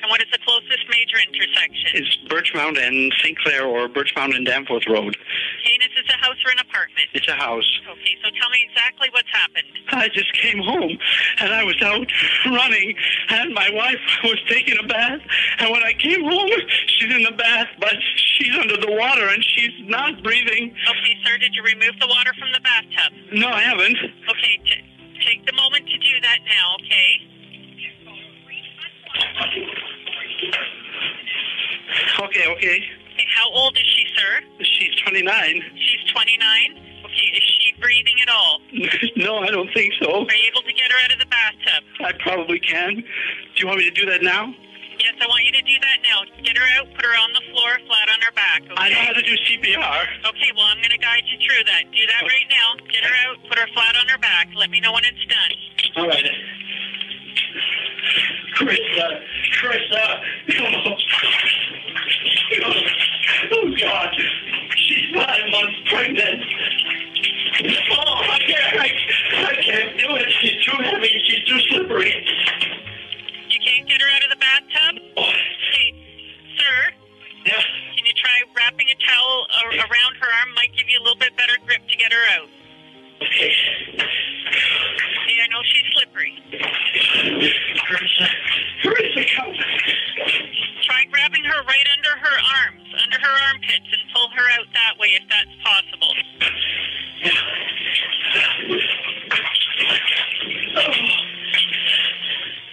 And what is the closest major intersection? It's Birchmount and St. Clair, or Birchmount and Danforth Road. Okay, and is this a house or an apartment? It's a house. Okay, so tell me exactly what's happened. I just came home, and I was out running, and my wife was taking a bath, and when I came home, she's in the bath, but she's under the water, and she's not breathing. Okay, sir, did you remove the water from the bathtub? No, I haven't. Okay, take the moment to do that now, okay? Okay. Okay, how old is she, sir? She's 29. She's 29? Okay, is she breathing at all? No, I don't think so. Are you able to get her out of the bathtub? I probably can. Do you want me to do that now? Yes, I want you to do that now. Get her out, put her on the floor, flat on her back, okay? I know how to do CPR. Okay, well, I'm going to guide you through that. Do that right now. Get her out, put her flat on her back. Let me know when it's done. All right. Karissa, come on. Oh, God. She's 5 months pregnant. Oh, I can't do it. She's too heavy. She's too slippery. You can't get her out of the bathtub? Oh. Hey, sir? Yeah? Can you try wrapping a towel around her arm? Might give you a little bit better grip to get her out. Okay. Hey, I know she's slippery. Karissa, come. Try grabbing her right under her arms, under her armpits, and pull her out that way if that's possible.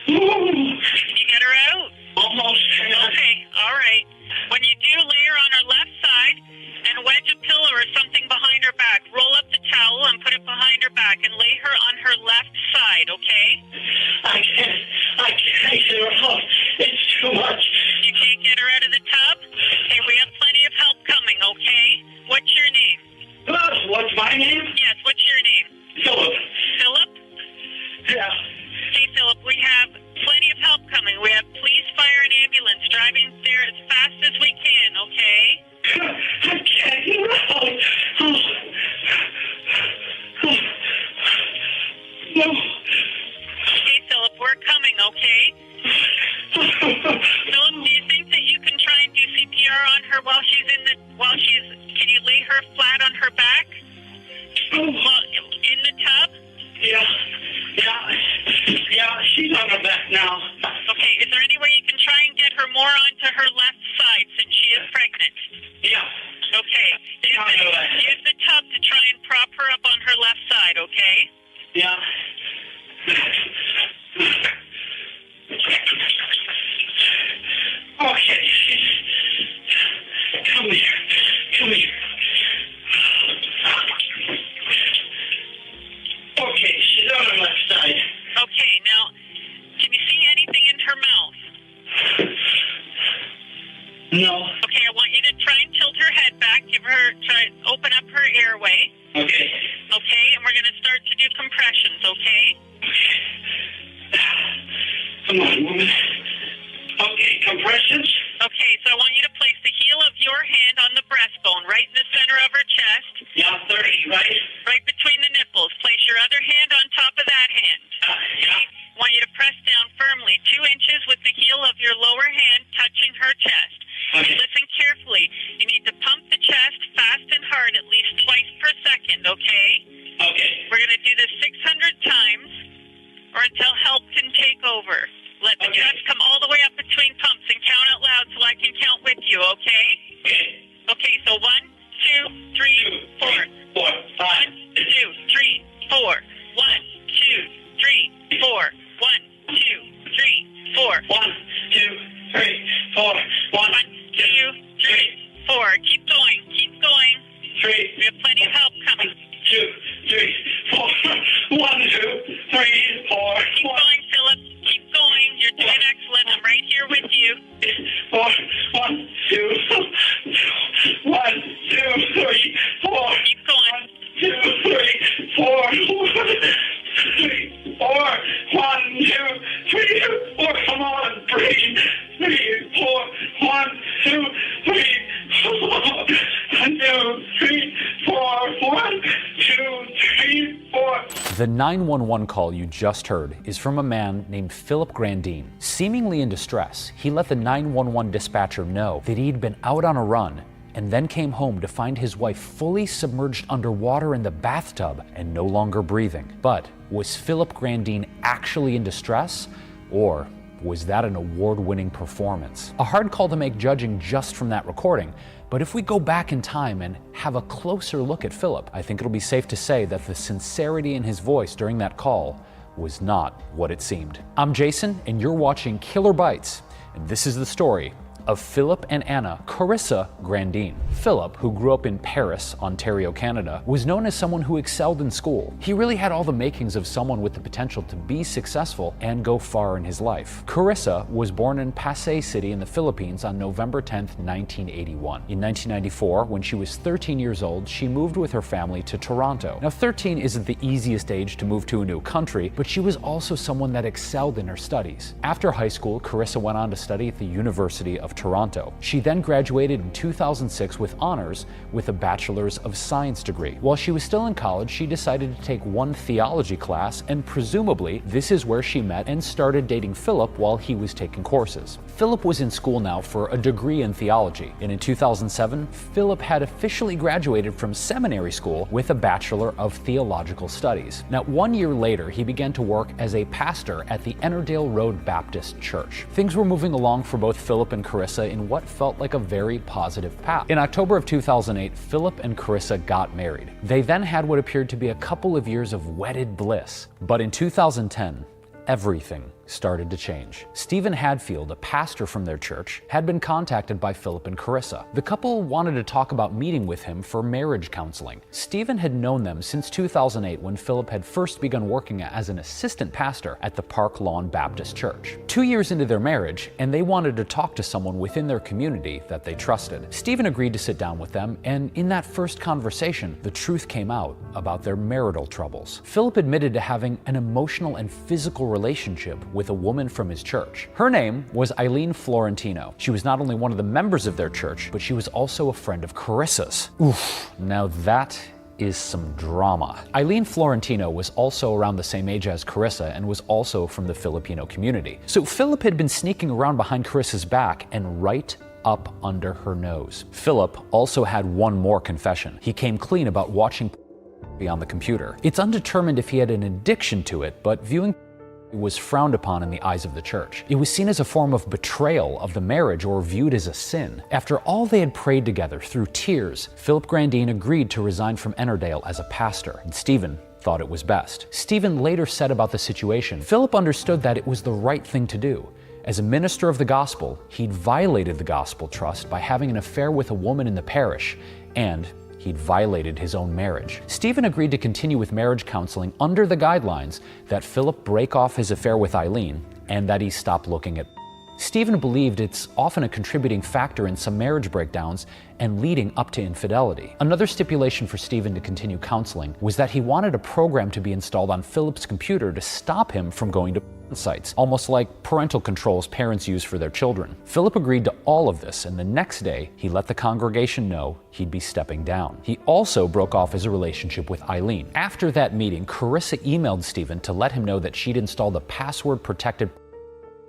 Can you get her out? Almost. Okay, all right. When you do, lay her on her left side and wedge a pillow or something behind her back. Roll up the towel and put it behind her back and lay her on her left side, okay? I can't get her out. It's too much. You can't get her out of the tub? Hey, we have plenty of help coming, okay? What's your name? What's my name? Yes, what's your name? Philip. Philip? Yeah. Hey, Philip, we have plenty of help coming. We have police, fire, and ambulance driving there as fast as we can, okay? I can't get her out. No. Hey, Philip, we're coming, okay? Philip, do you think that you can try and do CPR on her can you lay her flat on her back? Well, in the tub? Yeah, she's on her back now. Okay, is there any way you can try and get her more onto her left side since she is pregnant? Yeah. Okay, use the tub to try and prop her up on her left side, okay? Yeah. Okay. Come here. Okay, she's on her left side. Okay, now, can you see anything in her mouth? No. Okay, I want you to try and tilt her head back, open up her airway. Okay. Okay, and we're going to start to do compressions, okay? Come on, woman. Okay, compressions. Okay, so I want you to place the heel of your hand on the breastbone, right in the center of her chest. Yeah, 30, right? Right between the nipples. Place your other hand on top of that hand. Yeah. I want you to press down firmly, 2 inches with the heel of your lower hand touching her chest. Okay. Listen carefully. You need to pump the chest fast and hard at least twice per second, okay? Okay. We're going to do this 600 times or until help can take over. Let the chest come all the way up between pumps and count out loud so I can count with you, okay? Okay, so 1, 2, 3, 4. 4, 5. 1, 2, 3, 4. 1, 2, 3, 4. 1, 2, 3, 4. 1, 2, 3, 4. 1, 2, 3, 4. Keep going. 3. We have plenty of help coming. 2, 3, 4. 1, 2, 3, 4. Keep going, Philip. Keep going. You're doing excellent. I'm right here with you. 4. 1, 2. 1, 2, 3, 4. Keep going. 1, 2, 3, 4. 3, 4. 1, 2, 3, 4. Come on, breathe. 3, 4. 1, The 911 call you just heard is from a man named Philip Grandine. Seemingly in distress, he let the 911 dispatcher know that he'd been out on a run and then came home to find his wife fully submerged underwater in the bathtub and no longer breathing. But was Philip Grandine actually in distress, or was that an award-winning performance? A hard call to make judging just from that recording, but if we go back in time and have a closer look at Philip, I think it'll be safe to say that the sincerity in his voice during that call was not what it seemed. I'm Jason, and you're watching Killer Bites, and this is the story of Philip and Anna Karissa Grandine. Philip, who grew up in Paris, Ontario, Canada, was known as someone who excelled in school. He really had all the makings of someone with the potential to be successful and go far in his life. Karissa was born in Pasay City in the Philippines on November 10th, 1981. In 1994, when she was 13 years old, she moved with her family to Toronto. Now, 13 isn't the easiest age to move to a new country, but she was also someone that excelled in her studies. After high school, Karissa went on to study at the University of Toronto. She then graduated in 2006 with honors with a Bachelor's of Science degree. While she was still in college, she decided to take one theology class, and presumably this is where she met and started dating Philip while he was taking courses. Philip was in school now for a degree in theology, and in 2007, Philip had officially graduated from seminary school with a Bachelor of Theological Studies. Now, 1 year later, he began to work as a pastor at the Ennerdale Road Baptist Church. Things were moving along for both Philip and Karissa in what felt like a very positive path. In October of 2008, Philip and Karissa got married. They then had what appeared to be a couple of years of wedded bliss. But in 2010, everything started to change. Stephen Hadfield, a pastor from their church, had been contacted by Philip and Karissa. The couple wanted to talk about meeting with him for marriage counseling. Stephen had known them since 2008 when Philip had first begun working as an assistant pastor at the Park Lawn Baptist Church. 2 years into their marriage, and they wanted to talk to someone within their community that they trusted. Stephen agreed to sit down with them, and in that first conversation, the truth came out about their marital troubles. Philip admitted to having an emotional and physical relationship with a woman from his church. Her name was Eileen Florentino. She was not only one of the members of their church, but she was also a friend of Karissa's. Oof, now that is some drama. Eileen Florentino was also around the same age as Karissa and was also from the Filipino community. So Philip had been sneaking around behind Karissa's back and right up under her nose. Philip also had one more confession. He came clean about watching on the computer. It's undetermined if he had an addiction to it, but viewing was frowned upon in the eyes of the church. It was seen as a form of betrayal of the marriage or viewed as a sin. After all they had prayed together through tears, Philip Grandine agreed to resign from Ennerdale as a pastor, and Stephen thought it was best. Stephen later said about the situation, Philip understood that it was the right thing to do. As a minister of the gospel, he'd violated the gospel trust by having an affair with a woman in the parish, and he'd violated his own marriage. Stephen agreed to continue with marriage counseling under the guidelines that Philip break off his affair with Eileen and that he stop looking at. Stephen believed it's often a contributing factor in some marriage breakdowns and leading up to infidelity. Another stipulation for Stephen to continue counseling was that he wanted a program to be installed on Philip's computer to stop him from going to sites, almost like parental controls parents use for their children. Philip agreed to all of this, and the next day, he let the congregation know he'd be stepping down. He also broke off his relationship with Eileen. After that meeting, Karissa emailed Stephen to let him know that she'd installed a password-protected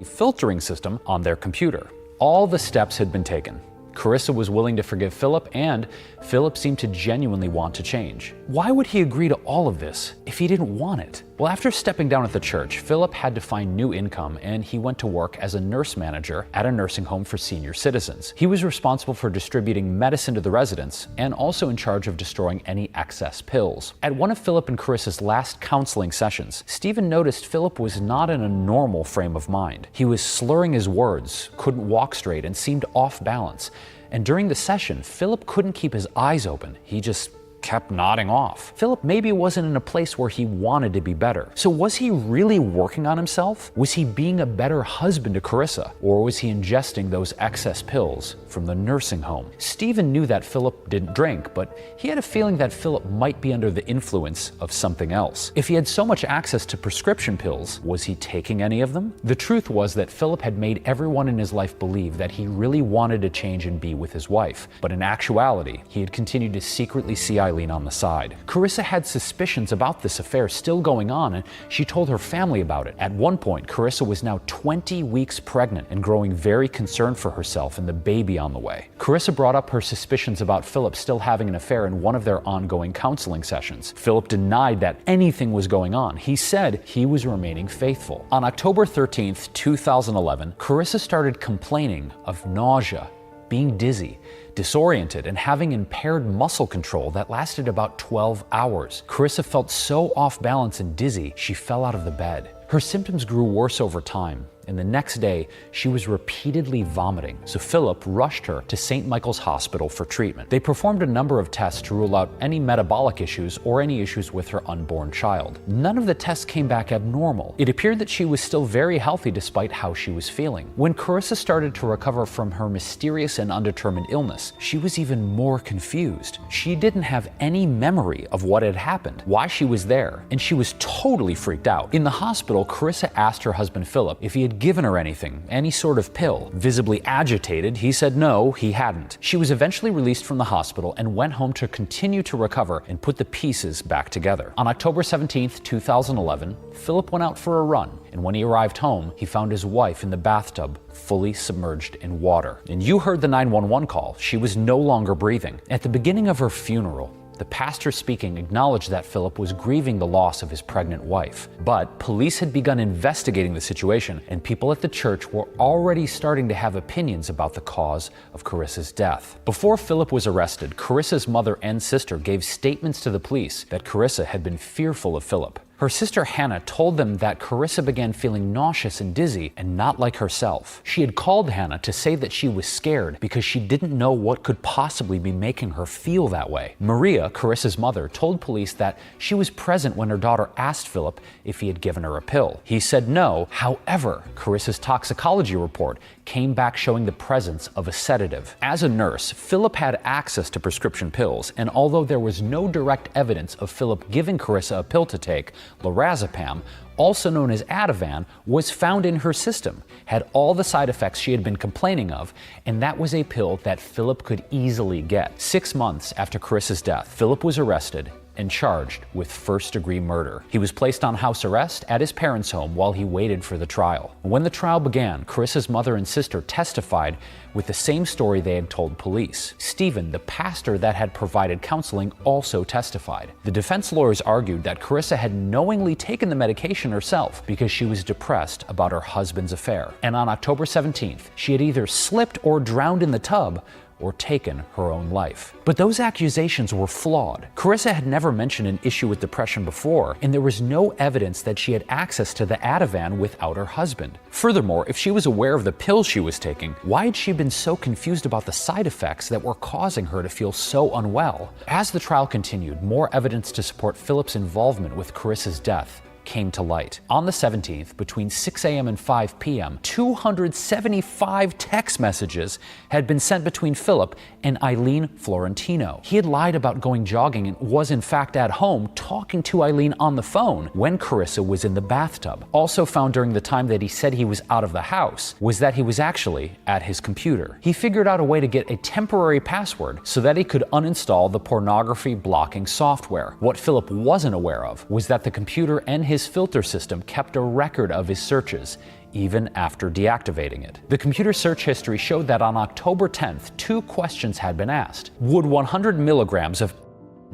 filtering system on their computer. All the steps had been taken. Karissa was willing to forgive Philip, and Philip seemed to genuinely want to change. Why would he agree to all of this if he didn't want it? Well, after stepping down at the church, Philip had to find new income, and he went to work as a nurse manager at a nursing home for senior citizens. He was responsible for distributing medicine to the residents and also in charge of destroying any excess pills. At one of Philip and Karissa's last counseling sessions, Stephen noticed Philip was not in a normal frame of mind. He was slurring his words, couldn't walk straight, and seemed off balance. And during the session, Philip couldn't keep his eyes open. He just kept nodding off. Philip maybe wasn't in a place where he wanted to be better. So was he really working on himself? Was he being a better husband to Karissa? Or was he ingesting those excess pills from the nursing home? Stephen knew that Philip didn't drink, but he had a feeling that Philip might be under the influence of something else. If he had so much access to prescription pills, was he taking any of them? The truth was that Philip had made everyone in his life believe that he really wanted to change and be with his wife. But in actuality, he had continued to secretly see Eileen on the side. Karissa had suspicions about this affair still going on, and she told her family about it. At one point, Karissa was now 20 weeks pregnant and growing very concerned for herself and the baby on the way. Karissa brought up her suspicions about Philip still having an affair in one of their ongoing counseling sessions. Philip denied that anything was going on. He said he was remaining faithful. On October 13th, 2011, Karissa started complaining of nausea, being dizzy, disoriented, and having impaired muscle control that lasted about 12 hours. Karissa felt so off balance and dizzy, she fell out of the bed. Her symptoms grew worse over time, and the next day, she was repeatedly vomiting, so Philip rushed her to St. Michael's Hospital for treatment. They performed a number of tests to rule out any metabolic issues or any issues with her unborn child. None of the tests came back abnormal. It appeared that she was still very healthy despite how she was feeling. When Karissa started to recover from her mysterious and undetermined illness, she was even more confused. She didn't have any memory of what had happened, why she was there, and she was totally freaked out. In the hospital, Karissa asked her husband Philip if he had given her anything, any sort of pill. Visibly agitated, he said no, he hadn't. She was eventually released from the hospital and went home to continue to recover and put the pieces back together. On October 17th, 2011, Philip went out for a run, and when he arrived home, he found his wife in the bathtub, fully submerged in water. And you heard the 911 call. She was no longer breathing. At the beginning of her funeral, the pastor speaking acknowledged that Philip was grieving the loss of his pregnant wife. But police had begun investigating the situation, and people at the church were already starting to have opinions about the cause of Karissa's death. Before Philip was arrested, Karissa's mother and sister gave statements to the police that Karissa had been fearful of Philip. Her sister Hannah told them that Karissa began feeling nauseous and dizzy and not like herself. She had called Hannah to say that she was scared because she didn't know what could possibly be making her feel that way. Maria, Karissa's mother, told police that she was present when her daughter asked Philip if he had given her a pill. He said no. However, Karissa's toxicology report came back showing the presence of a sedative. As a nurse, Philip had access to prescription pills, and although there was no direct evidence of Philip giving Karissa a pill to take, lorazepam, also known as Ativan, was found in her system, had all the side effects she had been complaining of, and that was a pill that Philip could easily get. 6 months after Karissa's death, Philip was arrested and charged with first-degree murder. He was placed on house arrest at his parents' home while he waited for the trial. When the trial began, Karissa's mother and sister testified with the same story they had told police. Stephen, the pastor that had provided counseling, also testified. The defense lawyers argued that Karissa had knowingly taken the medication herself because she was depressed about her husband's affair. And on October 17th, she had either slipped or drowned in the tub or taken her own life. But those accusations were flawed. Karissa had never mentioned an issue with depression before, and there was no evidence that she had access to the Ativan without her husband. Furthermore, if she was aware of the pills she was taking, why had she been so confused about the side effects that were causing her to feel so unwell? As the trial continued, more evidence to support Philip's involvement with Karissa's death came to light. On the 17th, between 6 a.m. and 5 p.m., 275 text messages had been sent between Philip and Eileen Florentino. He had lied about going jogging and was in fact at home talking to Eileen on the phone when Karissa was in the bathtub. Also found during the time that he said he was out of the house was that he was actually at his computer. He figured out a way to get a temporary password so that he could uninstall the pornography blocking software. What Philip wasn't aware of was that the computer and his filter system kept a record of his searches, even after deactivating it. The computer search history showed that on October 10th, 2 questions had been asked. Would 100 milligrams of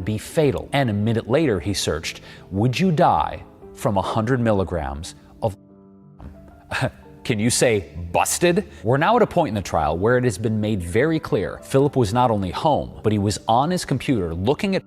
be fatal? And a minute later he searched, would you die from 100 milligrams of Can you say busted? We're now at a point in the trial where it has been made very clear Philip was not only home, but he was on his computer looking at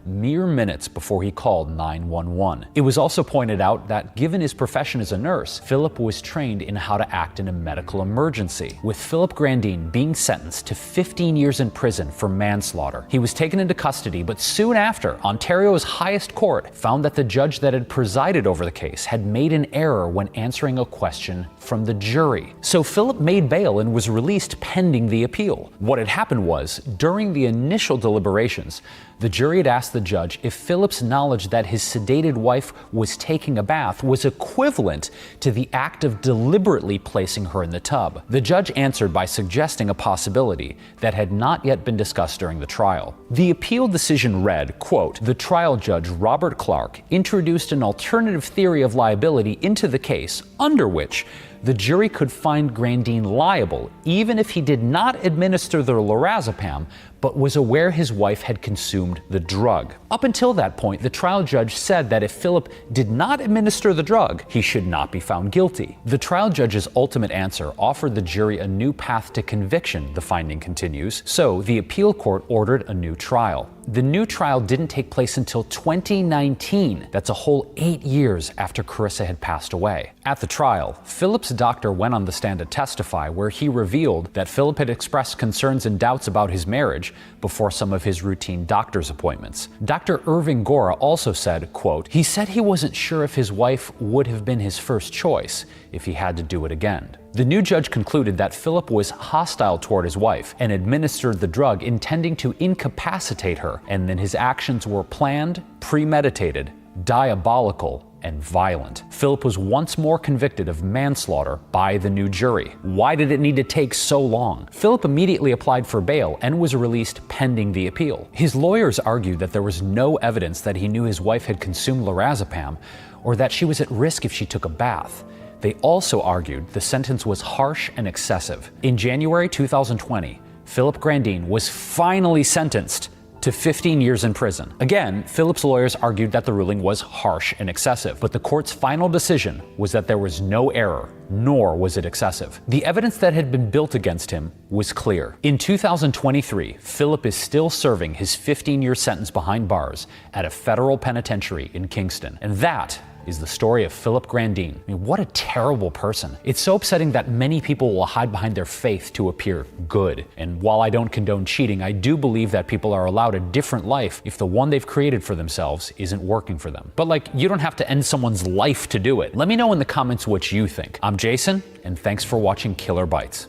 mere minutes before he called 911. It was also pointed out that given his profession as a nurse, Philip was trained in how to act in a medical emergency, with Philip Grandine being sentenced to 15 years in prison for manslaughter. He was taken into custody, but soon after, Ontario's highest court found that the judge that had presided over the case had made an error when answering a question from the jury. So Philip made bail and was released pending the appeal. What had happened was, during the initial deliberations, The jury had asked the judge if Philip's knowledge that his sedated wife was taking a bath was equivalent to the act of deliberately placing her in the tub. The judge answered by suggesting a possibility that had not yet been discussed during the trial. The appeal decision read, quote, "The trial judge, Robert Clark, introduced an alternative theory of liability into the case under which the jury could find Grandine liable even if he did not administer the lorazepam but was aware his wife had consumed the drug. Up until that point, the trial judge said that if Philip did not administer the drug, he should not be found guilty. The trial judge's ultimate answer offered the jury a new path to conviction, the finding continues, so the appeal court ordered a new trial. The new trial didn't take place until 2019. That's a whole 8 years after Karissa had passed away. At the trial, Philip's doctor went on the stand to testify, where he revealed that Philip had expressed concerns and doubts about his marriage before some of his routine doctor's appointments. Dr. Irving Gora also said, quote, "He said he wasn't sure if his wife would have been his first choice if he had to do it again." The new judge concluded that Philip was hostile toward his wife and administered the drug intending to incapacitate her, and then his actions were planned, premeditated, diabolical, and violent. Philip was once more convicted of manslaughter by the new jury. Why did it need to take so long? Philip immediately applied for bail and was released pending the appeal. His lawyers argued that there was no evidence that he knew his wife had consumed lorazepam or that she was at risk if she took a bath. They also argued the sentence was harsh and excessive. In January 2020, Philip Grandine was finally sentenced to 15 years in prison. Again, Philip's lawyers argued that the ruling was harsh and excessive, but the court's final decision was that there was no error, nor was it excessive. The evidence that had been built against him was clear. In 2023, Philip is still serving his 15-year sentence behind bars at a federal penitentiary in Kingston. And that is the story of Philip Grandine. I mean, what a terrible person. It's so upsetting that many people will hide behind their faith to appear good. And while I don't condone cheating, I do believe that people are allowed a different life if the one they've created for themselves isn't working for them. But you don't have to end someone's life to do it. Let me know in the comments what you think. I'm Jason, and thanks for watching Killer Bites.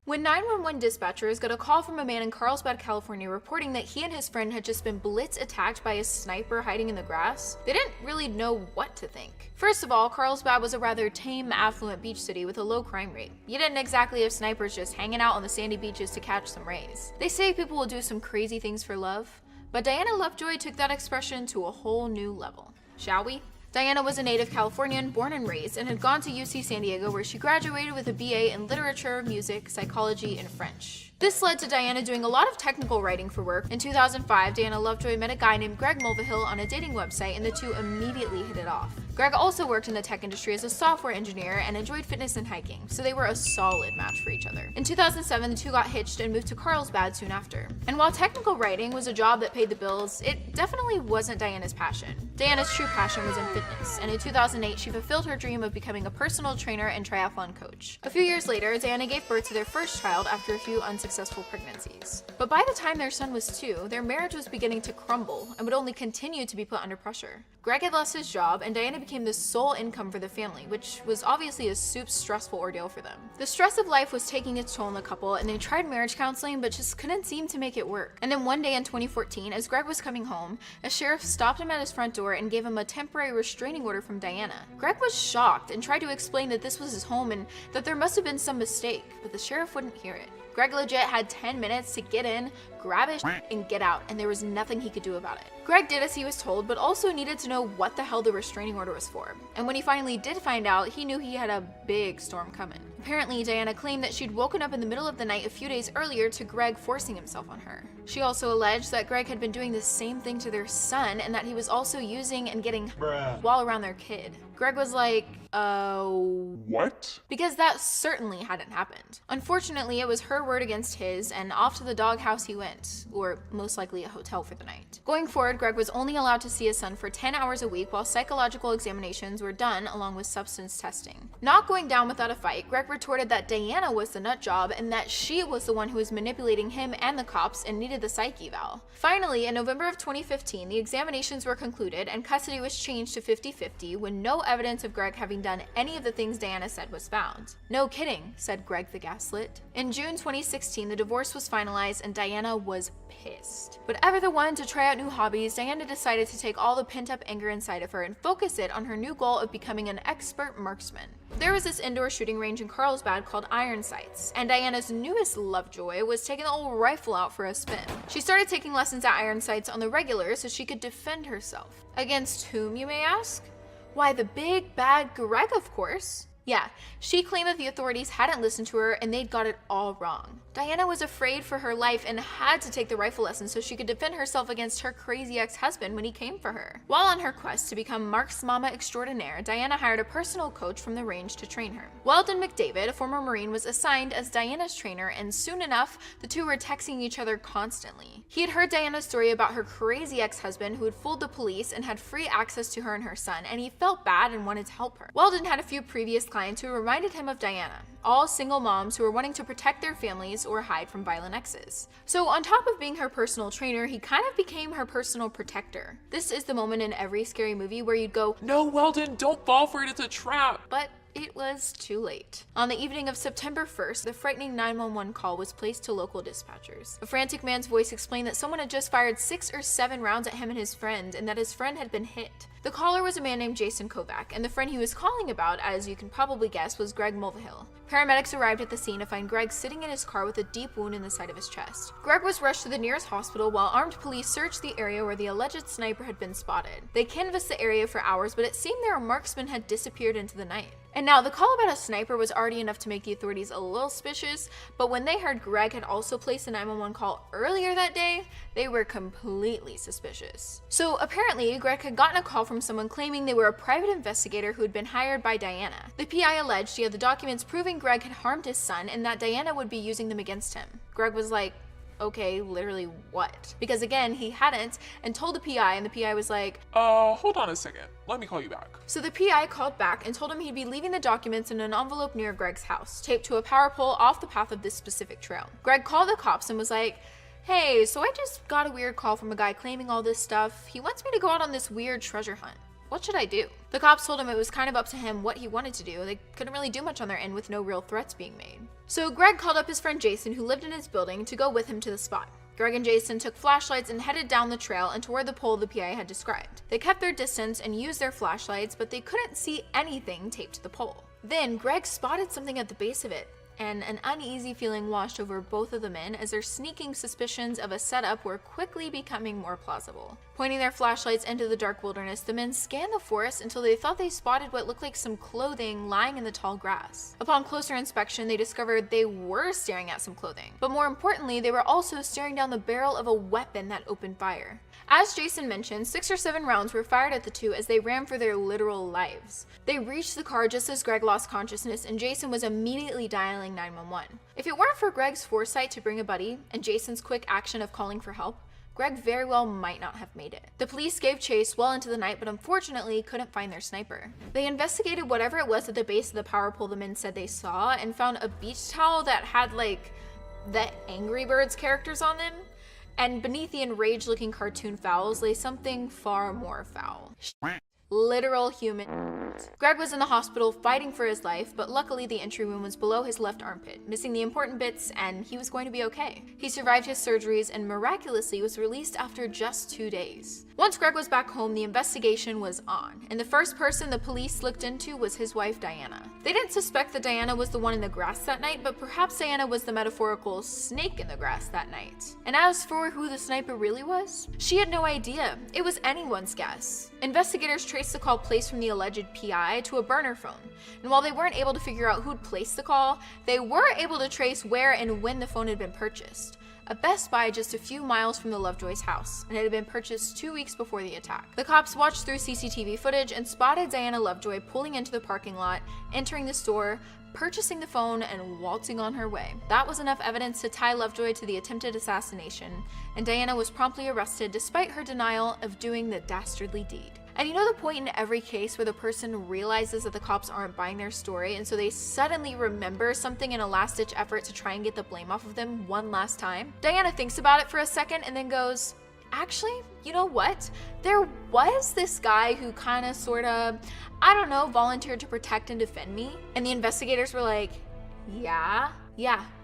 When 911 dispatchers got a call from a man in Carlsbad, California, reporting that he and his friend had just been blitz attacked by a sniper hiding in the grass, they didn't really know what to think. First of all, Carlsbad was a rather tame, affluent beach city with a low crime rate. You didn't exactly have snipers just hanging out on the sandy beaches to catch some rays. They say people will do some crazy things for love, but Diana Lovejoy took that expression to a whole new level. Shall we? Diana was a native Californian, born and raised, and had gone to UC San Diego, where she graduated with a BA in literature, music, psychology, and French. This led to Diana doing a lot of technical writing for work. In 2005, Diana Lovejoy met a guy named Greg Mulvihill on a dating website, and the two immediately hit it off. Greg also worked in the tech industry as a software engineer and enjoyed fitness and hiking, so they were a solid match for each other. In 2007, the two got hitched and moved to Carlsbad soon after. And while technical writing was a job that paid the bills, it definitely wasn't Diana's passion. Diana's true passion was in fitness, and in 2008, she fulfilled her dream of becoming a personal trainer and triathlon coach. A few years later, Diana gave birth to their first child after a few unsuccessful pregnancies. But by the time their son was 2, their marriage was beginning to crumble and would only continue to be put under pressure. Greg had lost his job, and Diana became the sole income for the family, which was obviously a super stressful ordeal for them. The stress of life was taking its toll on the couple, and they tried marriage counseling but just couldn't seem to make it work. And then one day in 2014, as Greg was coming home, a sheriff stopped him at his front door and gave him a temporary restraining order from Diana. Greg was shocked and tried to explain that this was his home and that there must have been some mistake, but the sheriff wouldn't hear it. Greg legit had 10 minutes to get in, grab his and get out, and there was nothing he could do about it. Greg did as he was told, but also needed to know what the hell the restraining order was for. And when he finally did find out, he knew he had a big storm coming. Apparently, Diana claimed that she'd woken up in the middle of the night a few days earlier to Greg forcing himself on her. She also alleged that Greg had been doing the same thing to their son, and that he was also using and getting while around their kid. Greg was like, what? Because that certainly hadn't happened. Unfortunately, it was her word against his, and off to the doghouse he went, or most likely a hotel for the night. Going forward, Greg was only allowed to see his son for 10 hours a week while psychological examinations were done along with substance testing. Not going down without a fight, Greg retorted that Diana was the nut job and that she was the one who was manipulating him and the cops and needed the psych eval. Finally, in November of 2015, the examinations were concluded and custody was changed to 50-50 when no evidence of Greg having done any of the things Diana said was found. "No kidding," said Greg the gaslit. In June 2016, the divorce was finalized and Diana was pissed. But ever the one to try out new hobbies, Diana decided to take all the pent-up anger inside of her and focus it on her new goal of becoming an expert marksman. There was this indoor shooting range in Carlsbad called Iron Sights, and Diana's newest Lovejoy was taking the old rifle out for a spin. She started taking lessons at Iron Sights on the regular so she could defend herself. Against whom, you may ask? Why, the big bad Greg, of course. Yeah, she claimed that the authorities hadn't listened to her and they'd got it all wrong. Diana was afraid for her life and had to take the rifle lessons so she could defend herself against her crazy ex-husband when he came for her. While on her quest to become Mark's mama extraordinaire, Diana hired a personal coach from the range to train her. Weldon McDavid, a former Marine, was assigned as Diana's trainer, and soon enough, the two were texting each other constantly. He had heard Diana's story about her crazy ex-husband who had fooled the police and had free access to her and her son, and he felt bad and wanted to help her. Weldon had a few previous clients who reminded him of Diana, all single moms who were wanting to protect their families or hide from violent exes. So on top of being her personal trainer, he kind of became her personal protector. This is the moment in every scary movie where you'd go, "No, Weldon, don't fall for it, it's a trap." But it was too late. On the evening of September 1st, the frightening 911 call was placed to local dispatchers. A frantic man's voice explained that someone had just fired 6 or 7 rounds at him and his friend, and that his friend had been hit. The caller was a man named Jason Kovac, and the friend he was calling about, as you can probably guess, was Greg Mulvihill. Paramedics arrived at the scene to find Greg sitting in his car with a deep wound in the side of his chest. Greg was rushed to the nearest hospital while armed police searched the area where the alleged sniper had been spotted. They canvassed the area for hours, but it seemed their marksman had disappeared into the night. And now, the call about a sniper was already enough to make the authorities a little suspicious, but when they heard Greg had also placed a 911 call earlier that day, they were completely suspicious. So apparently, Greg had gotten a call from someone claiming they were a private investigator who had been hired by Diana. The PI alleged he had the documents proving Greg had harmed his son and that Diana would be using them against him. Greg was like, okay, literally what? Because again, he hadn't, and told the PI, and the PI was like, hold on a second, let me call you back. So the PI called back and told him he'd be leaving the documents in an envelope near Greg's house, taped to a power pole off the path of this specific trail. Greg called the cops and was like, "Hey, so I just got a weird call from a guy claiming all this stuff. He wants me to go out on this weird treasure hunt. What should I do?" The cops told him it was kind of up to him what he wanted to do. They couldn't really do much on their end with no real threats being made. So Greg called up his friend Jason, who lived in his building, to go with him to the spot. Greg and Jason took flashlights and headed down the trail and toward the pole the PI had described. They kept their distance and used their flashlights, but they couldn't see anything taped to the pole. Then Greg spotted something at the base of it, and an uneasy feeling washed over both of the men as their sneaking suspicions of a setup were quickly becoming more plausible. Pointing their flashlights into the dark wilderness, the men scanned the forest until they thought they spotted what looked like some clothing lying in the tall grass. Upon closer inspection, they discovered they were staring at some clothing. But more importantly, they were also staring down the barrel of a weapon that opened fire. As Jason mentioned, 6 or 7 rounds were fired at the two as they ran for their literal lives. They reached the car just as Greg lost consciousness, and Jason was immediately dialing 911. If it weren't for Greg's foresight to bring a buddy and Jason's quick action of calling for help, Greg very well might not have made it. The police gave chase well into the night, but unfortunately couldn't find their sniper. They investigated whatever it was at the base of the power pole the men said they saw and found a beach towel that had like the Angry Birds characters on them. And beneath the enraged looking cartoon fowls lay something far more foul. Literal human. Greg was in the hospital fighting for his life, but luckily the entry wound was below his left armpit, missing the important bits, and he was going to be okay. He survived his surgeries and miraculously was released after just 2 days. Once Greg was back home, the investigation was on, and the first person the police looked into was his wife, Diana. They didn't suspect that Diana was the one in the grass that night, but perhaps Diana was the metaphorical snake in the grass that night. And as for who the sniper really was, she had no idea. It was anyone's guess. Investigators traced the call placed from the alleged PI to a burner phone, and while they weren't able to figure out who'd placed the call, they were able to trace where and when the phone had been purchased. A Best Buy just a few miles from the Lovejoy's house, and it had been purchased 2 weeks before the attack. The cops watched through CCTV footage and spotted Diana Lovejoy pulling into the parking lot, entering the store, purchasing the phone, and waltzing on her way. That was enough evidence to tie Lovejoy to the attempted assassination, and Diana was promptly arrested despite her denial of doing the dastardly deed. And you know the point in every case where the person realizes that the cops aren't buying their story, and so they suddenly remember something in a last-ditch effort to try and get the blame off of them one last time? Diana thinks about it for a second and then goes, Actually, you know what? There was this guy who kind of, sort of, I don't know, volunteered to protect and defend me. And the investigators were like, yeah,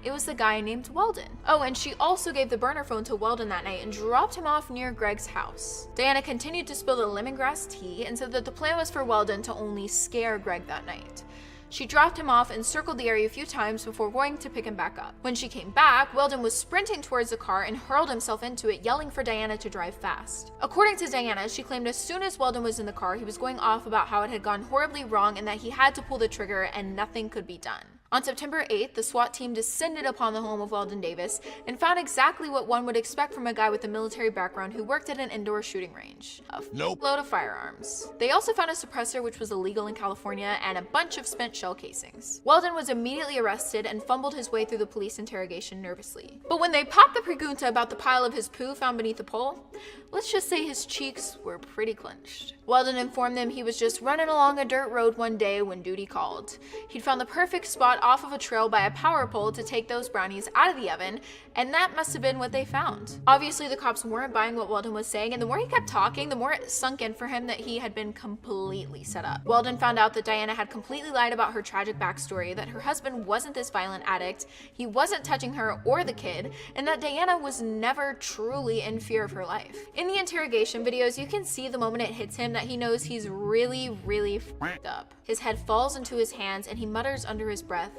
it was the guy named Weldon. Oh, and she also gave the burner phone to Weldon that night and dropped him off near Greg's house. Diana continued to spill the lemongrass tea and said that the plan was for Weldon to only scare Greg that night. She dropped him off and circled the area a few times before going to pick him back up. When she came back, Weldon was sprinting towards the car and hurled himself into it, yelling for Diana to drive fast. According to Diana, she claimed as soon as Weldon was in the car, he was going off about how it had gone horribly wrong and that he had to pull the trigger and nothing could be done. On September 8th, the SWAT team descended upon the home of Weldon Davis and found exactly what one would expect from a guy with a military background who worked at an indoor shooting range. A load of firearms. They also found a suppressor, which was illegal in California, and a bunch of spent shell casings. Weldon was immediately arrested and fumbled his way through the police interrogation nervously. But when they popped the pregunta about the pile of his poo found beneath the pole, let's just say his cheeks were pretty clenched. Weldon informed them he was just running along a dirt road one day when duty called. He'd found the perfect spot off of a trail by a power pole to take those brownies out of the oven, and that must have been what they found. Obviously, the cops weren't buying what Weldon was saying, and the more he kept talking, the more it sunk in for him that he had been completely set up. Weldon found out that Diana had completely lied about her tragic backstory, that her husband wasn't this violent addict, he wasn't touching her or the kid, and that Diana was never truly in fear of her life. In the interrogation videos, you can see the moment it hits him that he knows he's really f***ed up. His head falls into his hands and he mutters under his breath,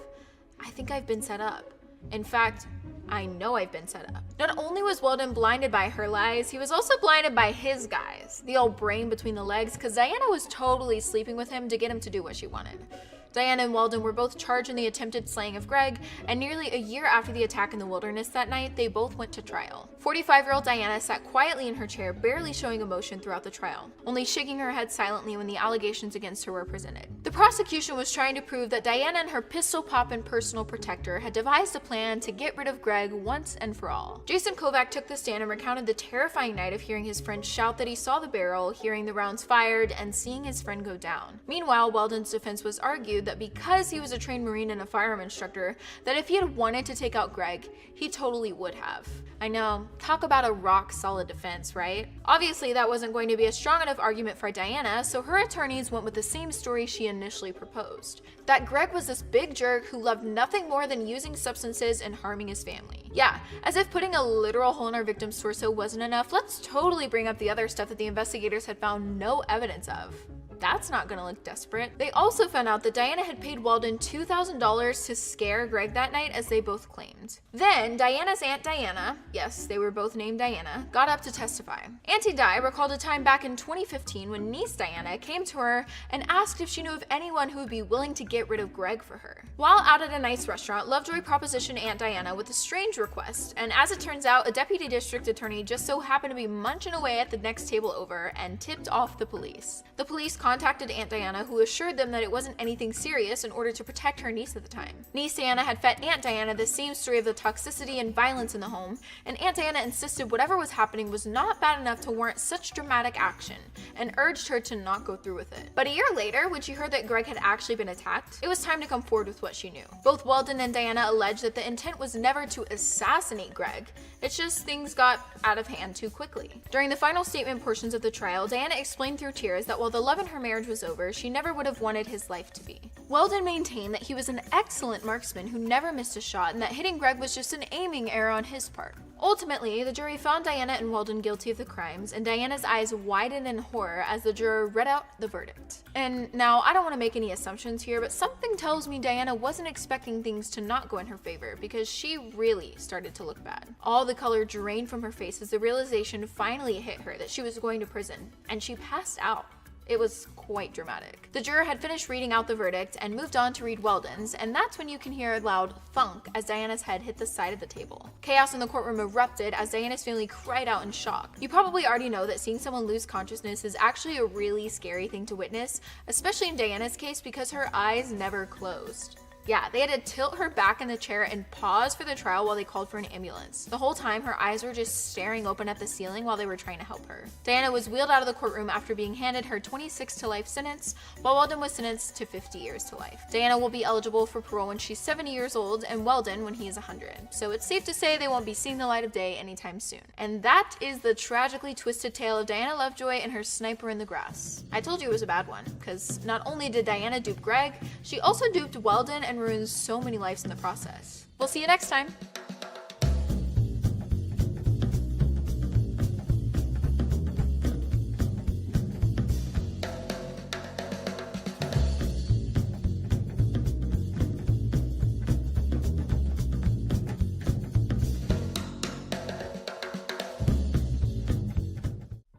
"I think I've been set up. In fact, I know I've been set up." Not only was Weldon blinded by her lies, he was also blinded by his guys, the old brain between the legs, because Diana was totally sleeping with him to get him to do what she wanted. Diana and Weldon were both charged in the attempted slaying of Greg, and nearly a year after the attack in the wilderness that night, they both went to trial. 45-year-old Diana sat quietly in her chair, barely showing emotion throughout the trial, only shaking her head silently when the allegations against her were presented. The prosecution was trying to prove that Diana and her pistol-poppin' personal protector had devised a plan to get rid of Greg once and for all. Jason Kovac took the stand and recounted the terrifying night of hearing his friend shout that he saw the barrel, hearing the rounds fired, and seeing his friend go down. Meanwhile, Weldon's defense was argued that because he was a trained Marine and a firearm instructor, that if he had wanted to take out Greg, he totally would have. I know, talk about a rock-solid defense, right? Obviously, that wasn't going to be a strong enough argument for Diana, so her attorneys went with the same story she initially proposed. That Greg was this big jerk who loved nothing more than using substances and harming his family. Yeah, as if putting a literal hole in our victim's torso wasn't enough, let's totally bring up the other stuff that the investigators had found no evidence of. That's not gonna look desperate. They also found out that Diana had paid Weldon $2,000 to scare Greg that night, as they both claimed. Then, Diana's Aunt Diana, yes, they were both named Diana, got up to testify. Auntie Di recalled a time back in 2015 when niece Diana came to her and asked if she knew of anyone who would be willing to get rid of Greg for her. While out at a nice restaurant, Lovejoy propositioned Aunt Diana with a strange request, and as it turns out, a deputy district attorney just so happened to be munching away at the next table over and tipped off the police. The police contacted Aunt Diana, who assured them that it wasn't anything serious in order to protect her niece at the time. Niece Diana had fed Aunt Diana the same story of the toxicity and violence in the home, and Aunt Diana insisted whatever was happening was not bad enough to warrant such dramatic action, and urged her to not go through with it. But a year later, when she heard that Greg had actually been attacked, it was time to come forward with what she knew. Both Weldon and Diana alleged that the intent was never to assassinate Greg, it's just things got out of hand too quickly. During the final statement portions of the trial, Diana explained through tears that while the love in her marriage was over, she never would have wanted his life to be. Weldon maintained that he was an excellent marksman who never missed a shot, and that hitting Greg was just an aiming error on his part. Ultimately, the jury found Diana and Weldon guilty of the crimes, and Diana's eyes widened in horror as the juror read out the verdict. And now, I don't want to make any assumptions here, but something tells me Diana wasn't expecting things to not go in her favor, because she really started to look bad. All the color drained from her face as the realization finally hit her that she was going to prison, and she passed out. It was quite dramatic. The juror had finished reading out the verdict and moved on to read Weldon's, and that's when you can hear a loud thunk as Diana's head hit the side of the table. Chaos in the courtroom erupted as Diana's family cried out in shock. You probably already know that seeing someone lose consciousness is actually a really scary thing to witness, especially in Diana's case because her eyes never closed. Yeah, they had to tilt her back in the chair and pause for the trial while they called for an ambulance. The whole time, her eyes were just staring open at the ceiling while they were trying to help her. Diana was wheeled out of the courtroom after being handed her 26 to life sentence, while Weldon was sentenced to 50 years to life. Diana will be eligible for parole when she's 70 years old, and Weldon when he is 100. So it's safe to say they won't be seeing the light of day anytime soon. And that is the tragically twisted tale of Diana Lovejoy and her sniper in the grass. I told you it was a bad one, because not only did Diana dupe Greg, she also duped Weldon and ruined so many lives in the process. We'll see you next time.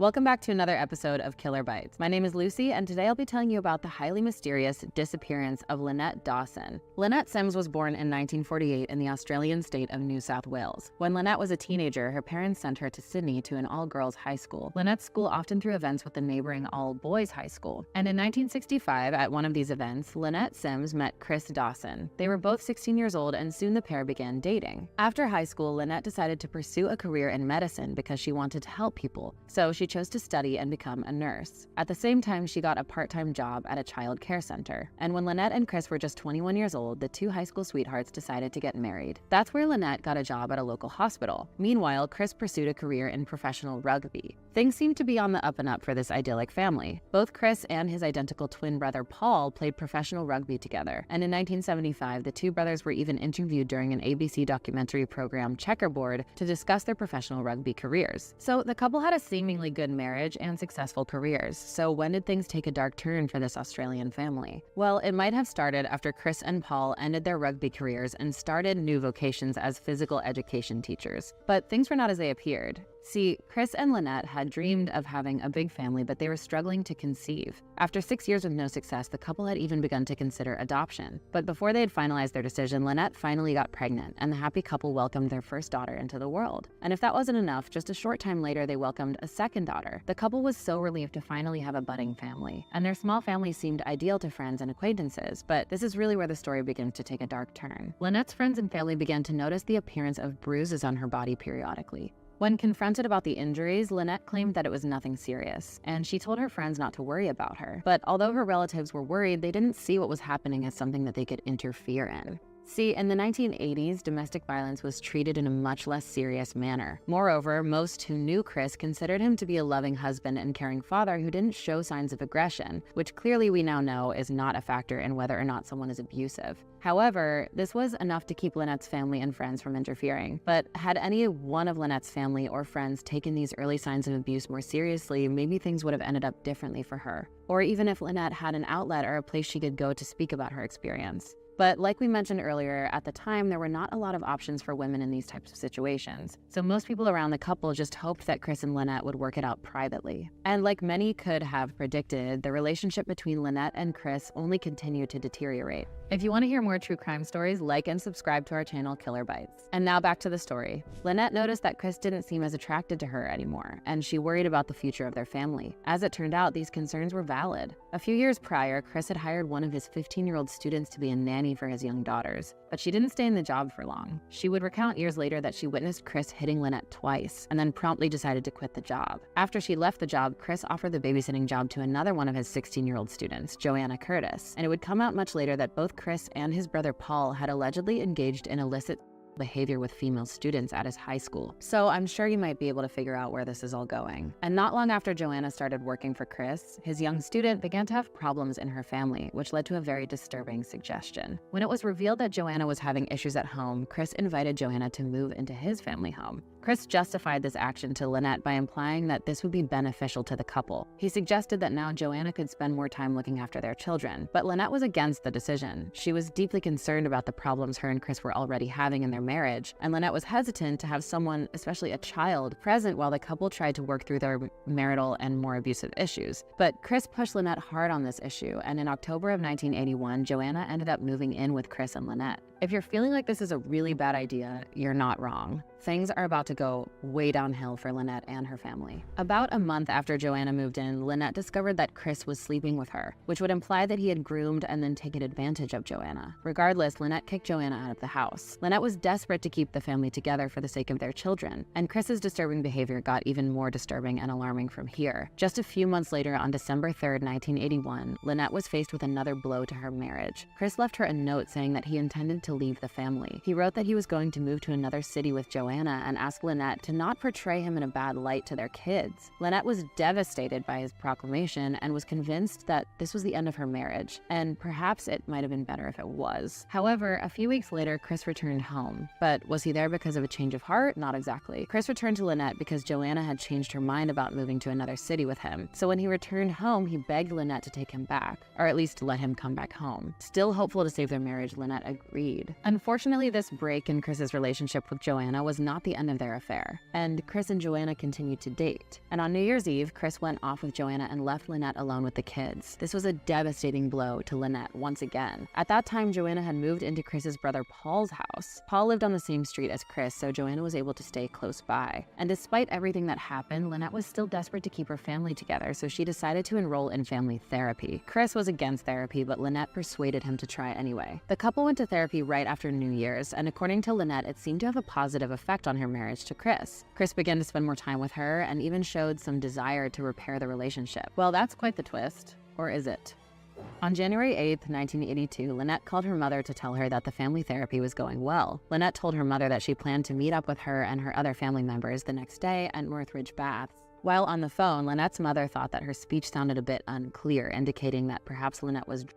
Welcome back to another episode of Killer Bites. My name is Lucy, and today I'll be telling you about the highly mysterious disappearance of Lynette Dawson. Lynette Sims was born in 1948 in the Australian state of New South Wales. When Lynette was a teenager, her parents sent her to Sydney to an all-girls high school. Lynette's school often threw events with the neighboring all-boys high school. And in 1965, at one of these events, Lynette Sims met Chris Dawson. They were both 16 years old, and soon the pair began dating. After high school, Lynette decided to pursue a career in medicine because she wanted to help people. So she chose to study and become a nurse. At the same time, she got a part-time job at a child care center. And when Lynette and Chris were just 21 years old, the two high school sweethearts decided to get married. That's where Lynette got a job at a local hospital. Meanwhile, Chris pursued a career in professional rugby. Things seemed to be on the up and up for this idyllic family. Both Chris and his identical twin brother Paul played professional rugby together. And in 1975, the two brothers were even interviewed during an ABC documentary program, Checkerboard, to discuss their professional rugby careers. So the couple had a seemingly good marriage and successful careers. So when did things take a dark turn for this Australian family? Well, it might have started after Chris and Paul ended their rugby careers and started new vocations as physical education teachers. But things were not as they appeared. See, Chris and Lynette had dreamed of having a big family, but they were struggling to conceive. After 6 years with no success, the couple had even begun to consider adoption. But before they had finalized their decision, Lynette finally got pregnant, and the happy couple welcomed their first daughter into the world. And if that wasn't enough, just a short time later, they welcomed a second daughter. The couple was so relieved to finally have a budding family, and their small family seemed ideal to friends and acquaintances, but this is really where the story begins to take a dark turn. Lynette's friends and family began to notice the appearance of bruises on her body periodically. When confronted about the injuries, Lynette claimed that it was nothing serious, and she told her friends not to worry about her. But although her relatives were worried, they didn't see what was happening as something that they could interfere in. See, in the 1980s, domestic violence was treated in a much less serious manner. Moreover, most who knew Chris considered him to be a loving husband and caring father who didn't show signs of aggression, which clearly we now know is not a factor in whether or not someone is abusive. However, this was enough to keep Lynette's family and friends from interfering. But had any one of Lynette's family or friends taken these early signs of abuse more seriously, maybe things would have ended up differently for her. Or even if Lynette had an outlet or a place she could go to speak about her experience. But like we mentioned earlier, at the time, there were not a lot of options for women in these types of situations. So most people around the couple just hoped that Chris and Lynette would work it out privately. And like many could have predicted, the relationship between Lynette and Chris only continued to deteriorate. If you want to hear more true crime stories, like and subscribe to our channel, Killer Bites. And now back to the story. Lynette noticed that Chris didn't seem as attracted to her anymore, and she worried about the future of their family. As it turned out, these concerns were valid. A few years prior, Chris had hired one of his 15-year-old students to be a nanny for his young daughters, but she didn't stay in the job for long. She would recount years later that she witnessed Chris hitting Lynette twice, and then promptly decided to quit the job. After she left the job, Chris offered the babysitting job to another one of his 16-year-old students, Joanna Curtis, and it would come out much later that both Chris and his brother Paul had allegedly engaged in illicit behavior with female students at his high school. So I'm sure you might be able to figure out where this is all going. And not long after Joanna started working for Chris, his young student began to have problems in her family, which led to a very disturbing suggestion. When it was revealed that Joanna was having issues at home, Chris invited Joanna to move into his family home. Chris justified this action to Lynette by implying that this would be beneficial to the couple. He suggested that now Joanna could spend more time looking after their children, but Lynette was against the decision. She was deeply concerned about the problems her and Chris were already having in their marriage, and Lynette was hesitant to have someone, especially a child, present while the couple tried to work through their marital and more abusive issues. But Chris pushed Lynette hard on this issue, and in October of 1981, Joanna ended up moving in with Chris and Lynette. If you're feeling like this is a really bad idea, you're not wrong. Things are about to go way downhill for Lynette and her family. About a month after Joanna moved in, Lynette discovered that Chris was sleeping with her, which would imply that he had groomed and then taken advantage of Joanna. Regardless, Lynette kicked Joanna out of the house. Lynette was desperate to keep the family together for the sake of their children, and Chris's disturbing behavior got even more disturbing and alarming from here. Just a few months later, on December 3rd, 1981, Lynette was faced with another blow to her marriage. Chris left her a note saying that he intended to leave the family. He wrote that he was going to move to another city with Joanna and asked Lynette to not portray him in a bad light to their kids. Lynette was devastated by his proclamation and was convinced that this was the end of her marriage, and perhaps it might have been better if it was. However, a few weeks later, Chris returned home. But was he there because of a change of heart? Not exactly. Chris returned to Lynette because Joanna had changed her mind about moving to another city with him. So when he returned home, he begged Lynette to take him back, or at least let him come back home. Still hopeful to save their marriage, Lynette agreed. Unfortunately, this break in Chris's relationship with Joanna was not the end of their affair, and Chris and Joanna continued to date. And on New Year's Eve, Chris went off with Joanna and left Lynette alone with the kids. This was a devastating blow to Lynette once again. At that time, Joanna had moved into Chris's brother Paul's house. Paul lived on the same street as Chris, so Joanna was able to stay close by. And despite everything that happened, Lynette was still desperate to keep her family together, so she decided to enroll in family therapy. Chris was against therapy, but Lynette persuaded him to try anyway. The couple went to therapy right after New Year's, and according to Lynette, it seemed to have a positive effect on her marriage to Chris. Chris began to spend more time with her and even showed some desire to repair the relationship. Well, that's quite the twist. Or is it? On January 8th, 1982, Lynette called her mother to tell her that the family therapy was going well. Lynette told her mother that she planned to meet up with her and her other family members the next day at Northridge Baths. While on the phone, Lynette's mother thought that her speech sounded a bit unclear, indicating that perhaps Lynette was drunk.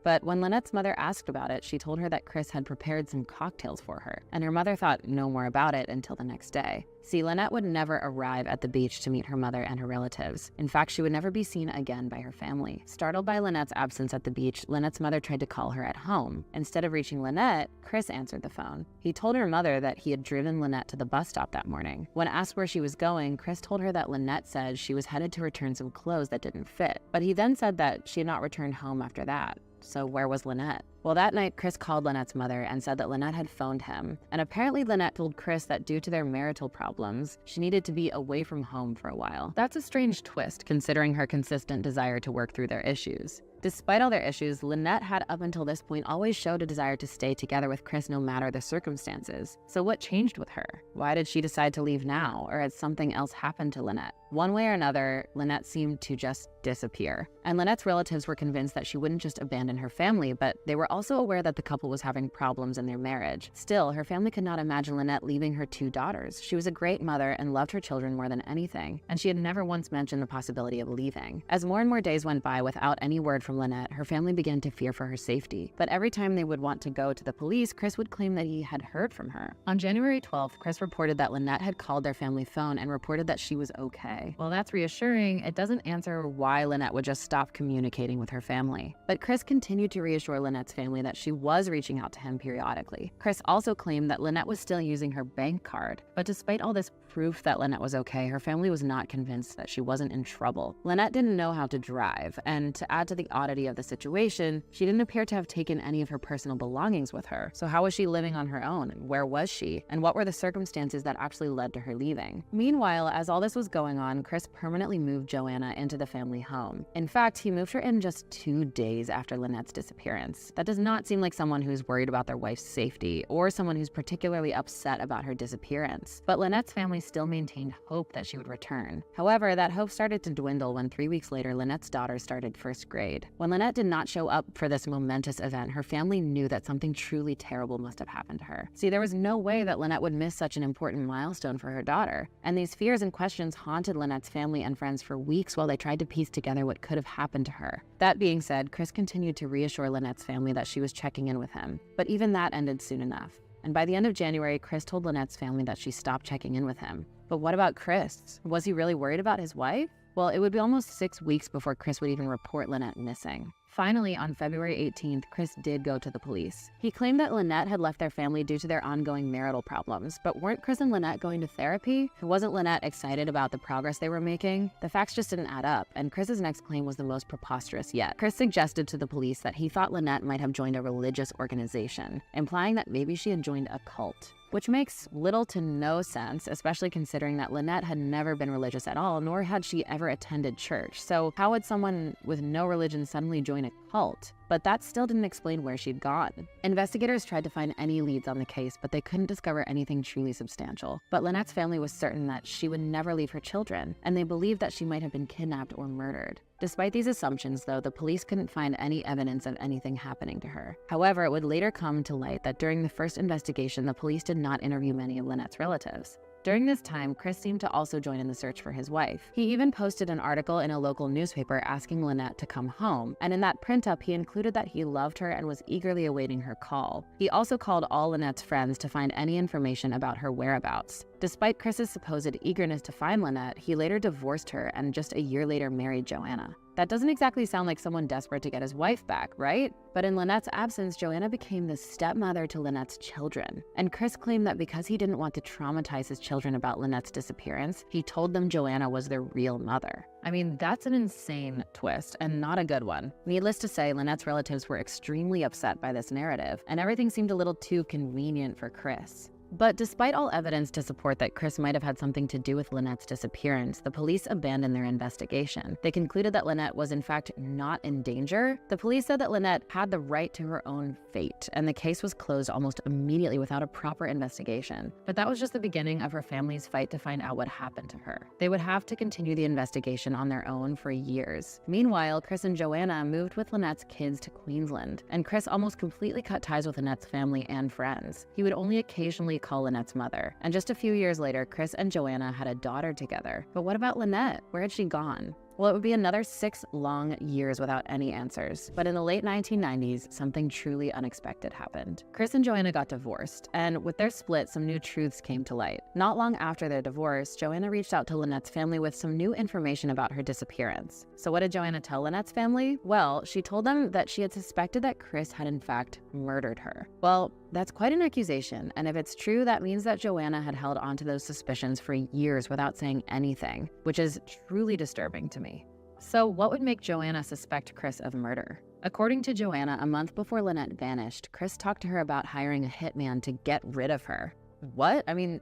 But when Lynette's mother asked about it, she told her that Chris had prepared some cocktails for her, and her mother thought no more about it until the next day. See, Lynette would never arrive at the beach to meet her mother and her relatives. In fact, she would never be seen again by her family. Startled by Lynette's absence at the beach, Lynette's mother tried to call her at home. Instead of reaching Lynette, Chris answered the phone. He told her mother that he had driven Lynette to the bus stop that morning. When asked where she was going, Chris told her that Lynette said she was headed to return some clothes that didn't fit. But he then said that she had not returned home after that. So where was Lynette? Well, that night, Chris called Lynette's mother and said that Lynette had phoned him. And apparently Lynette told Chris that due to their marital problems, she needed to be away from home for a while. That's a strange twist, considering her consistent desire to work through their issues. Despite all their issues, Lynette had up until this point always showed a desire to stay together with Chris no matter the circumstances. So what changed with her? Why did she decide to leave now? Or had something else happened to Lynette? One way or another, Lynette seemed to just disappear. And Lynette's relatives were convinced that she wouldn't just abandon her family, but they were also aware that the couple was having problems in their marriage. Still, her family could not imagine Lynette leaving her 2 daughters. She was a great mother and loved her children more than anything, and she had never once mentioned the possibility of leaving. As more and more days went by without any word from Lynette, her family began to fear for her safety. But every time they would want to go to the police, Chris would claim that he had heard from her. On January 12th, Chris reported that Lynette had called their family phone and reported that she was okay. While that's reassuring, it doesn't answer why Lynette would just stop communicating with her family. But Chris continued to reassure Lynette's family that she was reaching out to him periodically. Chris also claimed that Lynette was still using her bank card. But despite all this proof that Lynette was okay, her family was not convinced that she wasn't in trouble. Lynette didn't know how to drive, and to add to the oddity of the situation, she didn't appear to have taken any of her personal belongings with her. So how was she living on her own? Where was she? And what were the circumstances that actually led to her leaving? Meanwhile, as all this was going on, Chris permanently moved Joanna into the family home. In fact, he moved her in just 2 days after Lynette's disappearance. That does not seem like someone who's worried about their wife's safety, or someone who's particularly upset about her disappearance. But Lynette's family still maintained hope that she would return. However, that hope started to dwindle when 3 weeks later, Lynette's daughter started first grade. When Lynette did not show up for this momentous event, her family knew that something truly terrible must have happened to her. See, there was no way that Lynette would miss such an important milestone for her daughter. And these fears and questions haunted Lynette's family and friends for weeks while they tried to piece together what could have happened to her. That being said, Chris continued to reassure Lynette's family that she was checking in with him. But even that ended soon enough. And by the end of January, Chris told Lynette's family that she stopped checking in with him. But what about Chris? Was he really worried about his wife? Well, it would be almost 6 weeks before Chris would even report Lynette missing. Finally, on February 18th, Chris did go to the police. He claimed that Lynette had left their family due to their ongoing marital problems, but weren't Chris and Lynette going to therapy? Wasn't Lynette excited about the progress they were making? The facts just didn't add up, and Chris's next claim was the most preposterous yet. Chris suggested to the police that he thought Lynette might have joined a religious organization, implying that maybe she had joined a cult. Which makes little to no sense, especially considering that Lynette had never been religious at all, nor had she ever attended church. So how would someone with no religion suddenly join a cult? But that still didn't explain where she'd gone. Investigators tried to find any leads on the case, but they couldn't discover anything truly substantial. But Lynette's family was certain that she would never leave her children, and they believed that she might have been kidnapped or murdered. Despite these assumptions, though, the police couldn't find any evidence of anything happening to her. However, it would later come to light that during the first investigation, the police did not interview many of Lynette's relatives. During this time, Chris seemed to also join in the search for his wife. He even posted an article in a local newspaper asking Lynette to come home, and in that print-up, he included that he loved her and was eagerly awaiting her call. He also called all Lynette's friends to find any information about her whereabouts. Despite Chris's supposed eagerness to find Lynette, he later divorced her and just a year later married Joanna. That doesn't exactly sound like someone desperate to get his wife back, right? But in Lynette's absence, Joanna became the stepmother to Lynette's children. And Chris claimed that because he didn't want to traumatize his children about Lynette's disappearance, he told them Joanna was their real mother. I mean, that's an insane twist, and not a good one. Needless to say, Lynette's relatives were extremely upset by this narrative, and everything seemed a little too convenient for Chris. But despite all evidence to support that Chris might have had something to do with Lynette's disappearance, the police abandoned their investigation. They concluded that Lynette was in fact not in danger. The police said that Lynette had the right to her own fate, and the case was closed almost immediately without a proper investigation. But that was just the beginning of her family's fight to find out what happened to her. They would have to continue the investigation on their own for years. Meanwhile, Chris and Joanna moved with Lynette's kids to Queensland, and Chris almost completely cut ties with Lynette's family and friends. He would only occasionally call Lynette's mother, and just a few years later, Chris and Joanna had a daughter together. But what about Lynette? Where had she gone? Well, it would be another 6 long years without any answers. But in the late 1990s, something truly unexpected happened. Chris and Joanna got divorced, and with their split, some new truths came to light. Not long after their divorce, Joanna reached out to Lynette's family with some new information about her disappearance. So what did Joanna tell Lynette's family? Well, she told them that she had suspected that Chris had in fact murdered her. Well, that's quite an accusation, and if it's true, that means that Joanna had held onto those suspicions for years without saying anything, which is truly disturbing to me. So what would make Joanna suspect Chris of murder? According to Joanna, a month before Lynette vanished, Chris talked to her about hiring a hitman to get rid of her. What? I mean,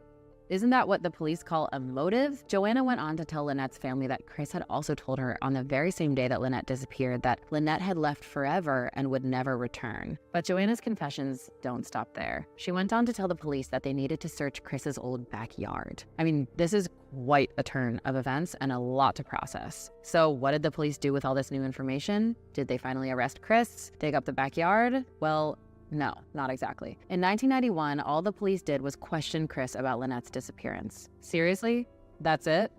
isn't that what the police call a motive? Joanna went on to tell Lynette's family that Chris had also told her on the very same day that Lynette disappeared that Lynette had left forever and would never return. But Joanna's confessions don't stop there. She went on to tell the police that they needed to search Chris's old backyard. I mean, this is quite a turn of events and a lot to process. So what did the police do with all this new information? Did they finally arrest Chris? Dig up the backyard? Well, no, not exactly. In 1991, all the police did was question Chris about Lynette's disappearance. Seriously? That's it?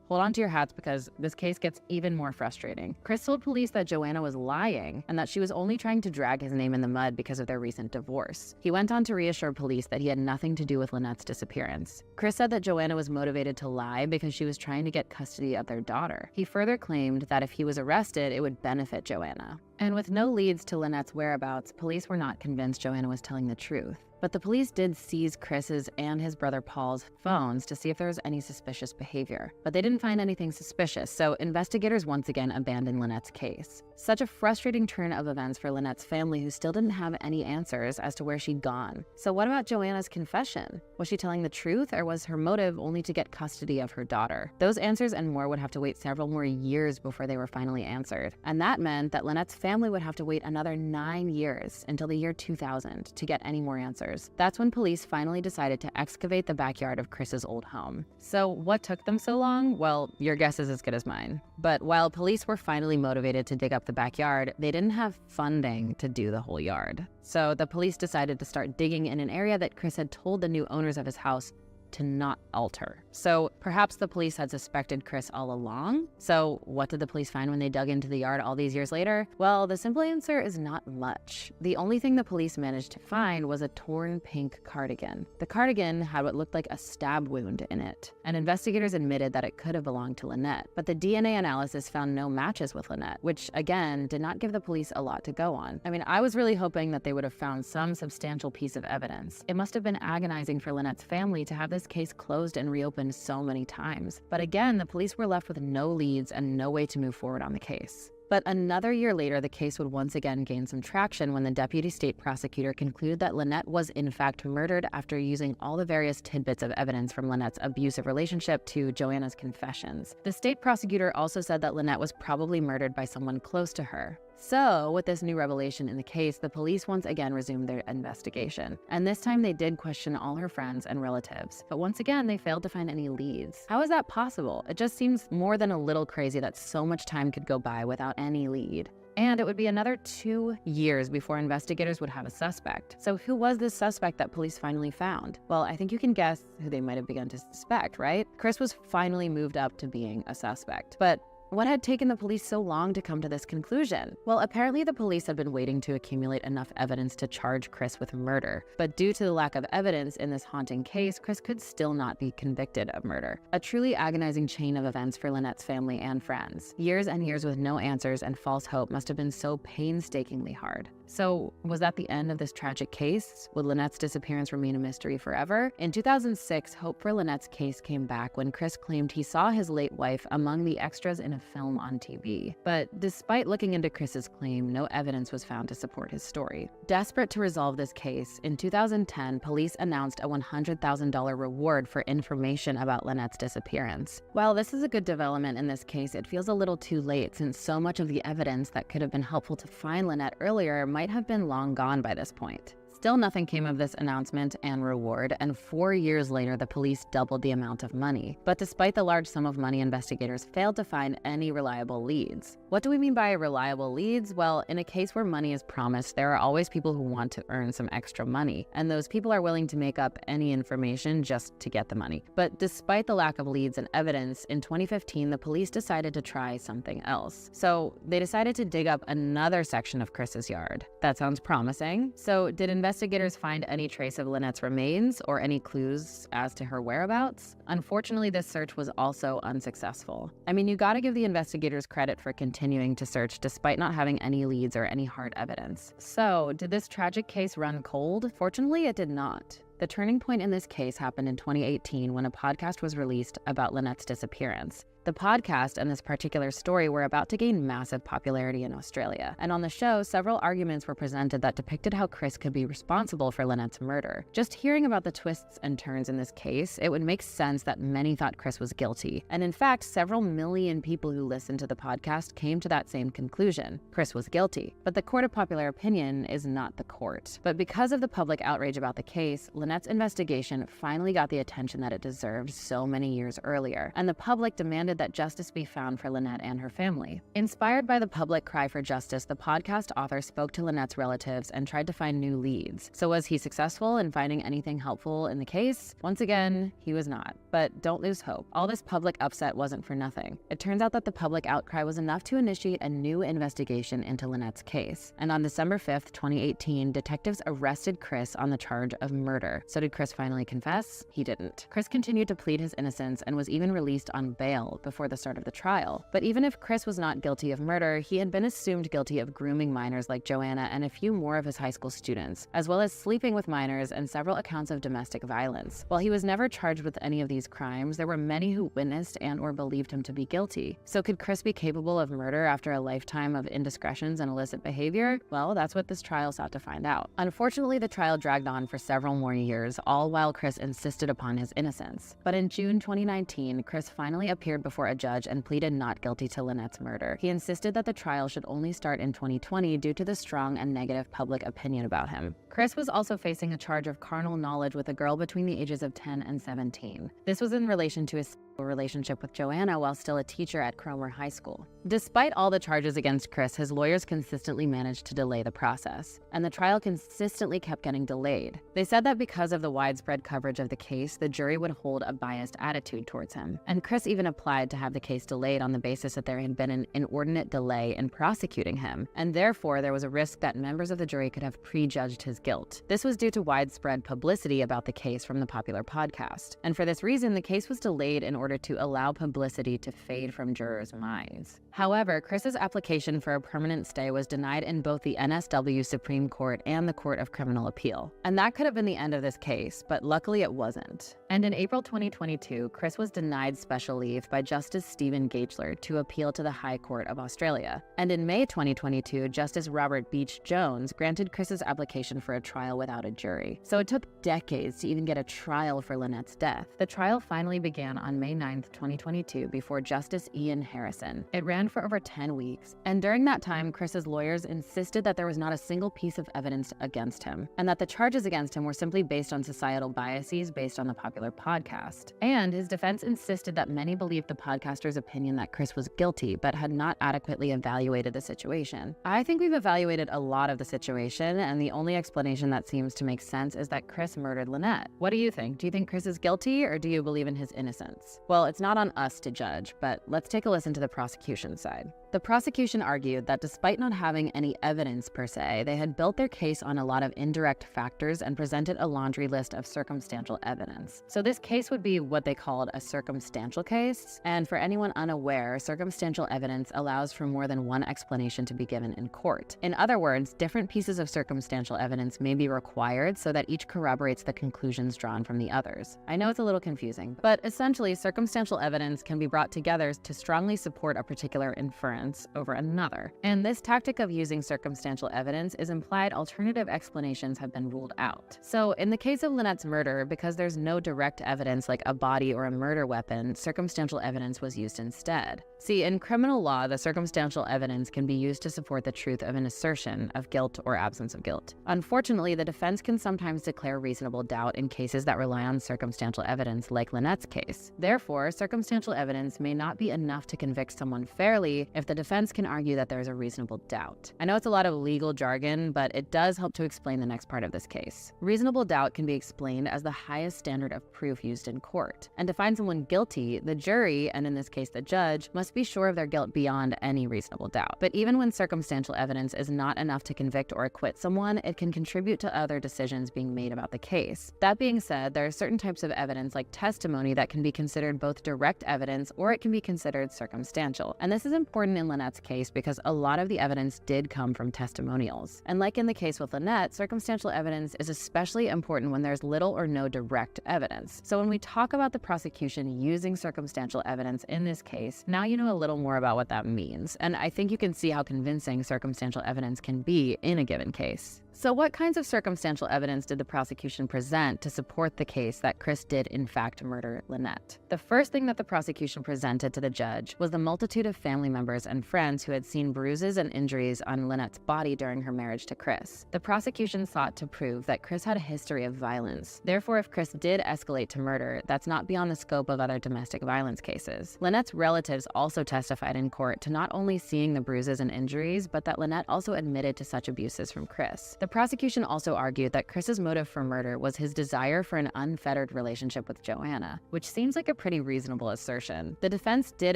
Hold on to your hats because this case gets even more frustrating. Chris told police that Joanna was lying and that she was only trying to drag his name in the mud because of their recent divorce. He went on to reassure police that he had nothing to do with Lynette's disappearance. Chris said that Joanna was motivated to lie because she was trying to get custody of their daughter. He further claimed that if he was arrested, it would benefit Joanna. And with no leads to Lynette's whereabouts, police were not convinced Joanna was telling the truth. But the police did seize Chris's and his brother Paul's phones to see if there was any suspicious behavior. But they didn't find anything suspicious, so investigators once again abandoned Lynette's case. Such a frustrating turn of events for Lynette's family, who still didn't have any answers as to where she'd gone. So what about Joanna's confession? Was she telling the truth, or was her motive only to get custody of her daughter? Those answers and more would have to wait several more years before they were finally answered. And that meant that Lynette's family would have to wait another 9 years until the year 2000 to get any more answers. That's when police finally decided to excavate the backyard of Chris's old home. So what took them so long? Well, your guess is as good as mine. But while police were finally motivated to dig up the backyard, they didn't have funding to do the whole yard. So the police decided to start digging in an area that Chris had told the new owners of his house to not alter. So perhaps the police had suspected Chris all along? So what did the police find when they dug into the yard all these years later? Well, the simple answer is not much. The only thing the police managed to find was a torn pink cardigan. The cardigan had what looked like a stab wound in it, and investigators admitted that it could have belonged to Lynette. But the DNA analysis found no matches with Lynette, which again did not give the police a lot to go on. I mean, I was really hoping that they would have found some substantial piece of evidence. It must have been agonizing for Lynette's family to have this case closed and reopened so many times. But again, the police were left with no leads and no way to move forward on the case. But another year later, the case would once again gain some traction when the deputy state prosecutor concluded that Lynette was in fact murdered after using all the various tidbits of evidence from Lynette's abusive relationship to Joanna's confessions. The state prosecutor also said that Lynette was probably murdered by someone close to her. So, with this new revelation in the case, the police once again resumed their investigation. And this time they did question all her friends and relatives. But once again, they failed to find any leads. How is that possible? It just seems more than a little crazy that so much time could go by without any lead. And it would be another 2 years before investigators would have a suspect. So who was this suspect that police finally found? Well, I think you can guess who they might have begun to suspect, right? Chris was finally moved up to being a suspect. But what had taken the police so long to come to this conclusion? Well, apparently the police had been waiting to accumulate enough evidence to charge Chris with murder. But due to the lack of evidence in this haunting case, Chris could still not be convicted of murder. A truly agonizing chain of events for Lynette's family and friends. Years and years with no answers and false hope must have been so painstakingly hard. So, was that the end of this tragic case? Would Lynette's disappearance remain a mystery forever? In 2006, hope for Lynette's case came back when Chris claimed he saw his late wife among the extras in a film on TV. But despite looking into Chris's claim, no evidence was found to support his story. Desperate to resolve this case, in 2010, police announced a $100,000 reward for information about Lynette's disappearance. While this is a good development in this case, it feels a little too late since so much of the evidence that could have been helpful to find Lynette earlier might have been long gone by this point. Still nothing came of this announcement and reward, and 4 years later, the police doubled the amount of money. But despite the large sum of money, investigators failed to find any reliable leads. What do we mean by reliable leads? Well, in a case where money is promised, there are always people who want to earn some extra money, and those people are willing to make up any information just to get the money. But despite the lack of leads and evidence, in 2015, the police decided to try something else. So they decided to dig up another section of Chris's yard. That sounds promising. So did investigators find any trace of Lynette's remains or any clues as to her whereabouts? Unfortunately, this search was also unsuccessful. I mean, you gotta give the investigators credit for continuing to search despite not having any leads or any hard evidence. So, did this tragic case run cold? Fortunately, it did not. The turning point in this case happened in 2018 when a podcast was released about Lynette's disappearance. The podcast and this particular story were about to gain massive popularity in Australia, and on the show, several arguments were presented that depicted how Chris could be responsible for Lynette's murder. Just hearing about the twists and turns in this case, it would make sense that many thought Chris was guilty. And in fact, several million people who listened to the podcast came to that same conclusion. Chris was guilty. But the court of popular opinion is not the court. But because of the public outrage about the case, Lynette's investigation finally got the attention that it deserved so many years earlier, and the public demanded that justice be found for Lynette and her family. Inspired by the public cry for justice, the podcast author spoke to Lynette's relatives and tried to find new leads. So was he successful in finding anything helpful in the case? Once again, he was not. But don't lose hope. All this public upset wasn't for nothing. It turns out that the public outcry was enough to initiate a new investigation into Lynette's case. And on December 5th, 2018, detectives arrested Chris on the charge of murder. So did Chris finally confess? He didn't. Chris continued to plead his innocence and was even released on bail before the start of the trial. But even if Chris was not guilty of murder, he had been assumed guilty of grooming minors like Joanna and a few more of his high school students, as well as sleeping with minors and several accounts of domestic violence. While he was never charged with any of these crimes, there were many who witnessed and or believed him to be guilty. So could Chris be capable of murder after a lifetime of indiscretions and illicit behavior? Well, that's what this trial sought to find out. Unfortunately, the trial dragged on for several more years, all while Chris insisted upon his innocence. But in June 2019, Chris finally appeared before a judge and pleaded not guilty to Lynette's murder. He insisted that the trial should only start in 2020 due to the strong and negative public opinion about him. Chris was also facing a charge of carnal knowledge with a girl between the ages of 10 and 17. This was in relation to his relationship with Joanna while still a teacher at Cromer High School. Despite all the charges against Chris, his lawyers consistently managed to delay the process, and the trial consistently kept getting delayed. They said that because of the widespread coverage of the case, the jury would hold a biased attitude towards him. And Chris even applied to have the case delayed on the basis that there had been an inordinate delay in prosecuting him, and therefore there was a risk that members of the jury could have prejudged his guilt. This was due to widespread publicity about the case from the popular podcast. And for this reason, the case was delayed in order to allow publicity to fade from jurors' minds. However, Chris's application for a permanent stay was denied in both the NSW Supreme Court and the Court of Criminal Appeal. And that could have been the end of this case, but luckily it wasn't. And in April 2022, Chris was denied special leave by Justice Stephen Gachler to appeal to the High Court of Australia. And in May 2022, Justice Robert Beach Jones granted Chris's application for a trial without a jury. So it took decades to even get a trial for Lynette's death. The trial finally began on May 9, 2022 before Justice Ian Harrison. It ran for over 10 weeks, and during that time, Chris's lawyers insisted that there was not a single piece of evidence against him, and that the charges against him were simply based on societal biases based on the popular podcast. And his defense insisted that many believed the podcaster's opinion that Chris was guilty, but had not adequately evaluated the situation. I think we've evaluated a lot of the situation, and the only explanation that seems to make sense is that Chris murdered Lynette. What do you think? Do you think Chris is guilty, or do you believe in his innocence? Well, it's not on us to judge, but let's take a listen to the prosecution side. The prosecution argued that despite not having any evidence per se, they had built their case on a lot of indirect factors and presented a laundry list of circumstantial evidence. So this case would be what they called a circumstantial case, and for anyone unaware, circumstantial evidence allows for more than one explanation to be given in court. In other words, different pieces of circumstantial evidence may be required so that each corroborates the conclusions drawn from the others. I know it's a little confusing, but essentially circumstantial evidence can be brought together to strongly support a particular inference over another. And this tactic of using circumstantial evidence is implied alternative explanations have been ruled out. So in the case of Lynette's murder, because there's no direct evidence like a body or a murder weapon, circumstantial evidence was used instead. See, in criminal law, the circumstantial evidence can be used to support the truth of an assertion of guilt or absence of guilt. Unfortunately, the defense can sometimes declare reasonable doubt in cases that rely on circumstantial evidence, like Lynette's case. Therefore, circumstantial evidence may not be enough to convict someone fairly if the defense can argue that there is a reasonable doubt. I know it's a lot of legal jargon, but it does help to explain the next part of this case. Reasonable doubt can be explained as the highest standard of proof used in court. And to find someone guilty, the jury, and in this case the judge, must be sure of their guilt beyond any reasonable doubt. But even when circumstantial evidence is not enough to convict or acquit someone, it can contribute to other decisions being made about the case. That being said, there are certain types of evidence like testimony that can be considered both direct evidence or it can be considered circumstantial. And this is important in Lynette's case because a lot of the evidence did come from testimonials. And like in the case with Lynette, circumstantial evidence is especially important when there's little or no direct evidence. So when we talk about the prosecution using circumstantial evidence in this case, now you know a little more about what that means. And I think you can see how convincing circumstantial evidence can be in a given case. So what kinds of circumstantial evidence did the prosecution present to support the case that Chris did in fact murder Lynette? The first thing that the prosecution presented to the judge was the multitude of family members and friends who had seen bruises and injuries on Lynette's body during her marriage to Chris. The prosecution sought to prove that Chris had a history of violence. Therefore, if Chris did escalate to murder, that's not beyond the scope of other domestic violence cases. Lynette's relatives also testified in court to not only seeing the bruises and injuries, but that Lynette also admitted to such abuses from Chris. The prosecution also argued that Chris's motive for murder was his desire for an unfettered relationship with Joanna, which seems like a pretty reasonable assertion. The defense did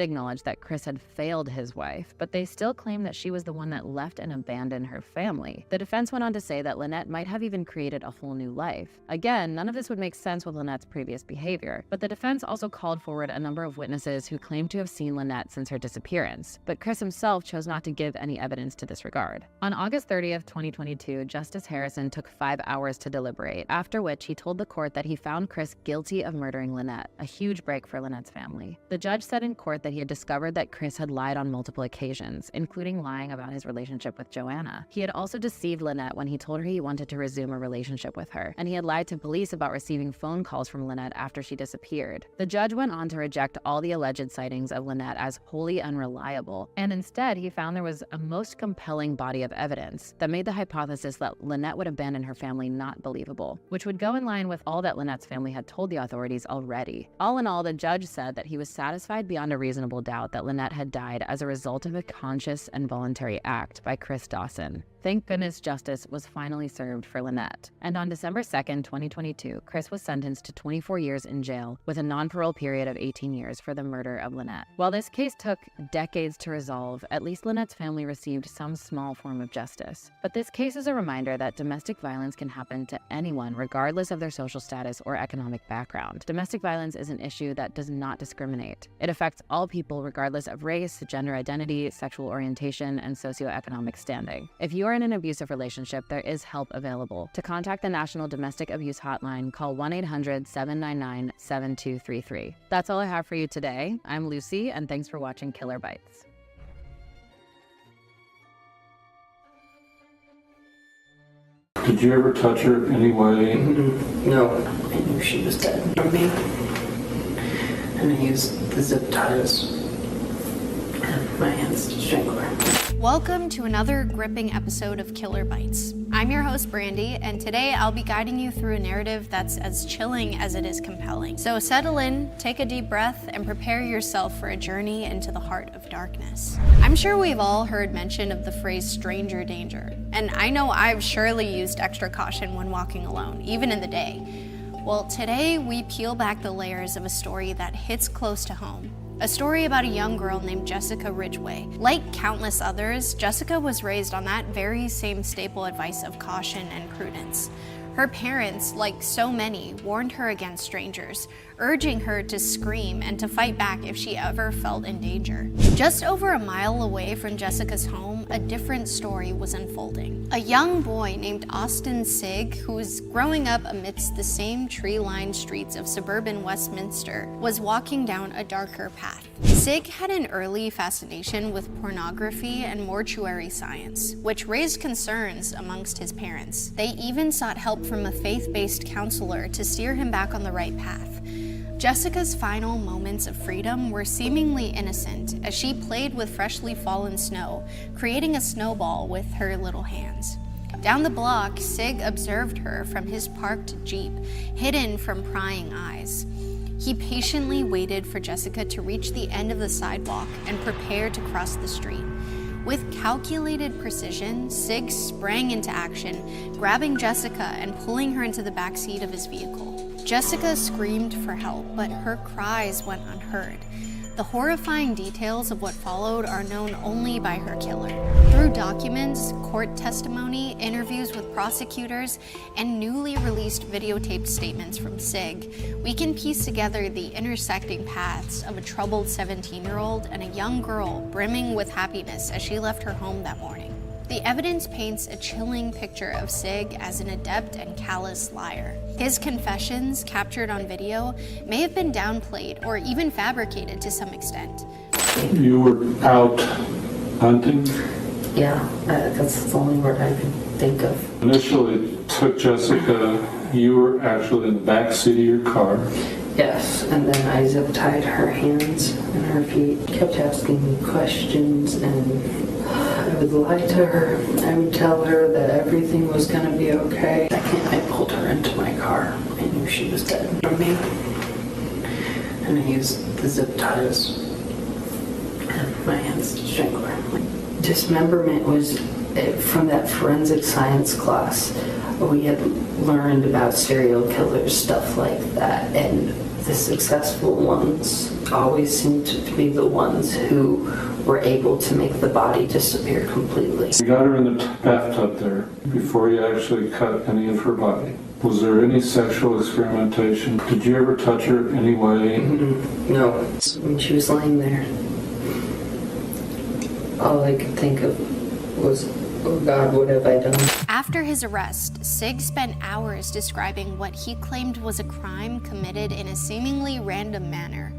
acknowledge that Chris had failed his wife, but they still claimed that she was the one that left and abandoned her family. The defense went on to say that Lynette might have even created a whole new life. Again, none of this would make sense with Lynette's previous behavior, but the defense also called forward a number of witnesses who claimed to have seen Lynette since her disappearance, but Chris himself chose not to give any evidence to this regard. On August 30th, 2022, Justice Harrison took 5 hours to deliberate, after which he told the court that he found Chris guilty of murdering Lynette, a huge break for Lynette's family. The judge said in court that he had discovered that Chris had lied on multiple occasions, including lying about his relationship with Joanna. He had also deceived Lynette when he told her he wanted to resume a relationship with her, and he had lied to police about receiving phone calls from Lynette after she disappeared. The judge went on to reject all the alleged sightings of Lynette as wholly unreliable, and instead he found there was a most compelling body of evidence that made the hypothesis that that Lynette would abandon her family not believable, which would go in line with all that Lynette's family had told the authorities already. All in all, the judge said that he was satisfied beyond a reasonable doubt that Lynette had died as a result of a conscious and voluntary act by Chris Dawson. Thank goodness justice was finally served for Lynette. And on December 2nd, 2022, Chris was sentenced to 24 years in jail with a non-parole period of 18 years for the murder of Lynette. While this case took decades to resolve, at least Lynette's family received some small form of justice. But this case is a reminder that domestic violence can happen to anyone regardless of their social status or economic background. Domestic violence is an issue that does not discriminate. It affects all people regardless of race, gender identity, sexual orientation, and socioeconomic standing. If you are in an abusive relationship, there is help available. To contact the National Domestic Abuse Hotline, call 1-800-799-7233. That's all I have for you today. I'm Lucy, and thanks for watching Killer Bites. Did you ever touch her anyway? No, I knew she was dead from me. And I used the zip ties and my hands to strangle her. Welcome to another gripping episode of Killer Bites. I'm your host, Brandy, and today I'll be guiding you through a narrative that's as chilling as it is compelling. So settle in, take a deep breath, and prepare yourself for a journey into the heart of darkness. I'm sure we've all heard mention of the phrase stranger danger, and I know I've surely used extra caution when walking alone, even in the day. Well, today we peel back the layers of a story that hits close to home. A story about a young girl named Jessica Ridgway. Like countless others, Jessica was raised on that very same staple advice of caution and prudence. Her parents, like so many, warned her against strangers, urging her to scream and to fight back if she ever felt in danger. Just over a mile away from Jessica's home, a different story was unfolding. A young boy named Austin Sigg, who was growing up amidst the same tree-lined streets of suburban Westminster, was walking down a darker path. Sigg had an early fascination with pornography and mortuary science, which raised concerns amongst his parents. They even sought help from a faith-based counselor to steer him back on the right path. Jessica's final moments of freedom were seemingly innocent as she played with freshly fallen snow, creating a snowball with her little hands. Down the block, Sigg observed her from his parked Jeep, hidden from prying eyes. He patiently waited for Jessica to reach the end of the sidewalk and prepare to cross the street. With calculated precision, Sigg sprang into action, grabbing Jessica and pulling her into the backseat of his vehicle. Jessica screamed for help, but her cries went unheard. The horrifying details of what followed are known only by her killer. Through documents, court testimony, interviews with prosecutors, and newly released videotaped statements from Sigg, we can piece together the intersecting paths of a troubled 17-year-old and a young girl brimming with happiness as she left her home that morning. The evidence paints a chilling picture of Sigg as an adept and callous liar. His confessions, captured on video, may have been downplayed or even fabricated to some extent. You were out hunting? Yeah, that's the only word I can think of. Initially took Jessica, you were actually in the back seat of your car. Yes, and then I zip tied her hands and her feet, kept asking me questions, and I would lie to her. I would tell her that everything was going to be okay. I pulled her into my car. I knew she was dead from me. And I used the zip ties and my hands to strangle her. Dismemberment was from that forensic science class. We had learned about serial killers, stuff like that, and the successful ones always seemed to be the ones who were able to make the body disappear completely. You got her in the bathtub there before you actually cut any of her body. Was there any sexual experimentation? Did you ever touch her anyway? No. When she was laying there, all I could think of was, oh God, what have I done? After his arrest, Sigg spent hours describing what he claimed was a crime committed in a seemingly random manner.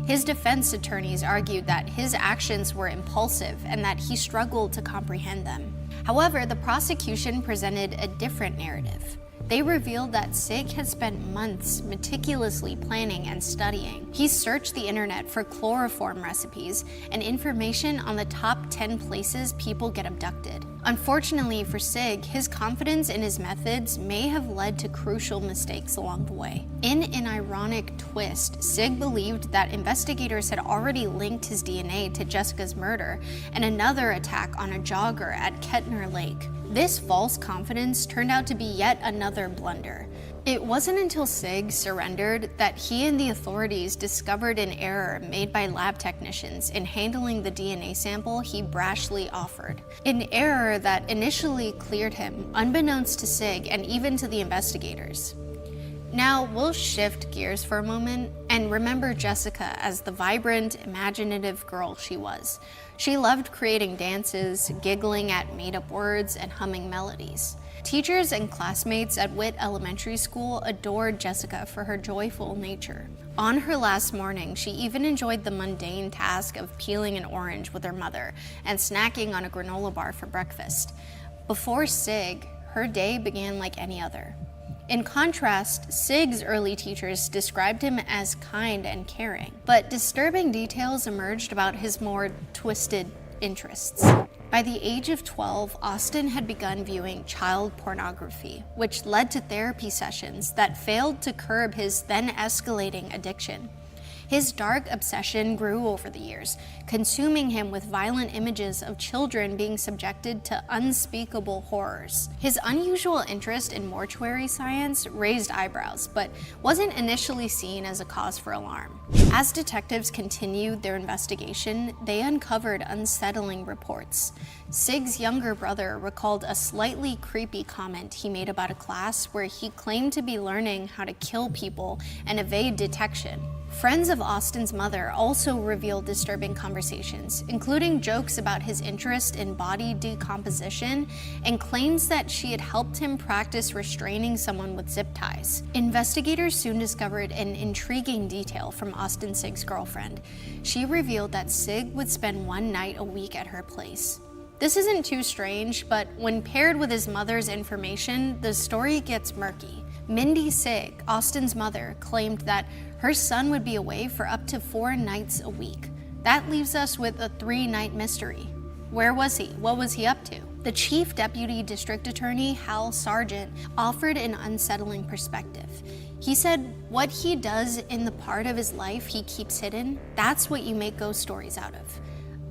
His defense attorneys argued that his actions were impulsive and that he struggled to comprehend them. However, the prosecution presented a different narrative. They revealed that Sigg had spent months meticulously planning and studying. He searched the internet for chloroform recipes and information on the top 10 places people get abducted. Unfortunately for Sig, his confidence in his methods may have led to crucial mistakes along the way. In an ironic twist, Sig believed that investigators had already linked his DNA to Jessica's murder and another attack on a jogger at Kettner Lake. This false confidence turned out to be yet another blunder. It wasn't until Sig surrendered that he and the authorities discovered an error made by lab technicians in handling the DNA sample he brashly offered. An error that initially cleared him, unbeknownst to Sig and even to the investigators. Now, we'll shift gears for a moment and remember Jessica as the vibrant, imaginative girl she was. She loved creating dances, giggling at made-up words, and humming melodies. Teachers and classmates at Witt Elementary School adored Jessica for her joyful nature. On her last morning, she even enjoyed the mundane task of peeling an orange with her mother and snacking on a granola bar for breakfast. Before Sig, her day began like any other. In contrast, Sig's early teachers described him as kind and caring, but disturbing details emerged about his more twisted interests. By the age of 12, Austin had begun viewing child pornography, which led to therapy sessions that failed to curb his then escalating addiction. His dark obsession grew over the years, consuming him with violent images of children being subjected to unspeakable horrors. His unusual interest in mortuary science raised eyebrows, but wasn't initially seen as a cause for alarm. As detectives continued their investigation, they uncovered unsettling reports. Sig's younger brother recalled a slightly creepy comment he made about a class where he claimed to be learning how to kill people and evade detection. Friends of Austin's mother also revealed disturbing conversations, including jokes about his interest in body decomposition and claims that she had helped him practice restraining someone with zip ties. Investigators soon discovered an intriguing detail from Austin Sig's girlfriend. She revealed that Sig would spend one night a week at her place. This isn't too strange, but when paired with his mother's information, the story gets murky. Mindy Sig, Austin's mother, claimed that her son would be away for up to 4 nights a week. That leaves us with a 3-night mystery. Where was he? What was he up to? The Chief Deputy District Attorney, Hal Sargent, offered an unsettling perspective. He said, what he does in the part of his life he keeps hidden, that's what you make ghost stories out of.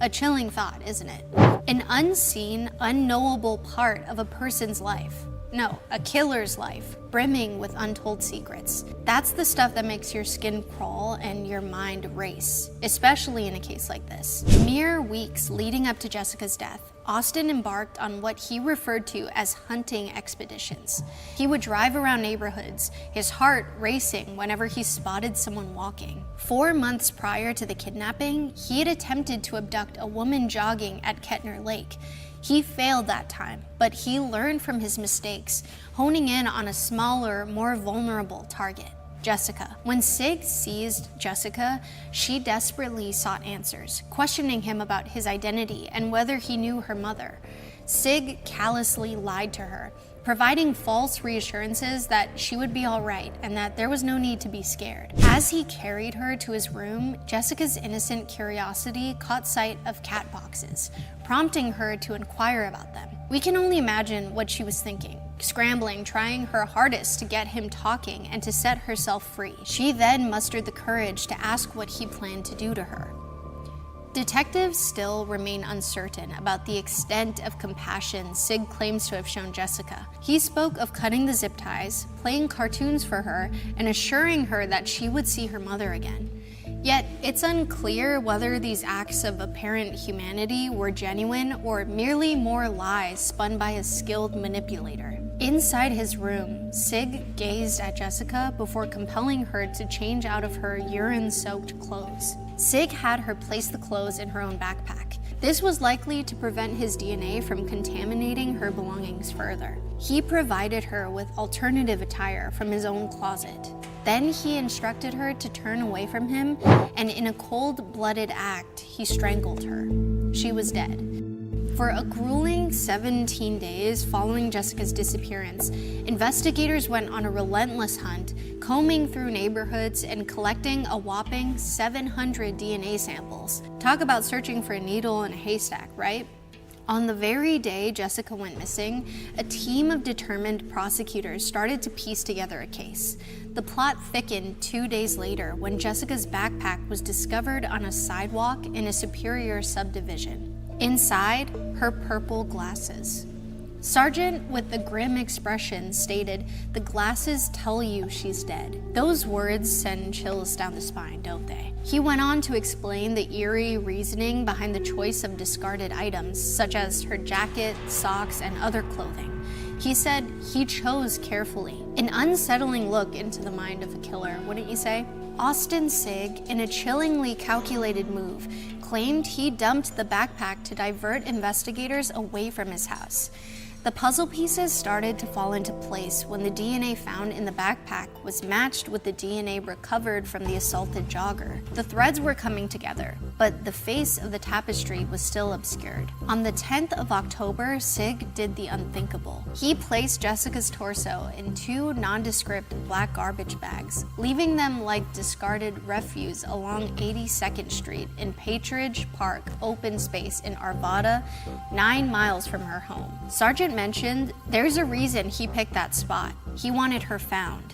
A chilling thought, isn't it? An unseen, unknowable part of a person's life. No, a killer's life, brimming with untold secrets. That's the stuff that makes your skin crawl and your mind race, especially in a case like this. Mere weeks leading up to Jessica's death, Austin embarked on what he referred to as hunting expeditions. He would drive around neighborhoods, his heart racing whenever he spotted someone walking. 4 months prior to the kidnapping, he had attempted to abduct a woman jogging at Kettner Lake. He failed that time, but he learned from his mistakes, honing in on a smaller, more vulnerable target, Jessica. When Sig seized Jessica, she desperately sought answers, questioning him about his identity and whether he knew her mother. Sig callously lied to her, providing false reassurances that she would be all right and that there was no need to be scared. As he carried her to his room, Jessica's innocent curiosity caught sight of cat boxes, prompting her to inquire about them. We can only imagine what she was thinking, scrambling, trying her hardest to get him talking and to set herself free. She then mustered the courage to ask what he planned to do to her. Detectives still remain uncertain about the extent of compassion Sig claims to have shown Jessica. He spoke of cutting the zip ties, playing cartoons for her, and assuring her that she would see her mother again. Yet, it's unclear whether these acts of apparent humanity were genuine or merely more lies spun by a skilled manipulator. Inside his room, Sig gazed at Jessica before compelling her to change out of her urine-soaked clothes. Sig had her place the clothes in her own backpack. This was likely to prevent his DNA from contaminating her belongings further. He provided her with alternative attire from his own closet. Then he instructed her to turn away from him, and in a cold-blooded act, he strangled her. She was dead. For a grueling 17 days following Jessica's disappearance, investigators went on a relentless hunt, combing through neighborhoods and collecting a whopping 700 DNA samples. Talk about searching for a needle in a haystack, right? On the very day Jessica went missing, a team of determined prosecutors started to piece together a case. The plot thickened 2 days later when Jessica's backpack was discovered on a sidewalk in a Superior subdivision. Inside, her purple glasses. Sergeant, with a grim expression, stated, "The glasses tell you she's dead." Those words send chills down the spine, don't they? He went on to explain the eerie reasoning behind the choice of discarded items, such as her jacket, socks, and other clothing. He said he chose carefully. An unsettling look into the mind of a killer, wouldn't you say? Austin Sigg, in a chillingly calculated move, claimed he dumped the backpack to divert investigators away from his house. The puzzle pieces started to fall into place when the DNA found in the backpack was matched with the DNA recovered from the assaulted jogger. The threads were coming together, but the face of the tapestry was still obscured. On the 10th of October, Sigg did the unthinkable. He placed Jessica's torso in 2 nondescript black garbage bags, leaving them like discarded refuse along 82nd Street in Patridge Park open space in Arvada, 9 miles from her home. Sergeant mentioned there's a reason he picked that spot. He wanted her found.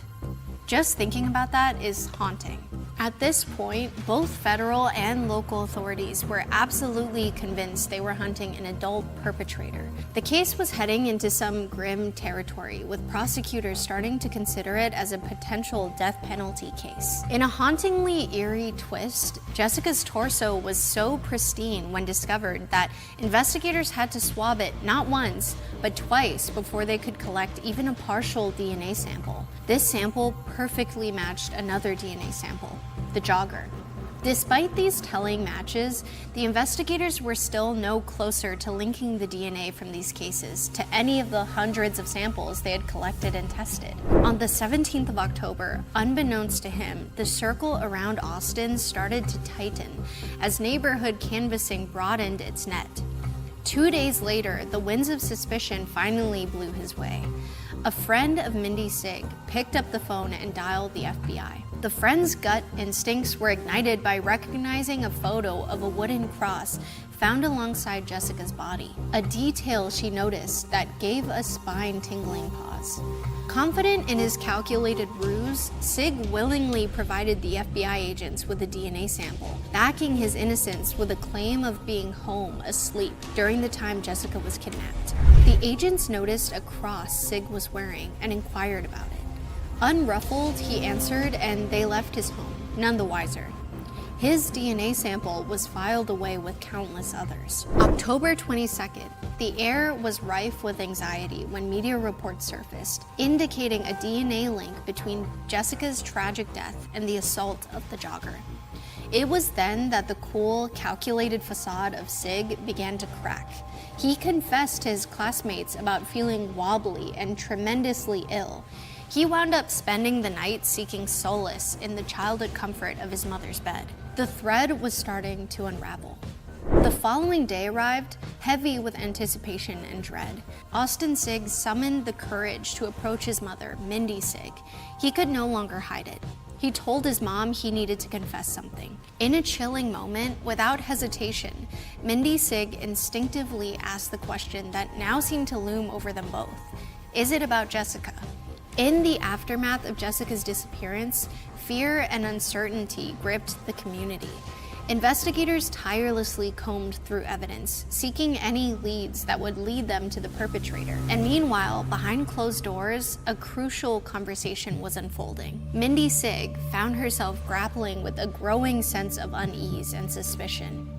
Just thinking about that is haunting. At this point, both federal and local authorities were absolutely convinced they were hunting an adult perpetrator. The case was heading into some grim territory, with prosecutors starting to consider it as a potential death penalty case. In a hauntingly eerie twist, Jessica's torso was so pristine when discovered that investigators had to swab it not once, but twice before they could collect even a partial DNA sample. This sample perfectly matched another DNA sample, the jogger. Despite these telling matches, the investigators were still no closer to linking the DNA from these cases to any of the hundreds of samples they had collected and tested. On the 17th of October, unbeknownst to him, the circle around Austin started to tighten as neighborhood canvassing broadened its net. 2 days later, the winds of suspicion finally blew his way. A friend of Mindy Sigg picked up the phone and dialed the FBI. The friend's gut instincts were ignited by recognizing a photo of a wooden cross found alongside Jessica's body, a detail she noticed that gave a spine-tingling pause. Confident in his calculated ruse, Sigg willingly provided the FBI agents with a DNA sample, backing his innocence with a claim of being home asleep during the time Jessica was kidnapped. The agents noticed a cross Sigg was wearing and inquired about it. Unruffled, he answered, and they left his home, none the wiser. His DNA sample was filed away with countless others. October 22nd, the air was rife with anxiety when media reports surfaced, indicating a DNA link between Jessica's tragic death and the assault of the jogger. It was then that the cool, calculated facade of Sigg began to crack. He confessed to his classmates about feeling wobbly and tremendously ill. He wound up spending the night seeking solace in the childhood comfort of his mother's bed. The thread was starting to unravel. The following day arrived, heavy with anticipation and dread. Austin Sigg summoned the courage to approach his mother, Mindy Sigg. He could no longer hide it. He told his mom he needed to confess something. In a chilling moment, without hesitation, Mindy Sigg instinctively asked the question that now seemed to loom over them both. Is it about Jessica? In the aftermath of Jessica's disappearance, fear and uncertainty gripped the community. Investigators tirelessly combed through evidence, seeking any leads that would lead them to the perpetrator. And meanwhile, behind closed doors, a crucial conversation was unfolding. Mindy Sigg found herself grappling with a growing sense of unease and suspicion.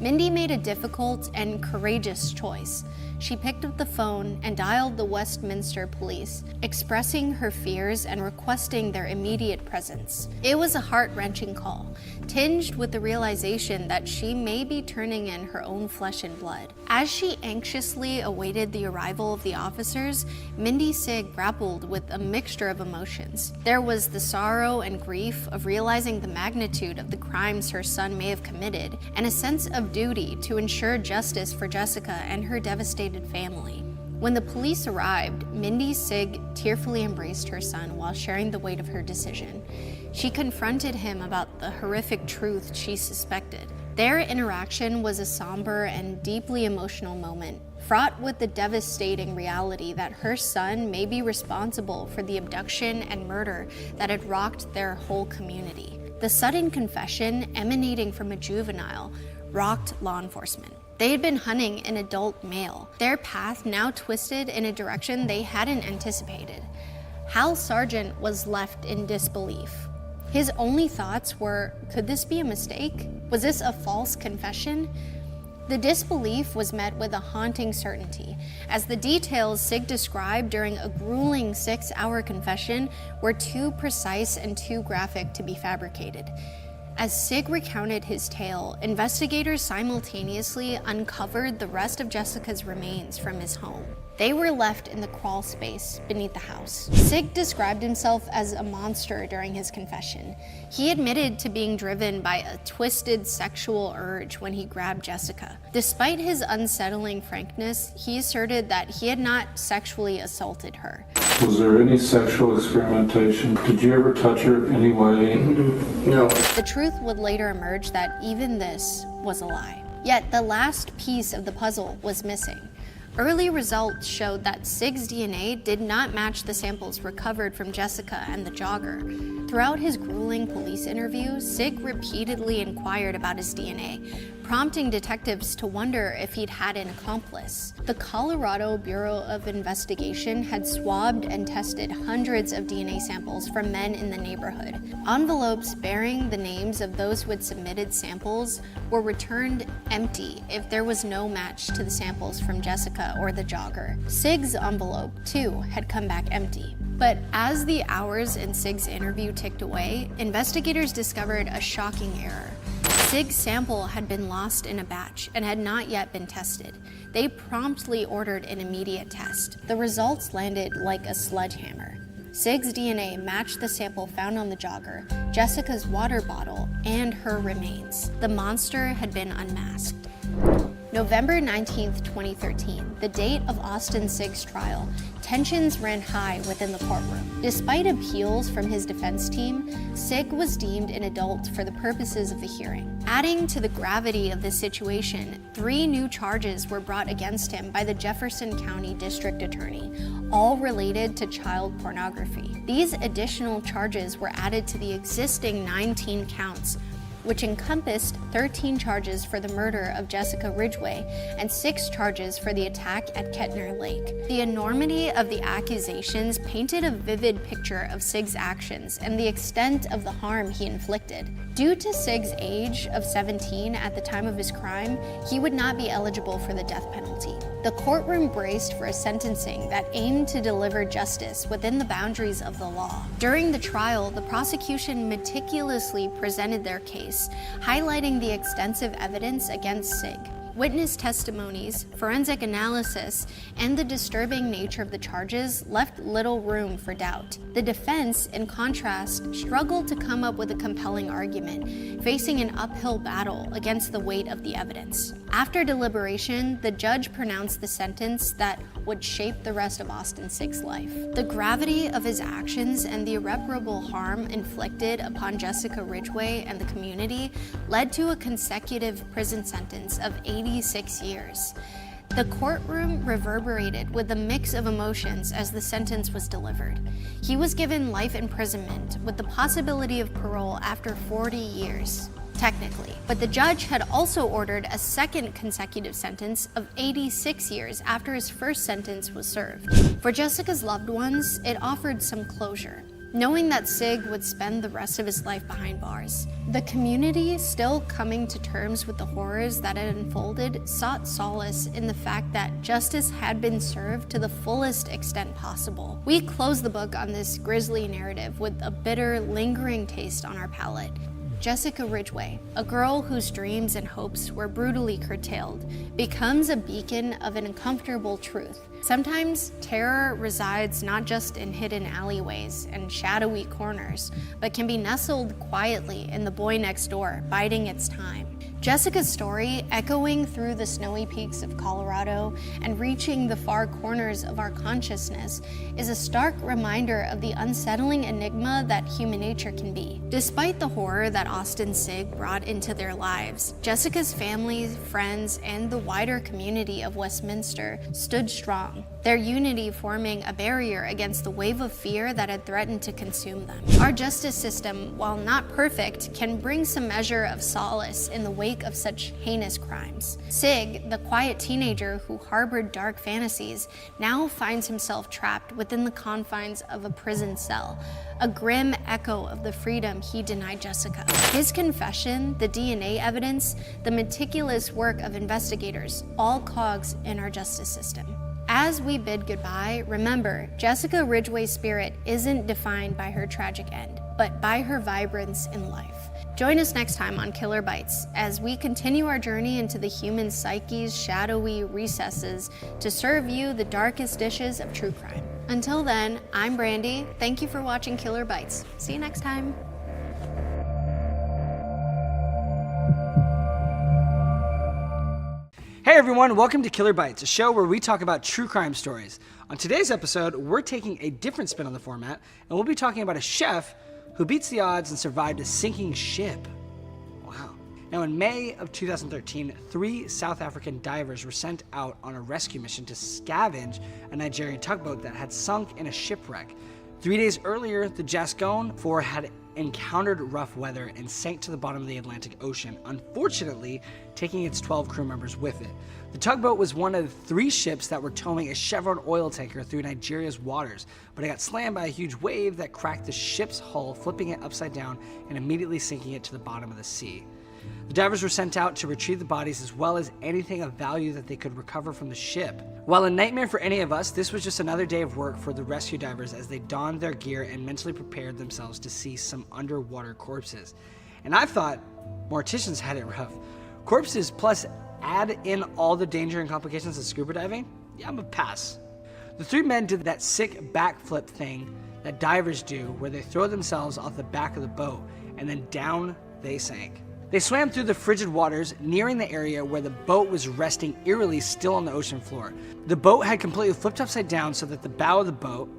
Mindy made a difficult and courageous choice. She picked up the phone and dialed the Westminster police, expressing her fears and requesting their immediate presence. It was a heart-wrenching call, tinged with the realization that she may be turning in her own flesh and blood. As she anxiously awaited the arrival of the officers, Mindy Sigg grappled with a mixture of emotions. There was the sorrow and grief of realizing the magnitude of the crimes her son may have committed, and a sense of duty to ensure justice for Jessica and her devastated family. When the police arrived, Mindy Sigg tearfully embraced her son while sharing the weight of her decision. She confronted him about the horrific truth she suspected. Their interaction was a somber and deeply emotional moment, fraught with the devastating reality that her son may be responsible for the abduction and murder that had rocked their whole community. The sudden confession emanating from a juvenile rocked law enforcement. They had been hunting an adult male, their path now twisted in a direction they hadn't anticipated. Hal Sargent was left in disbelief. His only thoughts were, could this be a mistake? Was this a false confession? The disbelief was met with a haunting certainty, as the details Sig described during a grueling 6-hour confession were too precise and too graphic to be fabricated. As Sig recounted his tale, investigators simultaneously uncovered the rest of Jessica's remains from his home. They were left in the crawl space beneath the house. Sig described himself as a monster during his confession. He admitted to being driven by a twisted sexual urge when he grabbed Jessica. Despite his unsettling frankness, he asserted that he had not sexually assaulted her. Was there any sexual experimentation? Did you ever touch her anyway? No. The truth would later emerge that even this was a lie. Yet the last piece of the puzzle was missing. Early results showed that Sig's DNA did not match the samples recovered from Jessica and the jogger. Throughout his grueling police interview, Sig repeatedly inquired about his DNA, prompting detectives to wonder if he'd had an accomplice. The Colorado Bureau of Investigation had swabbed and tested hundreds of DNA samples from men in the neighborhood. Envelopes bearing the names of those who had submitted samples were returned empty if there was no match to the samples from Jessica or the jogger. Sig's envelope, too, had come back empty. But as the hours in Sig's interview ticked away, investigators discovered a shocking error. Sig's sample had been lost in a batch and had not yet been tested. They promptly ordered an immediate test. The results landed like a sledgehammer. Sig's DNA matched the sample found on the jogger, Jessica's water bottle, and her remains. The monster had been unmasked. November 19th, 2013, the date of Austin Sig's trial, tensions ran high within the courtroom. Despite appeals from his defense team, Sig was deemed an adult for the purposes of the hearing. Adding to the gravity of this situation, 3 new charges were brought against him by the Jefferson County District Attorney, all related to child pornography. These additional charges were added to the existing 19 counts, which encompassed 13 charges for the murder of Jessica Ridgway and 6 charges for the attack at Kettner Lake. The enormity of the accusations painted a vivid picture of Sig's actions and the extent of the harm he inflicted. Due to Sig's age of 17 at the time of his crime, he would not be eligible for the death penalty. The courtroom braced for a sentencing that aimed to deliver justice within the boundaries of the law. During the trial, the prosecution meticulously presented their case, highlighting the extensive evidence against Sig. Witness testimonies, forensic analysis, and the disturbing nature of the charges left little room for doubt. The defense, in contrast, struggled to come up with a compelling argument, facing an uphill battle against the weight of the evidence. After deliberation, the judge pronounced the sentence that would shape the rest of Austin Sig's life. The gravity of his actions and the irreparable harm inflicted upon Jessica Ridgway and the community led to a consecutive prison sentence of 86 years. The courtroom reverberated with a mix of emotions as the sentence was delivered. He was given life imprisonment with the possibility of parole after 40 years. Technically, but the judge had also ordered a second consecutive sentence of 86 years after his first sentence was served. For Jessica's loved ones, it offered some closure, knowing that Sig would spend the rest of his life behind bars. The community, still coming to terms with the horrors that had unfolded, sought solace in the fact that justice had been served to the fullest extent possible. We close the book on this grisly narrative with a bitter, lingering taste on our palate. Jessica Ridgway, a girl whose dreams and hopes were brutally curtailed, becomes a beacon of an uncomfortable truth. Sometimes terror resides not just in hidden alleyways and shadowy corners, but can be nestled quietly in the boy next door, biding its time. Jessica's story, echoing through the snowy peaks of Colorado and reaching the far corners of our consciousness, is a stark reminder of the unsettling enigma that human nature can be. Despite the horror that Austin Sig brought into their lives, Jessica's family, friends, and the wider community of Westminster stood strong, their unity forming a barrier against the wave of fear that had threatened to consume them. Our justice system, while not perfect, can bring some measure of solace in the wake of such heinous crimes. Sig, the quiet teenager who harbored dark fantasies, now finds himself trapped within the confines of a prison cell, a grim echo of the freedom he denied Jessica. His confession, the DNA evidence, the meticulous work of investigators, all cogs in our justice system. As we bid goodbye, remember, Jessica Ridgway's spirit isn't defined by her tragic end, but by her vibrance in life. Join us next time on Killer Bites as we continue our journey into the human psyche's shadowy recesses to serve you the darkest dishes of true crime. Until then, I'm Brandy. Thank you for watching Killer Bites. See you next time. Hey everyone, welcome to Killer Bites, a show where we talk about true crime stories. On today's episode, we're taking a different spin on the format, and we'll be talking about a chef who beats the odds and survived a sinking ship. Wow. Now in May of 2013, 3 South African divers were sent out on a rescue mission to scavenge a Nigerian tugboat that had sunk in a shipwreck. 3 days earlier, the Gascon 4 had encountered rough weather and sank to the bottom of the Atlantic Ocean, unfortunately taking its 12 crew members with it. The tugboat was one of 3 ships that were towing a Chevron oil tanker through Nigeria's waters, but it got slammed by a huge wave that cracked the ship's hull, flipping it upside down and immediately sinking it to the bottom of the sea. The divers were sent out to retrieve the bodies as well as anything of value that they could recover from the ship. While a nightmare for any of us, this was just another day of work for the rescue divers as they donned their gear and mentally prepared themselves to see some underwater corpses. And I thought morticians had it rough. Corpses plus add in all the danger and complications of scuba diving? Yeah, I'm a pass. The 3 men did that sick backflip thing that divers do where they throw themselves off the back of the boat and then down they sank. They swam through the frigid waters, nearing the area where the boat was resting eerily still on the ocean floor. The boat had completely flipped upside down so that the bow of the boat...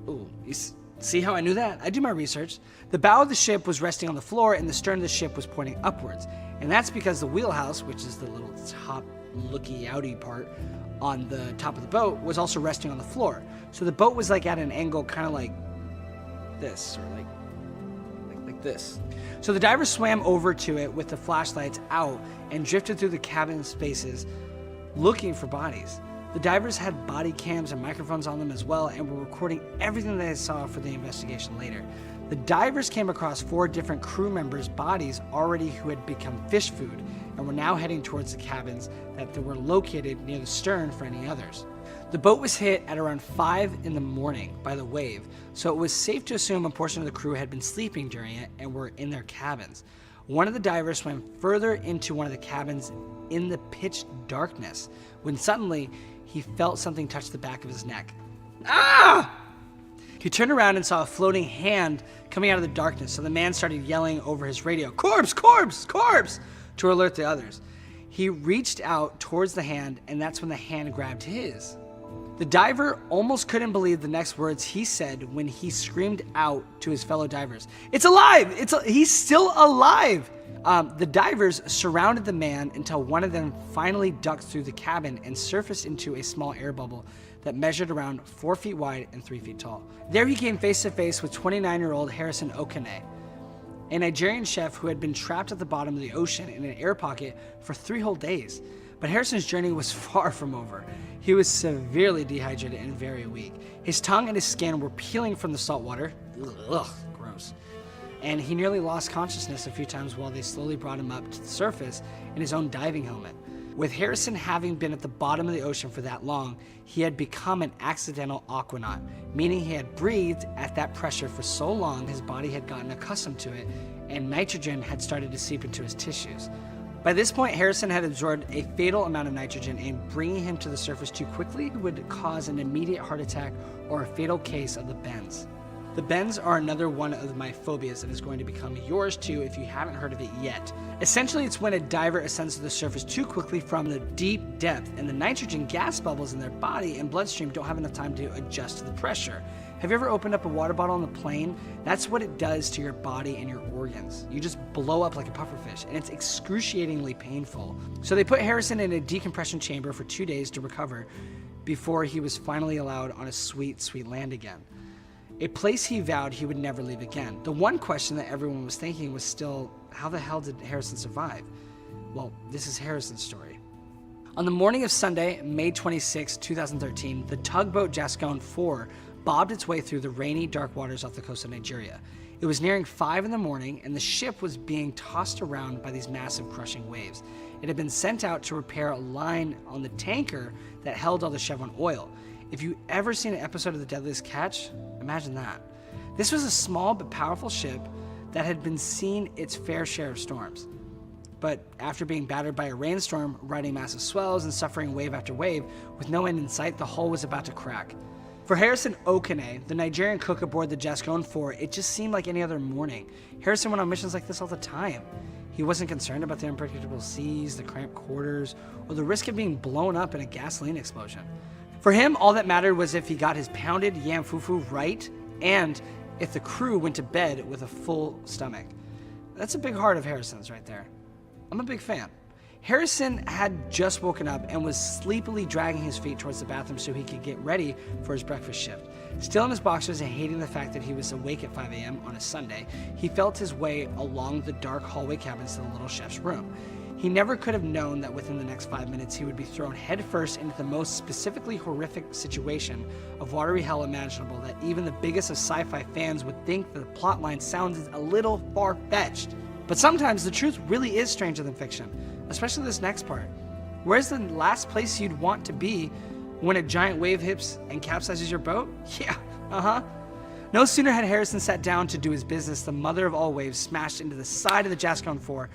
Ooh, you see how I knew that? I do my research. The bow of the ship was resting on the floor and the stern of the ship was pointing upwards. And that's because the wheelhouse, which is the little top looky-outy part on the top of the boat, was also resting on the floor. So the boat was like at an angle kind of like this, or like this. So the divers swam over to it with the flashlights out and drifted through the cabin spaces looking for bodies. The divers had body cams and microphones on them as well and were recording everything they saw for the investigation later. The divers came across 4 different crew members' bodies already who had become fish food and were now heading towards the cabins that were located near the stern for any others. The boat was hit at around 5 in the morning by the wave, so it was safe to assume a portion of the crew had been sleeping during it and were in their cabins. One of the divers swam further into one of the cabins in the pitch darkness when suddenly he felt something touch the back of his neck. Ah! He turned around and saw a floating hand coming out of the darkness, so the man started yelling over his radio, "Corpse! Corpse! Corpse!" to alert the others. He reached out towards the hand, and that's when the hand grabbed his. The diver almost couldn't believe the next words he said when he screamed out to his fellow divers, "It's alive! He's still alive!" The divers surrounded the man until one of them finally ducked through the cabin and surfaced into a small air bubble that measured around 4 feet wide and 3 feet tall. There he came face to face with 29-year-old Harrison Okene, a Nigerian chef who had been trapped at the bottom of the ocean in an air pocket for 3 whole days. But Harrison's journey was far from over. He was severely dehydrated and very weak. His tongue and his skin were peeling from the salt water. Ugh, gross. And he nearly lost consciousness a few times while they slowly brought him up to the surface in his own diving helmet. With Harrison having been at the bottom of the ocean for that long, he had become an accidental aquanaut, meaning he had breathed at that pressure for so long his body had gotten accustomed to it, and nitrogen had started to seep into his tissues. By this point, Harrison had absorbed a fatal amount of nitrogen, and bringing him to the surface too quickly would cause an immediate heart attack or a fatal case of the bends. The bends are another one of my phobias that is going to become yours too if you haven't heard of it yet. Essentially, it's when a diver ascends to the surface too quickly from the deep depth and the nitrogen gas bubbles in their body and bloodstream don't have enough time to adjust to the pressure. Have you ever opened up a water bottle on the plane? That's what it does to your body and your organs. You just blow up like a pufferfish, and it's excruciatingly painful. So they put Harrison in a decompression chamber for 2 days to recover before he was finally allowed on a sweet, sweet land again. A place he vowed he would never leave again. The one question that everyone was thinking was still, how the hell did Harrison survive? Well, this is Harrison's story. On the morning of Sunday, May 26, 2013, the tugboat Gascon 4 bobbed its way through the rainy, dark waters off the coast of Nigeria. It was nearing 5 in the morning, and the ship was being tossed around by these massive crushing waves. It had been sent out to repair a line on the tanker that held all the Chevron oil. If you've ever seen an episode of The Deadliest Catch, imagine that. This was a small but powerful ship that had been seen its fair share of storms. But after being battered by a rainstorm, riding massive swells, and suffering wave after wave, with no end in sight, the hull was about to crack. For Harrison Okene, the Nigerian cook aboard the Gascon 4, it just seemed like any other morning. Harrison went on missions like this all the time. He wasn't concerned about the unpredictable seas, the cramped quarters, or the risk of being blown up in a gasoline explosion. For him, all that mattered was if he got his pounded yam fufu right, and if the crew went to bed with a full stomach. That's a big heart of Harrison's right there. I'm a big fan. Harrison had just woken up and was sleepily dragging his feet towards the bathroom so he could get ready for his breakfast shift. Still in his boxers and hating the fact that he was awake at 5 a.m. on a Sunday, he felt his way along the dark hallway cabins to the little chef's room. He never could have known that within the next 5 minutes he would be thrown headfirst into the most specifically horrific situation of watery hell imaginable that even the biggest of sci-fi fans would think the plotline sounds a little far-fetched. But sometimes the truth really is stranger than fiction, especially this next part. Where's the last place you'd want to be when a giant wave hits and capsizes your boat? Yeah, No sooner had Harrison sat down to do his business, the mother of all waves smashed into the side of the Gascon 4,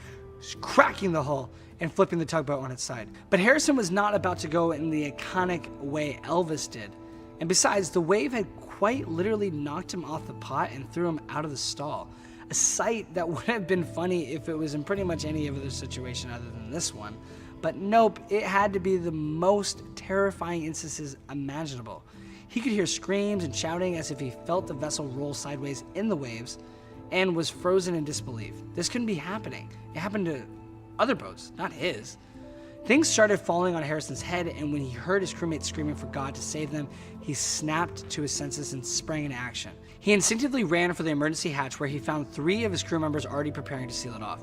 cracking the hull and flipping the tugboat on its side. But Harrison was not about to go in the iconic way Elvis did. And besides, the wave had quite literally knocked him off the pot and threw him out of the stall. A sight that would have been funny if it was in pretty much any other situation other than this one. But nope, it had to be the most terrifying instances imaginable. He could hear screams and shouting as if he felt the vessel roll sideways in the waves and was frozen in disbelief. This couldn't be happening. It happened to other boats, not his. Things started falling on Harrison's head, and when he heard his crewmates screaming for God to save them, he snapped to his senses and sprang into action. He instinctively ran for the emergency hatch where he found 3 of his crew members already preparing to seal it off.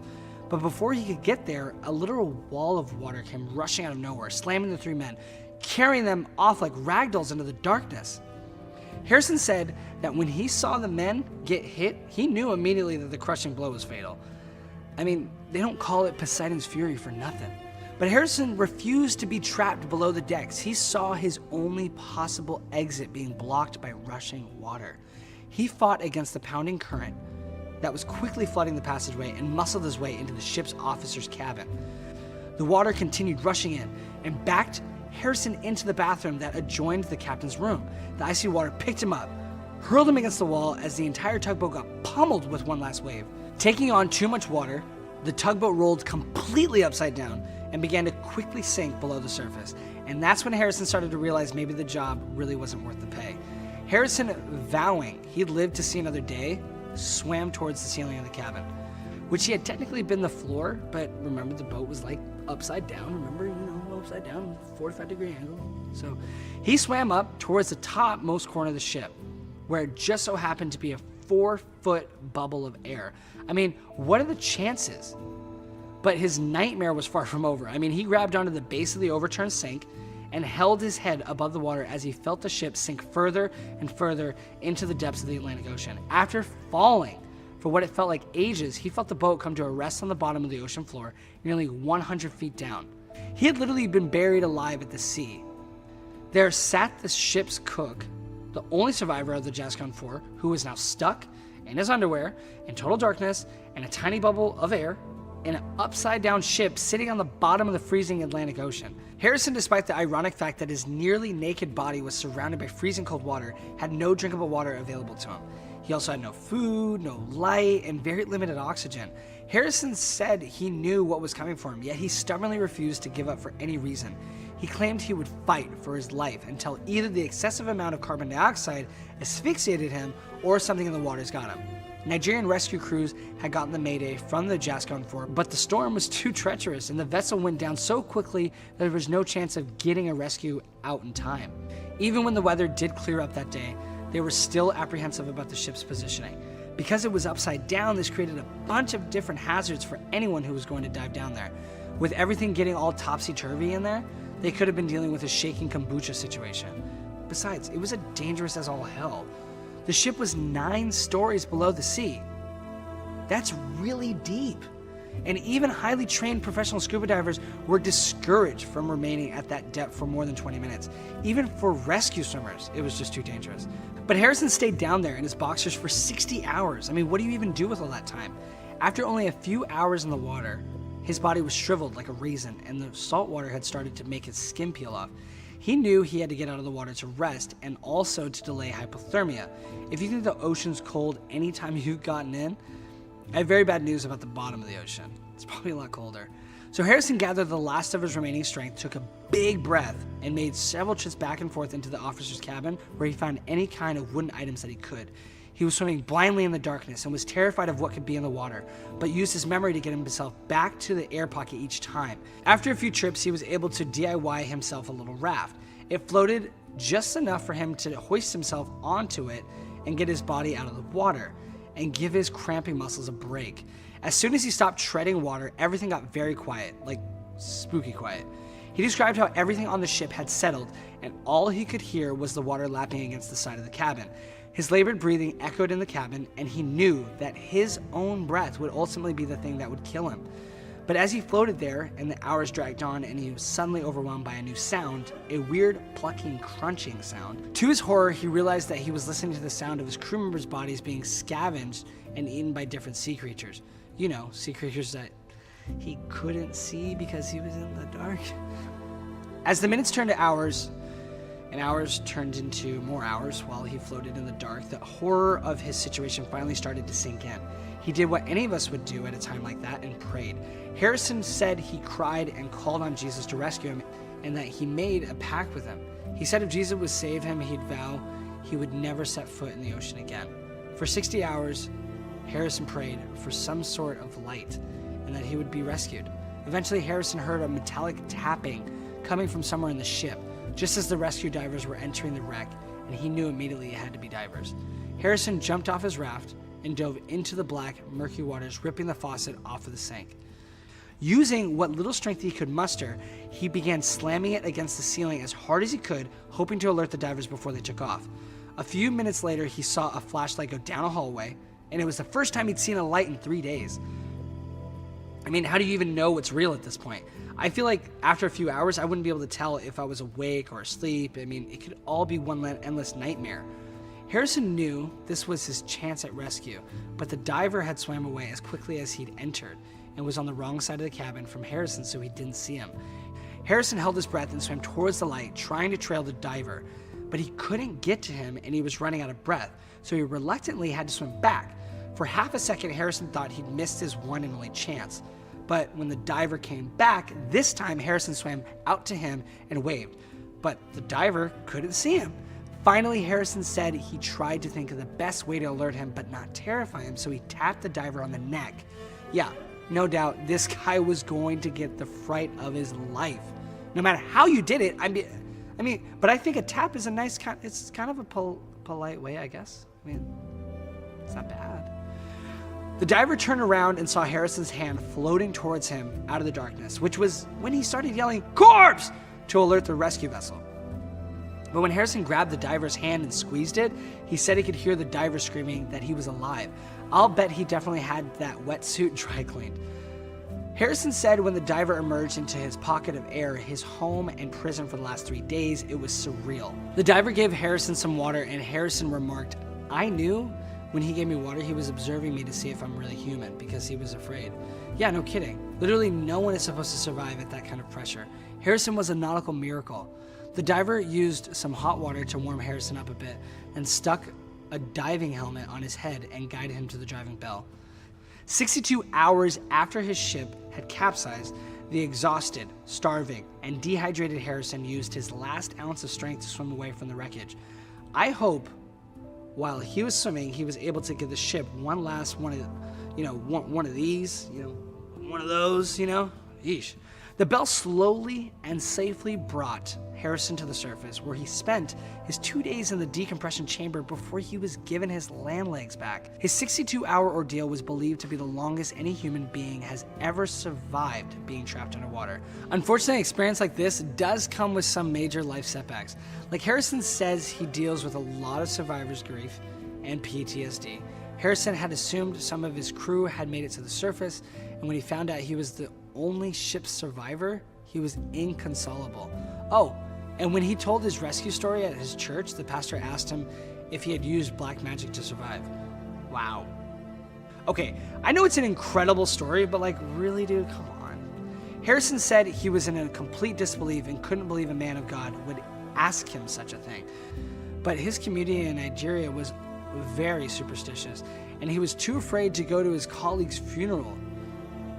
But before he could get there, a literal wall of water came rushing out of nowhere, slamming the 3 men, carrying them off like ragdolls into the darkness. Harrison said that when he saw the men get hit, he knew immediately that the crushing blow was fatal. I mean, they don't call it Poseidon's Fury for nothing. But Harrison refused to be trapped below the decks. He saw his only possible exit being blocked by rushing water. He fought against the pounding current that was quickly flooding the passageway and muscled his way into the ship's officer's cabin. The water continued rushing in and backed Harrison into the bathroom that adjoined the captain's room. The icy water picked him up, hurled him against the wall as the entire tugboat got pummeled with one last wave. Taking on too much water, the tugboat rolled completely upside down and began to quickly sink below the surface. And that's when Harrison started to realize maybe the job really wasn't worth the pay. Harrison, vowing he'd live to see another day, swam towards the ceiling of the cabin, which he had technically been the floor, but remember the boat was like upside down, upside down, 45-degree angle. So he swam up towards the topmost corner of the ship, where it just so happened to be a 4-foot bubble of air. I mean, what are the chances? But his nightmare was far from over. I mean, he grabbed onto the base of the overturned sink and held his head above the water as he felt the ship sink further and further into the depths of the Atlantic Ocean. After falling for what it felt like ages, he felt the boat come to a rest on the bottom of the ocean floor, nearly 100 feet down. He had literally been buried alive at the sea. There sat the ship's cook, the only survivor of the Gascon 4, who was now stuck in his underwear, in total darkness, and a tiny bubble of air, in an upside-down ship sitting on the bottom of the freezing Atlantic Ocean. Harrison, despite the ironic fact that his nearly naked body was surrounded by freezing cold water, had no drinkable water available to him. He also had no food, no light, and very limited oxygen. Harrison said he knew what was coming for him, yet he stubbornly refused to give up for any reason. He claimed he would fight for his life until either the excessive amount of carbon dioxide asphyxiated him or something in the waters got him. Nigerian rescue crews had gotten the mayday from the Gascon fort, but the storm was too treacherous and the vessel went down so quickly that there was no chance of getting a rescue out in time. Even when the weather did clear up that day, they were still apprehensive about the ship's positioning. Because it was upside down, this created a bunch of different hazards for anyone who was going to dive down there. With everything getting all topsy-turvy in there, they could have been dealing with a shaking kombucha situation. Besides, it was as dangerous as all hell. The ship was 9 stories below the sea. That's really deep. And even highly trained professional scuba divers were discouraged from remaining at that depth for more than 20 minutes. Even for rescue swimmers, it was just too dangerous. But Harrison stayed down there in his boxers for 60 hours. I mean, what do you even do with all that time? After only a few hours in the water, his body was shriveled like a raisin, and the salt water had started to make his skin peel off. He knew he had to get out of the water to rest and also to delay hypothermia. If you think the ocean's cold anytime you've gotten in, I have very bad news about the bottom of the ocean. It's probably a lot colder. So Harrison gathered the last of his remaining strength, took a big breath, and made several trips back and forth into the officer's cabin where he found any kind of wooden items that he could. He was swimming blindly in the darkness and was terrified of what could be in the water, but used his memory to get himself back to the air pocket each time. After a few trips, he was able to DIY himself a little raft. It floated just enough for him to hoist himself onto it and get his body out of the water and give his cramping muscles a break. As soon as he stopped treading water, everything got very quiet, like spooky quiet. He described how everything on the ship had settled and all he could hear was the water lapping against the side of the cabin. His labored breathing echoed in the cabin, and he knew that his own breath would ultimately be the thing that would kill him. But as he floated there and the hours dragged on and he was suddenly overwhelmed by a new sound, a weird plucking, crunching sound. To his horror, he realized that he was listening to the sound of his crew members' bodies being scavenged and eaten by different sea creatures. You know, sea creatures that he couldn't see because he was in the dark. As the minutes turned to hours, and hours turned into more hours while he floated in the dark, the horror of his situation finally started to sink in. He did what any of us would do at a time like that and prayed. Harrison said he cried and called on Jesus to rescue him and that he made a pact with him. He said if Jesus would save him, he'd vow he would never set foot in the ocean again. For 60 hours, Harrison prayed for some sort of light and that he would be rescued. Eventually, Harrison heard a metallic tapping coming from somewhere in the ship, just as the rescue divers were entering the wreck, and he knew immediately it had to be divers. Harrison jumped off his raft and dove into the black, murky waters, ripping the faucet off of the sink. Using what little strength he could muster, he began slamming it against the ceiling as hard as he could, hoping to alert the divers before they took off. A few minutes later, he saw a flashlight go down a hallway, and it was the first time he'd seen a light in 3 days. I mean, how do you even know what's real at this point? I feel like after a few hours, I wouldn't be able to tell if I was awake or asleep. I mean, it could all be one endless nightmare. Harrison knew this was his chance at rescue, but the diver had swam away as quickly as he'd entered and was on the wrong side of the cabin from Harrison, so he didn't see him. Harrison held his breath and swam towards the light, trying to trail the diver, but he couldn't get to him and he was running out of breath, so he reluctantly had to swim back. For half a second, Harrison thought he'd missed his one and only chance. But when the diver came back, this time Harrison swam out to him and waved. But the diver couldn't see him. Finally, Harrison said he tried to think of the best way to alert him but not terrify him, so he tapped the diver on the neck. Yeah, no doubt this guy was going to get the fright of his life. No matter how you did it, I mean, but I think a tap is a nice kind, it's kind of a polite way, I guess. I mean, it's not bad. The diver turned around and saw Harrison's hand floating towards him out of the darkness, which was when he started yelling, "Corpse!" to alert the rescue vessel. But when Harrison grabbed the diver's hand and squeezed it, he said he could hear the diver screaming that he was alive. I'll bet he definitely had that wetsuit dry cleaned. Harrison said when the diver emerged into his pocket of air, his home and prison for the last 3 days, it was surreal. The diver gave Harrison some water, and Harrison remarked, "I knew when he gave me water, he was observing me to see if I'm really human because he was afraid." Yeah, no kidding. Literally no one is supposed to survive at that kind of pressure. Harrison was a nautical miracle. The diver used some hot water to warm Harrison up a bit and stuck a diving helmet on his head and guided him to the driving bell. 62 hours after his ship had capsized, the exhausted, starving, and dehydrated Harrison used his last ounce of strength to swim away from the wreckage. I hope while he was swimming, he was able to give the ship one last one of these, one of those, Yeesh. The bell slowly and safely brought Harrison to the surface, where he spent his 2 days in the decompression chamber before he was given his land legs back. His 62-hour ordeal was believed to be the longest any human being has ever survived being trapped underwater. Unfortunately, an experience like this does come with some major life setbacks. Like Harrison says, he deals with a lot of survivor's grief and PTSD. Harrison had assumed some of his crew had made it to the surface, and when he found out he was the only ship's survivor, he was inconsolable. Oh, and when he told his rescue story at his church, the pastor asked him if he had used black magic to survive. Wow. Okay, I know it's an incredible story, but really, dude, come on. Harrison said he was in a complete disbelief and couldn't believe a man of God would ask him such a thing. But his community in Nigeria was very superstitious, and he was too afraid to go to his colleague's funeral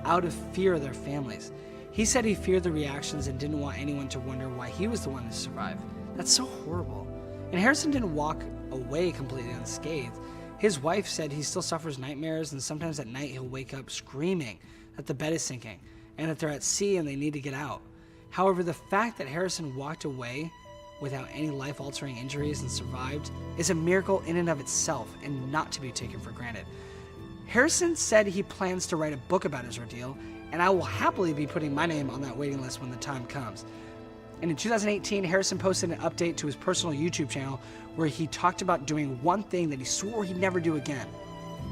out of fear of their families. He said he feared the reactions and didn't want anyone to wonder why he was the one to survive. That's so horrible. And Harrison didn't walk away completely unscathed. His wife said he still suffers nightmares, and sometimes at night he'll wake up screaming that the bed is sinking and that they're at sea and they need to get out. However, the fact that Harrison walked away without any life-altering injuries and survived is a miracle in and of itself and not to be taken for granted. Harrison said he plans to write a book about his ordeal, and I will happily be putting my name on that waiting list when the time comes. And in 2018, Harrison posted an update to his personal YouTube channel where he talked about doing one thing that he swore he'd never do again: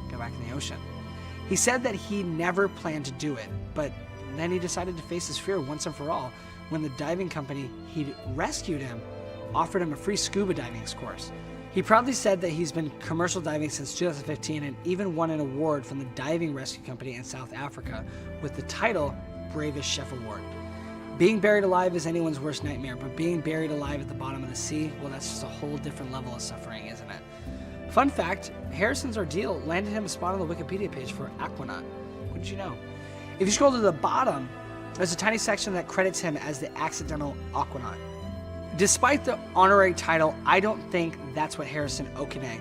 go back in the ocean. He said that he never planned to do it, but then he decided to face his fear once and for all when the diving company he'd rescued him offered him a free scuba diving course. He proudly said that he's been commercial diving since 2015 and even won an award from the Diving Rescue Company in South Africa with the title Bravest Chef Award. Being buried alive is anyone's worst nightmare, but being buried alive at the bottom of the sea, well, that's just a whole different level of suffering, isn't it? Fun fact, Harrison's ordeal landed him a spot on the Wikipedia page for Aquanaut. What did you know? If you scroll to the bottom, there's a tiny section that credits him as the accidental Aquanaut. Despite the honorary title, I don't think that's what Harrison Okene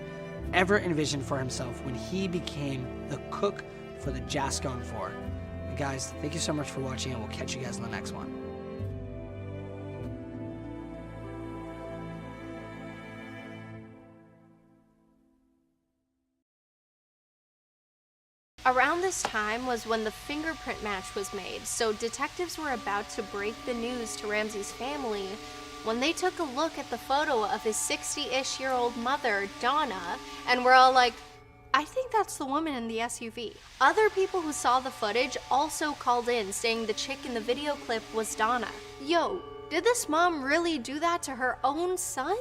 ever envisioned for himself when he became the cook for the Jascon 4. And guys, thank you so much for watching, and we'll catch you guys in the next one. Around this time was when the fingerprint match was made, so detectives were about to break the news to Ramsey's family when they took a look at the photo of his 60-ish-year-old mother, Donna, and were all like, I think that's the woman in the SUV. Other people who saw the footage also called in saying the chick in the video clip was Donna. Yo, did this mom really do that to her own son?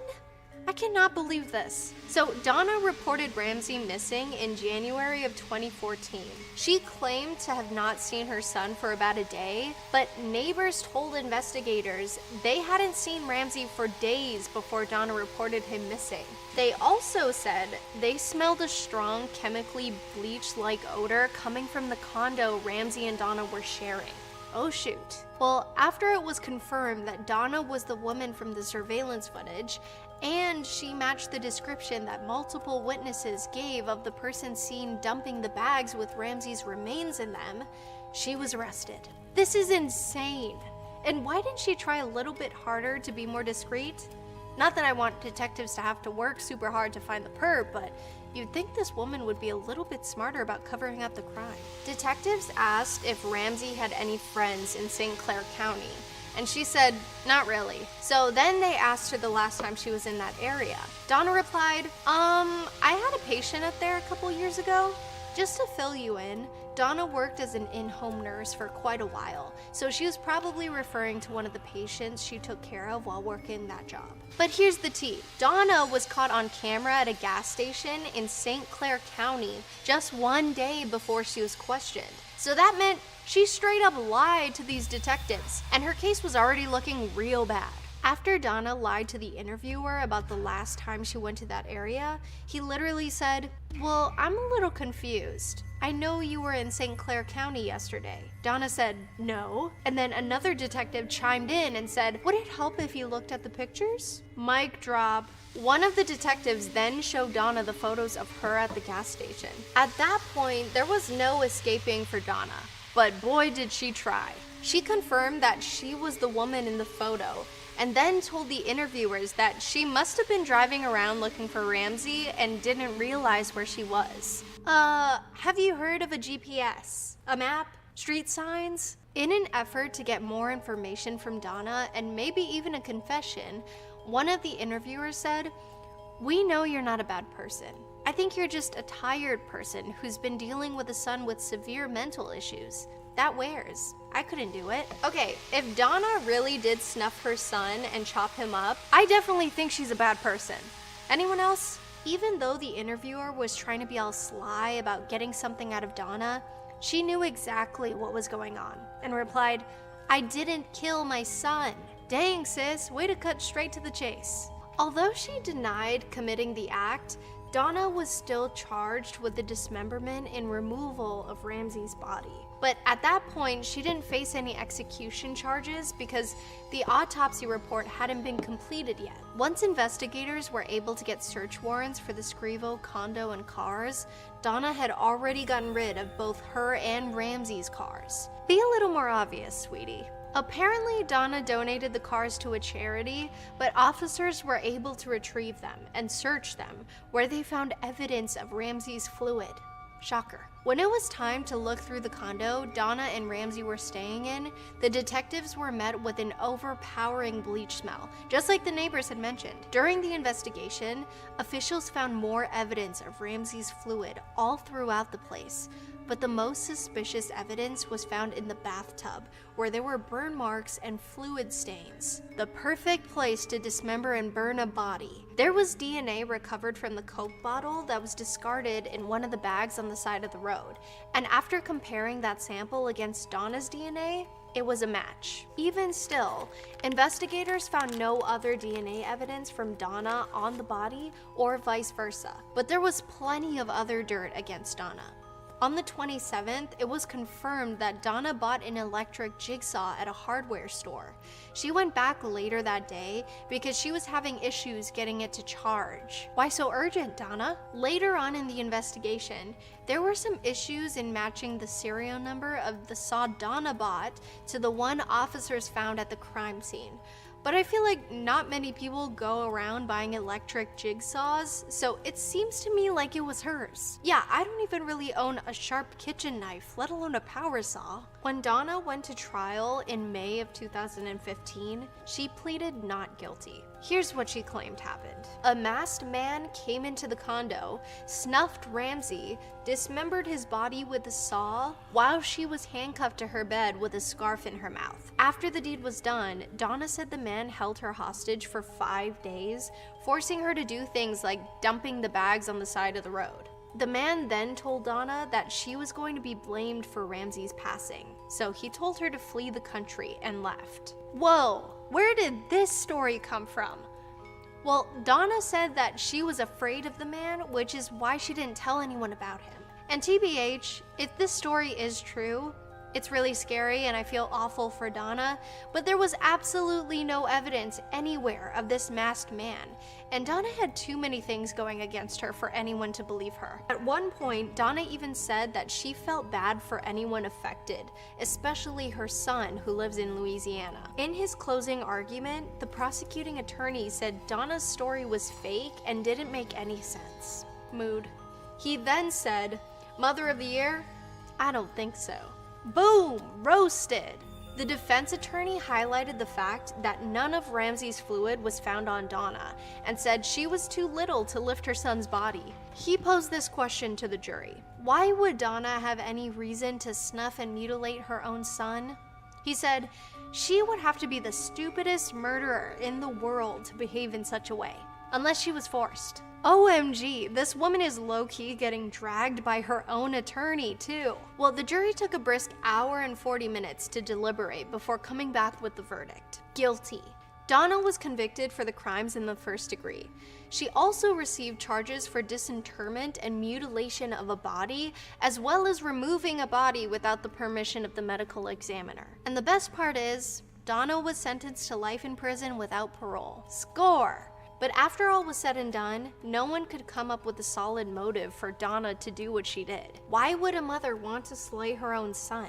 I cannot believe this. So Donna reported Ramsey missing in January of 2014. She claimed to have not seen her son for about a day, but neighbors told investigators they hadn't seen Ramsey for days before Donna reported him missing. They also said they smelled a strong chemically bleach-like odor coming from the condo Ramsey and Donna were sharing. Oh shoot. Well, after it was confirmed that Donna was the woman from the surveillance footage, and she matched the description that multiple witnesses gave of the person seen dumping the bags with Ramsey's remains in them, she was arrested. This is insane. And why didn't she try a little bit harder to be more discreet? Not that I want detectives to have to work super hard to find the perp, but you'd think this woman would be a little bit smarter about covering up the crime. Detectives asked if Ramsey had any friends in St. Clair County, and she said, not really. So then they asked her the last time she was in that area. Donna replied, I had a patient up there a couple years ago. Just to fill you in, Donna worked as an in-home nurse for quite a while, so she was probably referring to one of the patients she took care of while working that job. But here's the tea. Donna was caught on camera at a gas station in St. Clair County just one day before she was questioned. So that meant she straight up lied to these detectives, and her case was already looking real bad. After Donna lied to the interviewer about the last time she went to that area, he literally said, "Well, I'm a little confused. I know you were in St. Clair County yesterday." Donna said, "No." And then another detective chimed in and said, "Would it help if you looked at the pictures?" Mic drop. One of the detectives then showed Donna the photos of her at the gas station. At that point, there was no escaping for Donna, but boy did she try. She confirmed that she was the woman in the photo, and then told the interviewers that she must have been driving around looking for Ramsey and didn't realize where she was. Have you heard of a GPS? A map? Street signs? In an effort to get more information from Donna and maybe even a confession, one of the interviewers said, "We know you're not a bad person. I think you're just a tired person who's been dealing with a son with severe mental issues. That wears. I couldn't do it." Okay, if Donna really did snuff her son and chop him up, I definitely think she's a bad person. Anyone else? Even though the interviewer was trying to be all sly about getting something out of Donna, she knew exactly what was going on and replied, "I didn't kill my son." Dang, sis, way to cut straight to the chase. Although she denied committing the act, Donna was still charged with the dismemberment and removal of Ramsey's body. But at that point, she didn't face any execution charges because the autopsy report hadn't been completed yet. Once investigators were able to get search warrants for the Scrivo condo and cars, Donna had already gotten rid of both her and Ramsey's cars. Be a little more obvious, sweetie. Apparently, Donna donated the cars to a charity, but officers were able to retrieve them and search them, where they found evidence of Ramsey's fluid. Shocker. When it was time to look through the condo Donna and Ramsey were staying in, the detectives were met with an overpowering bleach smell, just like the neighbors had mentioned. During the investigation, officials found more evidence of Ramsey's fluid all throughout the place, but the most suspicious evidence was found in the bathtub, where there were burn marks and fluid stains. The perfect place to dismember and burn a body. There was DNA recovered from the Coke bottle that was discarded in one of the bags on the side of the road, and after comparing that sample against Donna's DNA, it was a match. Even still, investigators found no other DNA evidence from Donna on the body or vice versa, but there was plenty of other dirt against Donna. On the 27th, it was confirmed that Donna bought an electric jigsaw at a hardware store. She went back later that day because she was having issues getting it to charge. Why so urgent, Donna? Later on in the investigation, there were some issues in matching the serial number of the saw Donna bought to the one officers found at the crime scene. But I feel like not many people go around buying electric jigsaws, so it seems to me like it was hers. Yeah, I don't even really own a sharp kitchen knife, let alone a power saw. When Donna went to trial in May of 2015, she pleaded not guilty. Here's what she claimed happened. A masked man came into the condo, snuffed Ramsey, dismembered his body with a saw while she was handcuffed to her bed with a scarf in her mouth. After the deed was done, Donna said the man held her hostage for 5 days, forcing her to do things like dumping the bags on the side of the road. The man then told Donna that she was going to be blamed for Ramsey's passing, so he told her to flee the country and left. Whoa, where did this story come from? Well, Donna said that she was afraid of the man, which is why she didn't tell anyone about him. And TBH, if this story is true, it's really scary and I feel awful for Donna, but there was absolutely no evidence anywhere of this masked man, and Donna had too many things going against her for anyone to believe her. At one point, Donna even said that she felt bad for anyone affected, especially her son who lives in Louisiana. In his closing argument, the prosecuting attorney said Donna's story was fake and didn't make any sense. Mood. He then said, "Mother of the Year? I don't think so." Boom! Roasted! The defense attorney highlighted the fact that none of Ramsey's fluid was found on Donna and said she was too little to lift her son's body. He posed this question to the jury. Why would Donna have any reason to snuff and mutilate her own son? He said, she would have to be the stupidest murderer in the world to behave in such a way, unless she was forced. OMG, this woman is low-key getting dragged by her own attorney, too. Well, the jury took a brisk hour and 40 minutes to deliberate before coming back with the verdict. Guilty. Donna was convicted for the crimes in the first degree. She also received charges for disinterment and mutilation of a body, as well as removing a body without the permission of the medical examiner. And the best part is, Donna was sentenced to life in prison without parole. Score! But after all was said and done, no one could come up with a solid motive for Donna to do what she did. Why would a mother want to slay her own son?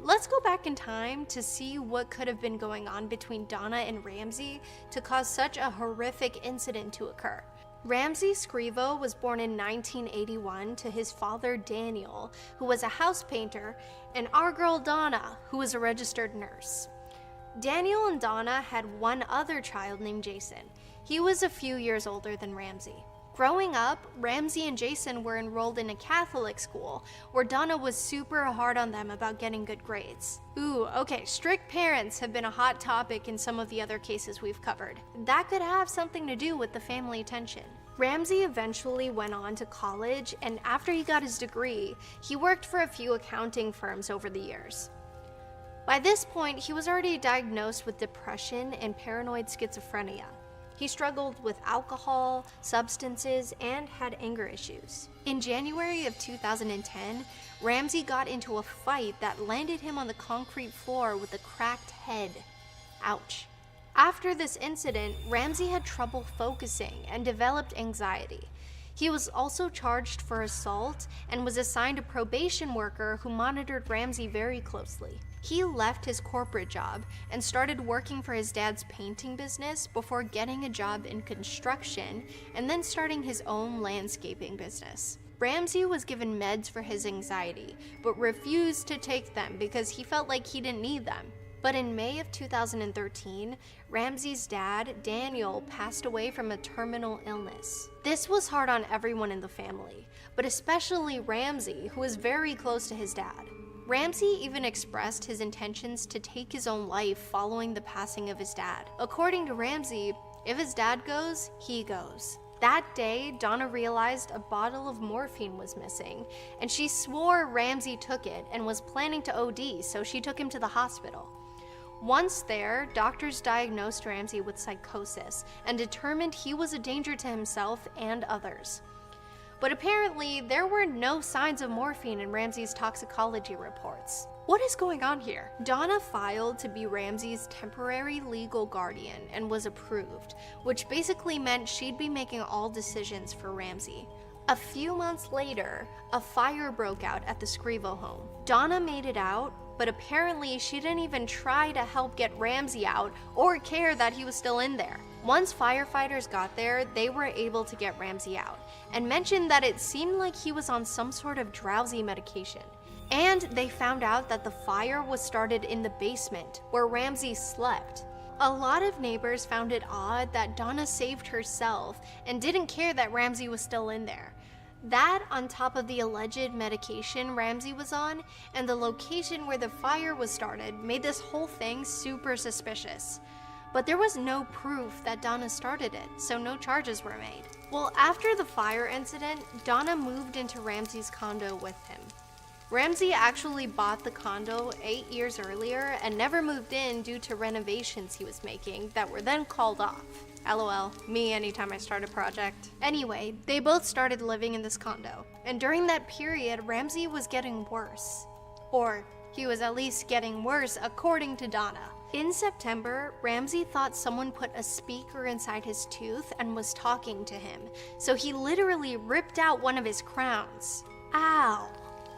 Let's go back in time to see what could have been going on between Donna and Ramsey to cause such a horrific incident to occur. Ramsey Scrivo was born in 1981 to his father Daniel, who was a house painter, and our girl Donna, who was a registered nurse. Daniel and Donna had one other child named Jason. He was a few years older than Ramsey. Growing up, Ramsey and Jason were enrolled in a Catholic school where Donna was super hard on them about getting good grades. Ooh, okay, strict parents have been a hot topic in some of the other cases we've covered. That could have something to do with the family tension. Ramsey eventually went on to college, and after he got his degree, he worked for a few accounting firms over the years. By this point, he was already diagnosed with depression and paranoid schizophrenia. He struggled with alcohol, substances, and had anger issues. In January of 2010, Ramsey got into a fight that landed him on the concrete floor with a cracked head. Ouch. After this incident, Ramsey had trouble focusing and developed anxiety. He was also charged for assault and was assigned a probation worker who monitored Ramsey very closely. He left his corporate job and started working for his dad's painting business before getting a job in construction and then starting his own landscaping business. Ramsey was given meds for his anxiety, but refused to take them because he felt like he didn't need them. But in May of 2013, Ramsey's dad, Daniel, passed away from a terminal illness. This was hard on everyone in the family, but especially Ramsey, who was very close to his dad. Ramsey even expressed his intentions to take his own life following the passing of his dad. According to Ramsey, if his dad goes, he goes. That day, Donna realized a bottle of morphine was missing, and she swore Ramsey took it and was planning to OD, so she took him to the hospital. Once there, doctors diagnosed Ramsey with psychosis and determined he was a danger to himself and others. But apparently, there were no signs of morphine in Ramsey's toxicology reports. What is going on here? Donna filed to be Ramsey's temporary legal guardian and was approved, which basically meant she'd be making all decisions for Ramsey. A few months later, a fire broke out at the Scrivo home. Donna made it out, but apparently she didn't even try to help get Ramsey out or care that he was still in there. Once firefighters got there, they were able to get Ramsey out and mentioned that it seemed like he was on some sort of drowsy medication. And they found out that the fire was started in the basement where Ramsey slept. A lot of neighbors found it odd that Donna saved herself and didn't care that Ramsey was still in there. That, on top of the alleged medication Ramsey was on, and the location where the fire was started, made this whole thing super suspicious. But there was no proof that Donna started it, so no charges were made. Well, after the fire incident, Donna moved into Ramsey's condo with him. Ramsey actually bought the condo 8 years earlier and never moved in due to renovations he was making that were then called off. LOL, me anytime I start a project. Anyway, they both started living in this condo, and during that period, Ramsey was getting worse. Or, he was at least getting worse according to Donna. In September, Ramsey thought someone put a speaker inside his tooth and was talking to him, so he literally ripped out one of his crowns. Ow!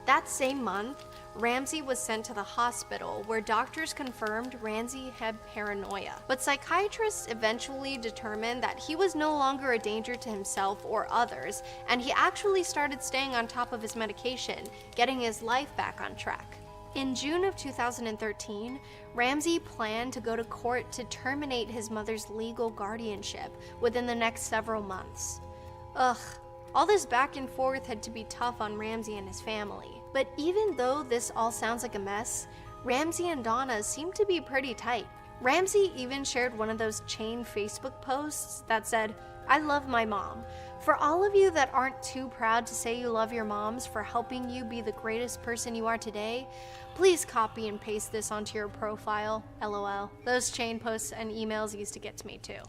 That same month, Ramsey was sent to the hospital where doctors confirmed Ramsey had paranoia. But psychiatrists eventually determined that he was no longer a danger to himself or others, and he actually started staying on top of his medication, getting his life back on track. In June of 2013, Ramsey planned to go to court to terminate his mother's legal guardianship within the next several months. Ugh. All this back and forth had to be tough on Ramsey and his family. But even though this all sounds like a mess, Ramsey and Donna seemed to be pretty tight. Ramsey even shared one of those chain Facebook posts that said, "I love my mom. For all of you that aren't too proud to say you love your moms for helping you be the greatest person you are today, please copy and paste this onto your profile, LOL. Those chain posts and emails used to get to me too.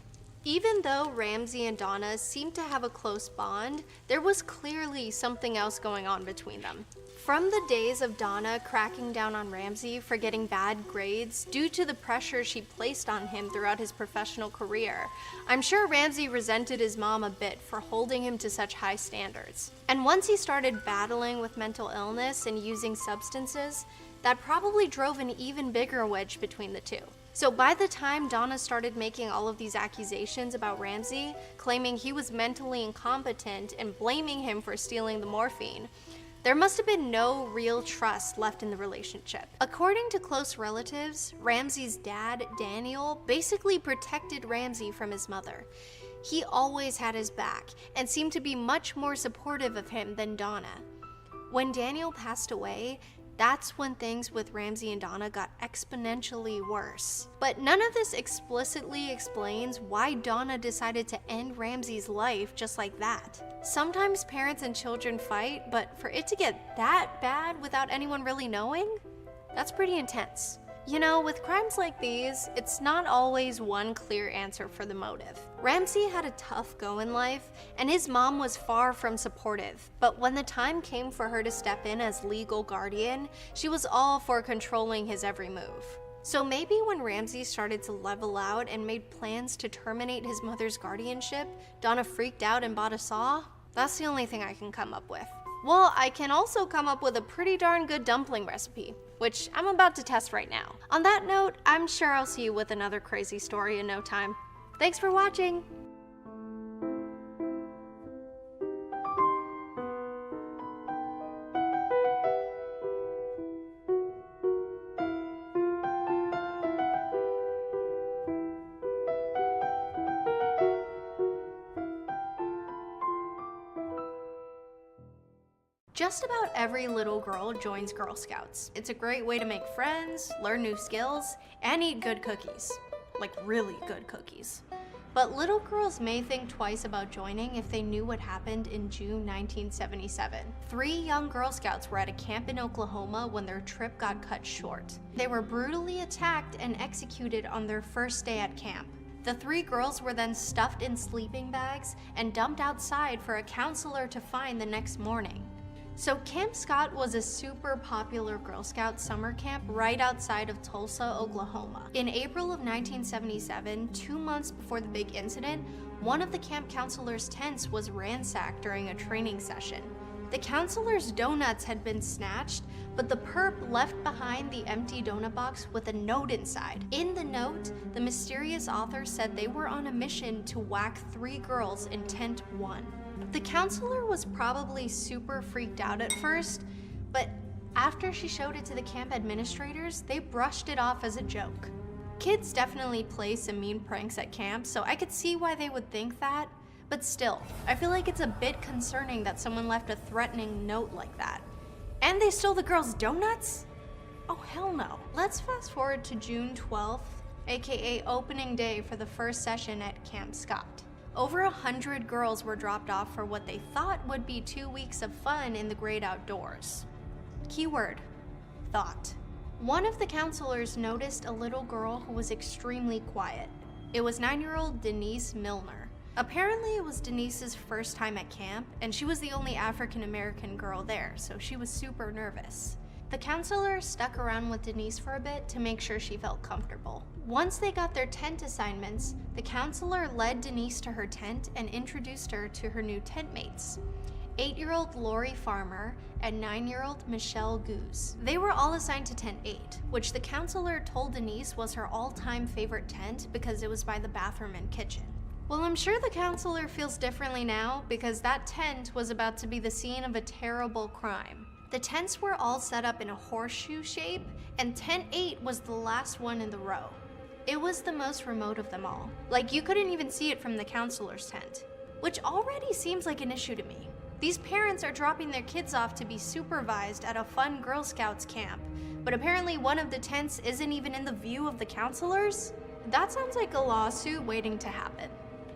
Even though Ramsey and Donna seemed to have a close bond, there was clearly something else going on between them. From the days of Donna cracking down on Ramsey for getting bad grades due to the pressure she placed on him throughout his professional career, I'm sure Ramsey resented his mom a bit for holding him to such high standards. And once he started battling with mental illness and using substances, that probably drove an even bigger wedge between the two. So by the time Donna started making all of these accusations about Ramsey, claiming he was mentally incompetent and blaming him for stealing the morphine, there must have been no real trust left in the relationship. According to close relatives, Ramsey's dad, Daniel, basically protected Ramsey from his mother. He always had his back and seemed to be much more supportive of him than Donna. When Daniel passed away, that's when things with Ramsey and Donna got exponentially worse. But none of this explicitly explains why Donna decided to end Ramsey's life just like that. Sometimes parents and children fight, but for it to get that bad without anyone really knowing? That's pretty intense. You know, with crimes like these, it's not always one clear answer for the motive. Ramsey had a tough go in life, and his mom was far from supportive, but when the time came for her to step in as legal guardian, she was all for controlling his every move. So maybe when Ramsey started to level out and made plans to terminate his mother's guardianship, Donna freaked out and bought a saw? That's the only thing I can come up with. Well, I can also come up with a pretty darn good dumpling recipe, which I'm about to test right now. On that note, I'm sure I'll see you with another crazy story in no time. Thanks for watching! Just about every little girl joins Girl Scouts. It's a great way to make friends, learn new skills, and eat good cookies. Like really good cookies. But little girls may think twice about joining if they knew what happened in June 1977. 3 young Girl Scouts were at a camp in Oklahoma when their trip got cut short. They were brutally attacked and executed on their first day at camp. The 3 girls were then stuffed in sleeping bags and dumped outside for a counselor to find the next morning. So Camp Scott was a super popular Girl Scout summer camp right outside of Tulsa, Oklahoma. In April of 1977, 2 months before the big incident, one of the camp counselor's tents was ransacked during a training session. The counselor's donuts had been snatched, but the perp left behind the empty donut box with a note inside. In the note, the mysterious author said they were on a mission to whack 3 girls in Tent 1. The counselor was probably super freaked out at first, but after she showed it to the camp administrators, they brushed it off as a joke. Kids definitely play some mean pranks at camp, so I could see why they would think that, but still, I feel like it's a bit concerning that someone left a threatening note like that. And they stole the girls' donuts? Oh, hell no. Let's fast forward to June 12th, aka opening day for the first session at Camp Scott. Over 100 girls were dropped off for what they thought would be 2 weeks of fun in the great outdoors. Keyword, thought. One of the counselors noticed a little girl who was extremely quiet. It was 9-year-old Denise Milner. Apparently it was Denise's first time at camp, and she was the only African-American girl there, so she was super nervous. The counselor stuck around with Denise for a bit to make sure she felt comfortable. Once they got their tent assignments, the counselor led Denise to her tent and introduced her to her new tent mates, 8-year-old Lori Farmer and 9-year-old Michelle Goose. They were all assigned to Tent 8, which the counselor told Denise was her all-time favorite tent because it was by the bathroom and kitchen. Well, I'm sure the counselor feels differently now because that tent was about to be the scene of a terrible crime. The tents were all set up in a horseshoe shape, and Tent 8 was the last one in the row. It was the most remote of them all. Like, you couldn't even see it from the counselor's tent, which already seems like an issue to me. These parents are dropping their kids off to be supervised at a fun Girl Scouts camp, but apparently one of the tents isn't even in the view of the counselors? That sounds like a lawsuit waiting to happen.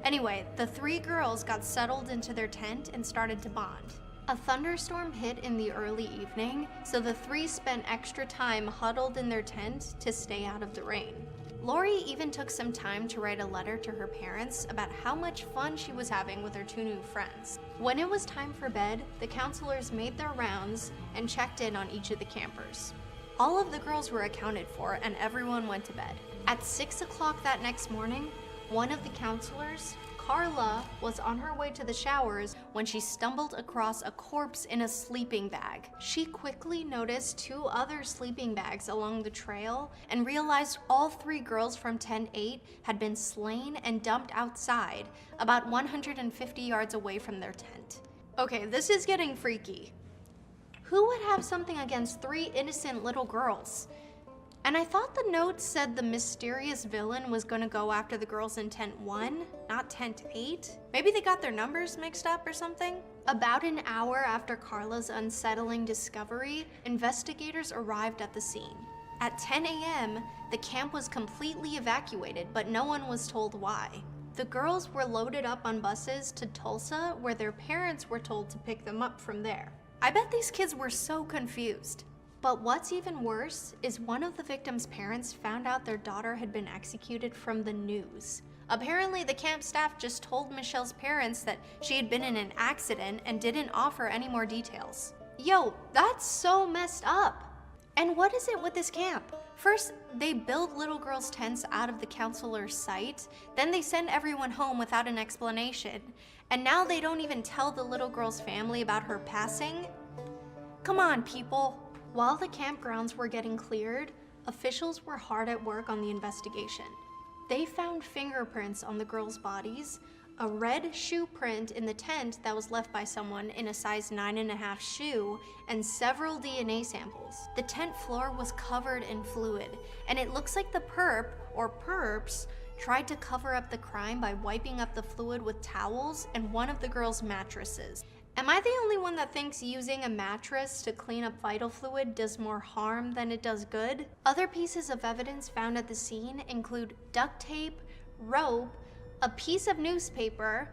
Anyway, the 3 girls got settled into their tent and started to bond. A thunderstorm hit in the early evening, so the 3 spent extra time huddled in their tent to stay out of the rain. Lori even took some time to write a letter to her parents about how much fun she was having with her 2 new friends. When it was time for bed, the counselors made their rounds and checked in on each of the campers. All of the girls were accounted for and everyone went to bed. At 6 o'clock that next morning, one of the counselors, Carla, was on her way to the showers when she stumbled across a corpse in a sleeping bag. She quickly noticed 2 other sleeping bags along the trail and realized all 3 girls from Tent 8 had been slain and dumped outside, about 150 yards away from their tent. Okay, this is getting freaky. Who would have something against 3 innocent little girls? And I thought the note said the mysterious villain was gonna go after the girls in Tent 1, not Tent 8? Maybe they got their numbers mixed up or something? About an hour after Carla's unsettling discovery, investigators arrived at the scene. At 10 a.m., the camp was completely evacuated, but no one was told why. The girls were loaded up on buses to Tulsa, where their parents were told to pick them up from there. I bet these kids were so confused. But what's even worse is one of the victims' parents found out their daughter had been executed from the news. Apparently, the camp staff just told Michelle's parents that she had been in an accident and didn't offer any more details. Yo, that's so messed up. And what is it with this camp? First, they build little girls' tents out of the counselor's site, then they send everyone home without an explanation, and now they don't even tell the little girl's family about her passing? Come on, people. While the campgrounds were getting cleared, officials were hard at work on the investigation. They found fingerprints on the girls' bodies, a red shoe print in the tent that was left by someone in a size 9.5 shoe, and several DNA samples. The tent floor was covered in fluid, and it looks like the perp, or perps, tried to cover up the crime by wiping up the fluid with towels and one of the girls' mattresses. Am I the only one that thinks using a mattress to clean up vital fluid does more harm than it does good? Other pieces of evidence found at the scene include duct tape, rope, a piece of newspaper,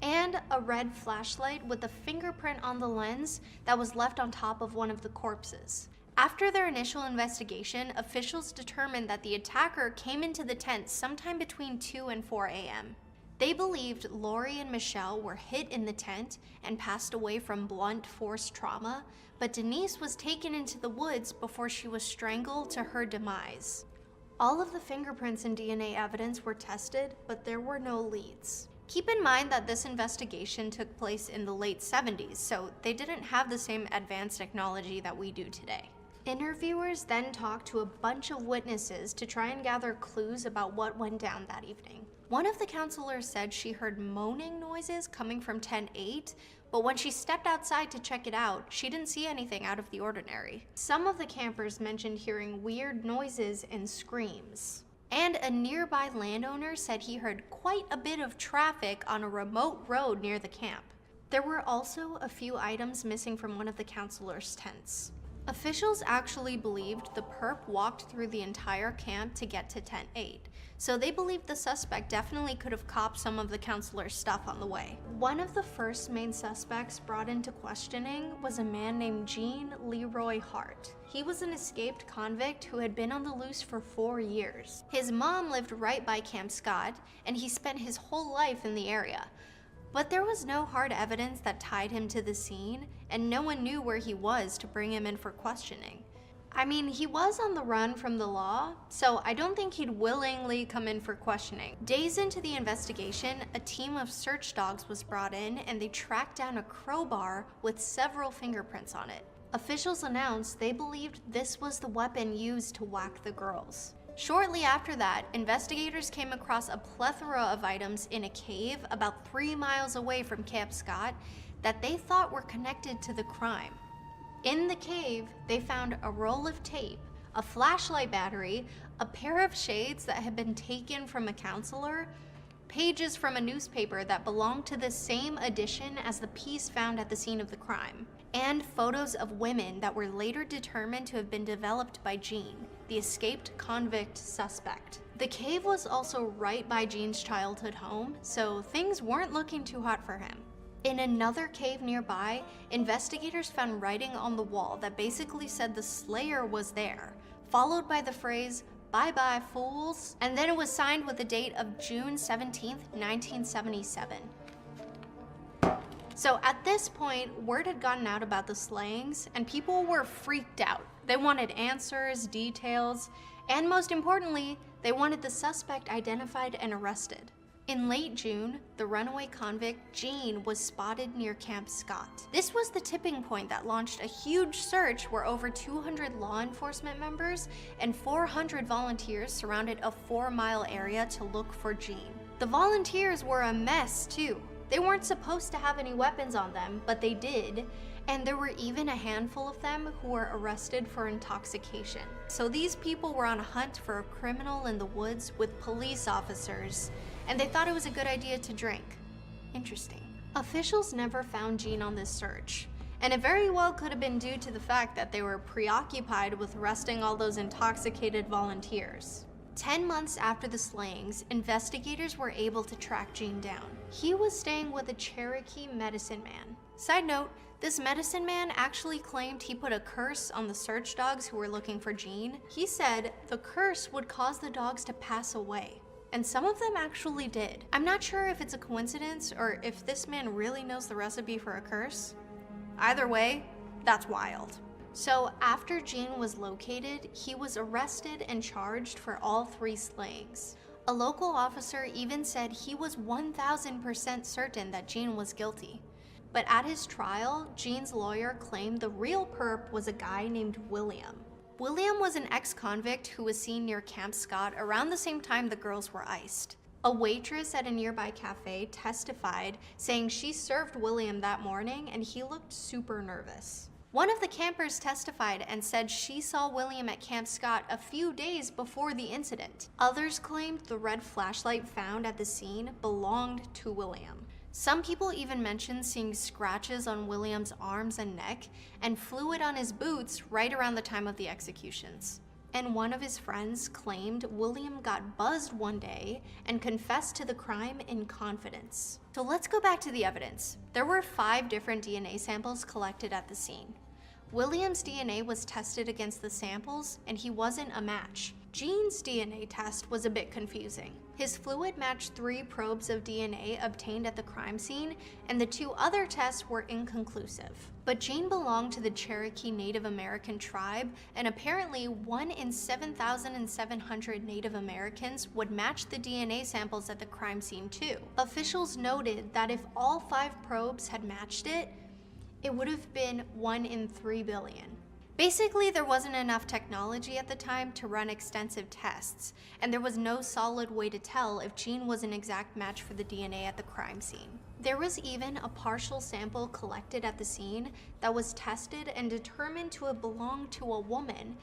and a red flashlight with a fingerprint on the lens that was left on top of one of the corpses. After their initial investigation, officials determined that the attacker came into the tent sometime between 2 and 4 a.m. They believed Lori and Michelle were hit in the tent and passed away from blunt force trauma, but Denise was taken into the woods before she was strangled to her demise. All of the fingerprints and DNA evidence were tested, but there were no leads. Keep in mind that this investigation took place in the late 70s, so they didn't have the same advanced technology that we do today. Interviewers then talked to a bunch of witnesses to try and gather clues about what went down that evening. One of the counselors said she heard moaning noises coming from Tent 8, but when she stepped outside to check it out, she didn't see anything out of the ordinary. Some of the campers mentioned hearing weird noises and screams. And a nearby landowner said he heard quite a bit of traffic on a remote road near the camp. There were also a few items missing from one of the counselors' tents. Officials actually believed the perp walked through the entire camp to get to Tent 8, so they believed the suspect definitely could have copped some of the counselor's stuff on the way. One of the first main suspects brought into questioning was a man named Gene Leroy Hart. He was an escaped convict who had been on the loose for 4 years. His mom lived right by Camp Scott, and he spent his whole life in the area. But there was no hard evidence that tied him to the scene, and no one knew where he was to bring him in for questioning. I mean, he was on the run from the law, so I don't think he'd willingly come in for questioning. Days into the investigation, a team of search dogs was brought in, and they tracked down a crowbar with several fingerprints on it. Officials announced they believed this was the weapon used to whack the girls. Shortly after that, investigators came across a plethora of items in a cave about 3 miles away from Camp Scott that they thought were connected to the crime. In the cave, they found a roll of tape, a flashlight battery, a pair of shades that had been taken from a counselor, pages from a newspaper that belonged to the same edition as the piece found at the scene of the crime, and photos of women that were later determined to have been developed by Gene, the escaped convict suspect. The The cave was also right by Jean's childhood home, so things weren't looking too hot for him. In another cave nearby, investigators found writing on the wall that basically said the Slayer was there, followed by the phrase, "Bye-bye, fools," and then it was signed with the date of June 17th, 1977. So at this point, word had gotten out about the slayings, and people were freaked out. They wanted answers, details, and most importantly, they wanted the suspect identified and arrested. In late June, the runaway convict Jean was spotted near Camp Scott. This was the tipping point that launched a huge search where over 200 law enforcement members and 400 volunteers surrounded a 4-mile area to look for Jean. The volunteers were a mess too. They weren't supposed to have any weapons on them, but they did, and there were even a handful of them who were arrested for intoxication. So these people were on a hunt for a criminal in the woods with police officers, and they thought it was a good idea to drink. Interesting. Officials never found Jean on this search, and it very well could have been due to the fact that they were preoccupied with arresting all those intoxicated volunteers. 10 months after the slayings, investigators were able to track Jean down. He was staying with a Cherokee medicine man. Side note, this medicine man actually claimed he put a curse on the search dogs who were looking for Jean. He said the curse would cause the dogs to pass away. And some of them actually did. I'm not sure if it's a coincidence or if this man really knows the recipe for a curse. Either way, that's wild. So after Jean was located, he was arrested and charged for all 3 slayings. A local officer even said he was 1000% certain that Jean was guilty. But at his trial, Jean's lawyer claimed the real perp was a guy named William. William was an ex-convict who was seen near Camp Scott around the same time the girls were iced. A waitress at a nearby cafe testified, saying she served William that morning and he looked super nervous. One of the campers testified and said she saw William at Camp Scott a few days before the incident. Others claimed the red flashlight found at the scene belonged to William. Some people even mentioned seeing scratches on William's arms and neck and fluid on his boots right around the time of the executions. And one of his friends claimed William got buzzed one day and confessed to the crime in confidence. So let's go back to the evidence. There were 5 different DNA samples collected at the scene. William's DNA was tested against the samples, and he wasn't a match. Jean's DNA test was a bit confusing. His fluid matched 3 probes of DNA obtained at the crime scene, and the 2 other tests were inconclusive. But Jean belonged to the Cherokee Native American tribe, and apparently 1 in 7,700 Native Americans would match the DNA samples at the crime scene too. Officials noted that if all 5 probes had matched it, it would have been 1 in 3 billion. Basically, there wasn't enough technology at the time to run extensive tests, and there was no solid way to tell if Jean was an exact match for the DNA at the crime scene. There was even a partial sample collected at the scene that was tested and determined to have belonged to a woman,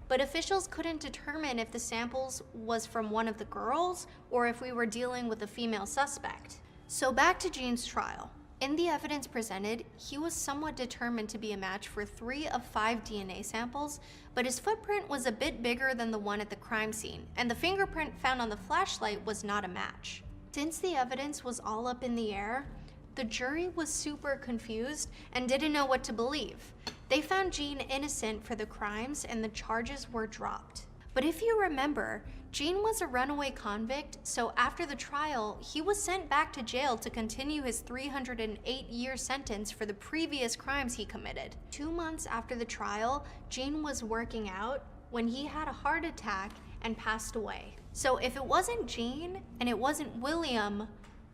but officials couldn't determine if the samples was from one of the girls or if we were dealing with a female suspect. So back to Jean's trial. In the evidence presented, he was somewhat determined to be a match for 3 of 5 DNA samples, but his footprint was a bit bigger than the one at the crime scene, and the fingerprint found on the flashlight was not a match. Since the evidence was all up in the air, the jury was super confused and didn't know what to believe. They found Jean innocent for the crimes and the charges were dropped. But if you remember, Jean was a runaway convict, so after the trial, he was sent back to jail to continue his 308-year sentence for the previous crimes he committed. 2 months after the trial, Jean was working out when he had a heart attack and passed away. So if it wasn't Jean and it wasn't William,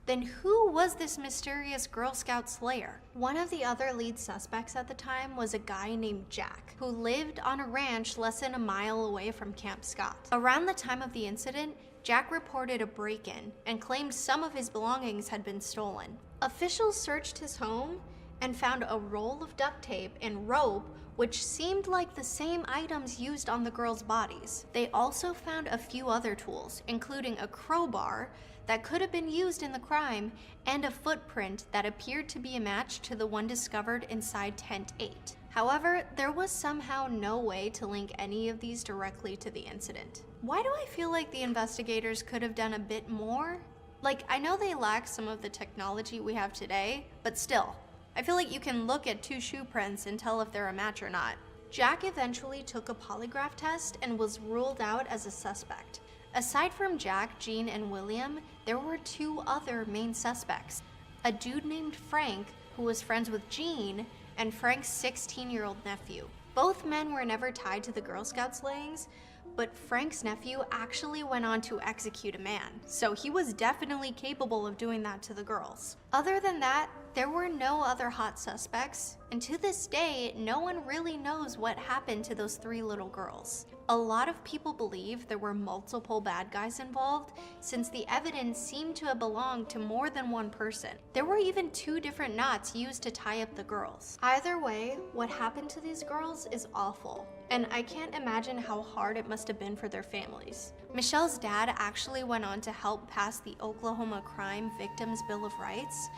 then who was this mysterious Girl Scout slayer? One of the other lead suspects at the time was a guy named Jack, who lived on a ranch less than a mile away from Camp Scott. Around the time of the incident, Jack reported a break-in and claimed some of his belongings had been stolen. Officials searched his home and found a roll of duct tape and rope, which seemed like the same items used on the girls' bodies. They also found a few other tools, including a crowbar that could have been used in the crime and a footprint that appeared to be a match to the one discovered inside Tent 8. However, there was somehow no way to link any of these directly to the incident. Why do I feel like the investigators could have done a bit more? Like, I know they lack some of the technology we have today, but still, I feel like you can look at 2 shoe prints and tell if they're a match or not. Jack eventually took a polygraph test and was ruled out as a suspect. Aside from Jack, Jean, and William, there were 2 other main suspects. A dude named Frank, who was friends with Jean, and Frank's 16-year-old nephew. Both men were never tied to the Girl Scout slayings, but Frank's nephew actually went on to execute a man, so he was definitely capable of doing that to the girls. Other than that, there were no other hot suspects, and to this day, no one really knows what happened to those 3 little girls. A lot of people believe there were multiple bad guys involved, since the evidence seemed to have belonged to more than one person. There were even 2 different knots used to tie up the girls. Either way, what happened to these girls is awful, and I can't imagine how hard it must have been for their families. Michelle's dad actually went on to help pass the Oklahoma Crime Victims Bill of Rights,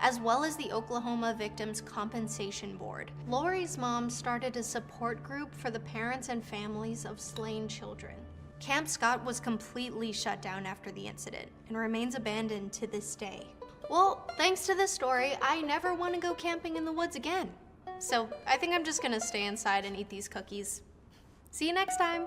as well as the Oklahoma Victims Compensation Board. Lori's mom started a support group for the parents and families of slain children. Camp Scott was completely shut down after the incident and remains abandoned to this day. Well, thanks to this story, I never want to go camping in the woods again. So I think I'm just gonna stay inside and eat these cookies. See you next time.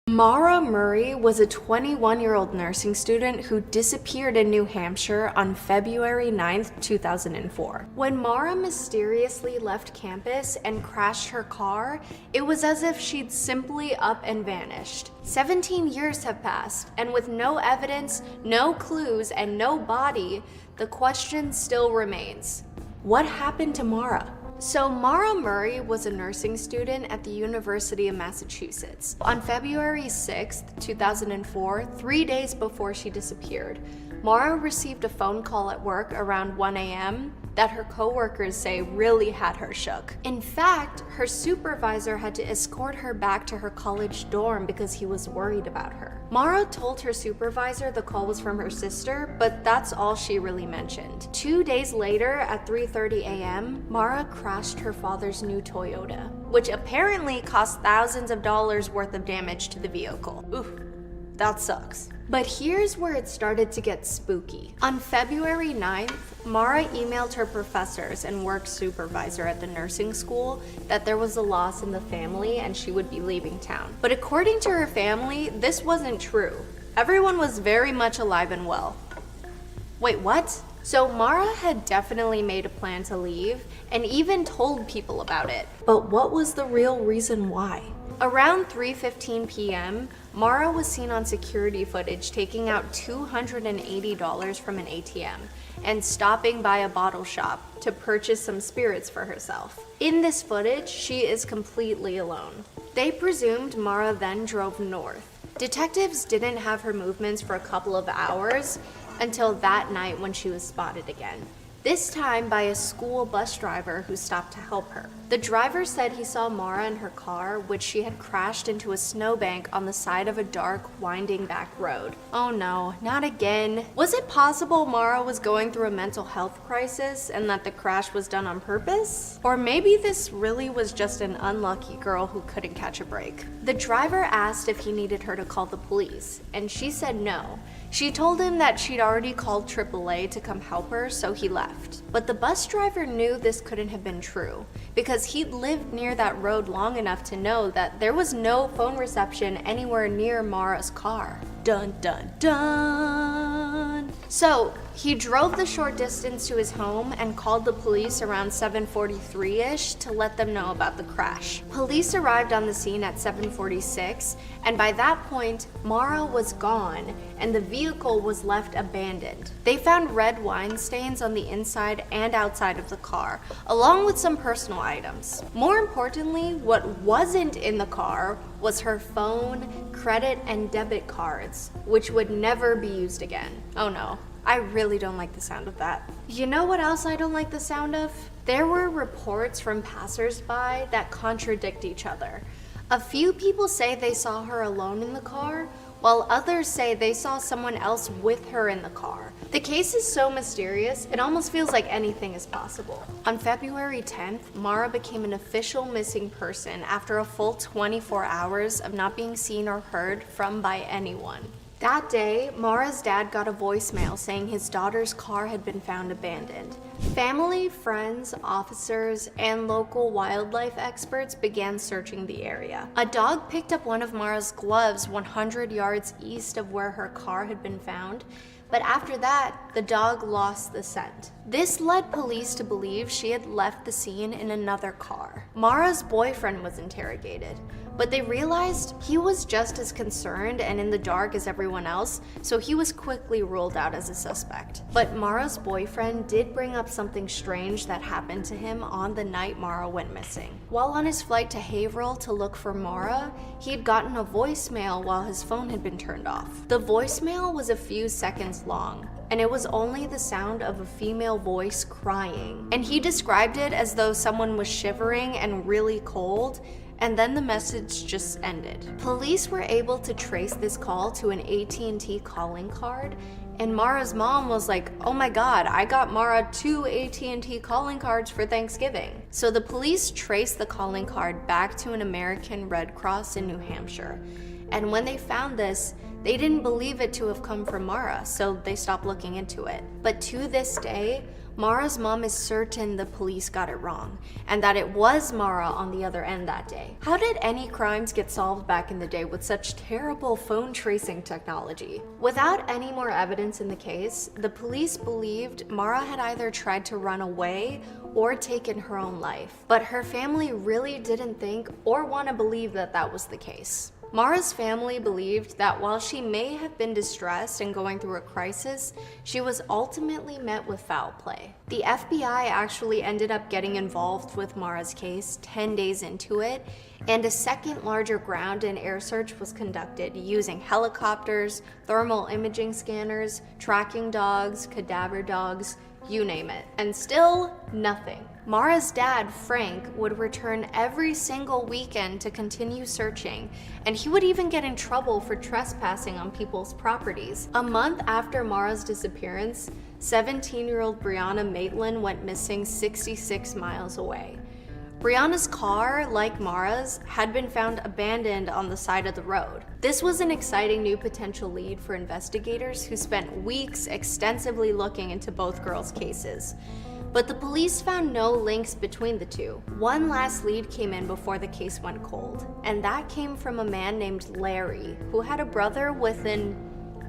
MAURA Murray was a 21-year-old nursing student who disappeared in New Hampshire on February 9th, 2004. When MAURA mysteriously left campus and crashed her car, it was as if she'd simply up and vanished. 17 years have passed, and with no evidence, no clues, and no body, the question still remains. What happened to MAURA? So MAURA Murray was a nursing student at the University of Massachusetts. On February 6th, 2004, 3 days before she disappeared, MAURA received a phone call at work around 1 a.m. that her coworkers say really had her shook. In fact, her supervisor had to escort her back to her college dorm because he was worried about her. MAURA told her supervisor the call was from her sister, but that's all she really mentioned. 2 days later, at 3:30 a.m., MAURA crashed her father's new Toyota, which apparently cost thousands of dollars worth of damage to the vehicle. Oof, that sucks. But here's where it started to get spooky. On February 9th, MAURA emailed her professors and work supervisor at the nursing school that there was a loss in the family and she would be leaving town. But according to her family, this wasn't true. Everyone was very much alive and well. Wait, what? So MAURA had definitely made a plan to leave and even told people about it. But what was the real reason why? Around 3:15 p.m., MAURA was seen on security footage taking out $280 from an ATM and stopping by a bottle shop to purchase some spirits for herself. In this footage, she is completely alone. They presumed MAURA then drove north. Detectives didn't have her movements for a couple of hours until that night when she was spotted again. This time by a school bus driver who stopped to help her. The driver said he saw MAURA in her car, which she had crashed into a snowbank on the side of a dark, winding back road. Oh no, not again. Was it possible MAURA was going through a mental health crisis and that the crash was done on purpose? Or maybe this really was just an unlucky girl who couldn't catch a break. The driver asked if he needed her to call the police, and she said no. She told him that she'd already called AAA to come help her, so he left. But the bus driver knew this couldn't have been true, because he'd lived near that road long enough to know that there was no phone reception anywhere near MAURA's car. Dun dun dun! So, he drove the short distance to his home and called the police around 7:43-ish to let them know about the crash. Police arrived on the scene at 7:46, and by that point, MAURA was gone, and the vehicle was left abandoned. They found red wine stains on the inside and outside of the car, along with some personal items. More importantly, what wasn't in the car was her phone, credit and debit cards, which would never be used again. Oh no, I really don't like the sound of that. You know what else I don't like the sound of? There were reports from passersby that contradict each other. A few people say they saw her alone in the car, while others say they saw someone else with her in the car. The case is so mysterious, it almost feels like anything is possible. On February 10th, MAURA became an official missing person after a full 24 hours of not being seen or heard from by anyone. That day, MAURA's dad got a voicemail saying his daughter's car had been found abandoned. Family, friends, officers, and local wildlife experts began searching the area. A dog picked up one of MAURA's gloves 100 yards east of where her car had been found, but after that, the dog lost the scent. This led police to believe she had left the scene in another car. MAURA's boyfriend was interrogated, but they realized he was just as concerned and in the dark as everyone else, so he was quickly ruled out as a suspect. But MAURA's boyfriend did bring up something strange that happened to him on the night MAURA went missing. While on his flight to Haverhill to look for MAURA, he had gotten a voicemail while his phone had been turned off. The voicemail was a few seconds long, and it was only the sound of a female voice crying. And he described it as though someone was shivering and really cold, and then the message just ended. Police were able to trace this call to an AT&T calling card, and MAURA's mom was like, oh my god, I got MAURA 2 AT&T calling cards for Thanksgiving. So the police traced the calling card back to an American Red Cross in New Hampshire. And when they found this, they didn't believe it to have come from MAURA, so they stopped looking into it. But to this day, MAURA's mom is certain the police got it wrong, and that it was MAURA on the other end that day. How did any crimes get solved back in the day with such terrible phone tracing technology? Without any more evidence in the case, the police believed MAURA had either tried to run away or taken her own life. But her family really didn't think or want to believe that that was the case. MAURA's family believed that while she may have been distressed and going through a crisis, she was ultimately met with foul play. The FBI actually ended up getting involved with MAURA's case 10 days into it, and a second larger ground and air search was conducted using helicopters, thermal imaging scanners, tracking dogs, cadaver dogs, you name it. And still, nothing. MAURA's dad, Frank, would return every single weekend to continue searching, and he would even get in trouble for trespassing on people's properties. A month after MAURA's disappearance, 17-year-old Brianna Maitland went missing 66 miles away. Brianna's car, like MAURA's, had been found abandoned on the side of the road. This was an exciting new potential lead for investigators who spent weeks extensively looking into both girls' cases. But the police found no links between the two. One last lead came in before the case went cold, and that came from a man named Larry, who had a brother with an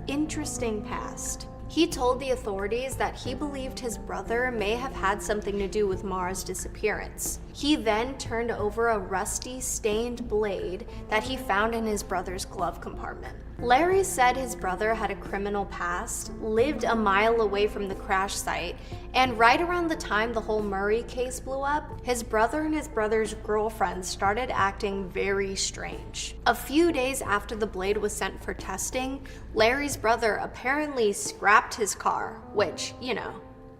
interesting past. He told the authorities that he believed his brother may have had something to do with MAURA's disappearance. He then turned over a rusty, stained blade that he found in his brother's glove compartment. Larry said his brother had a criminal past, lived a mile away from the crash site, and right around the time the whole Murray case blew up, his brother and his brother's girlfriend started acting very strange. A few days after the blade was sent for testing, Larry's brother apparently scrapped his car, which, you know,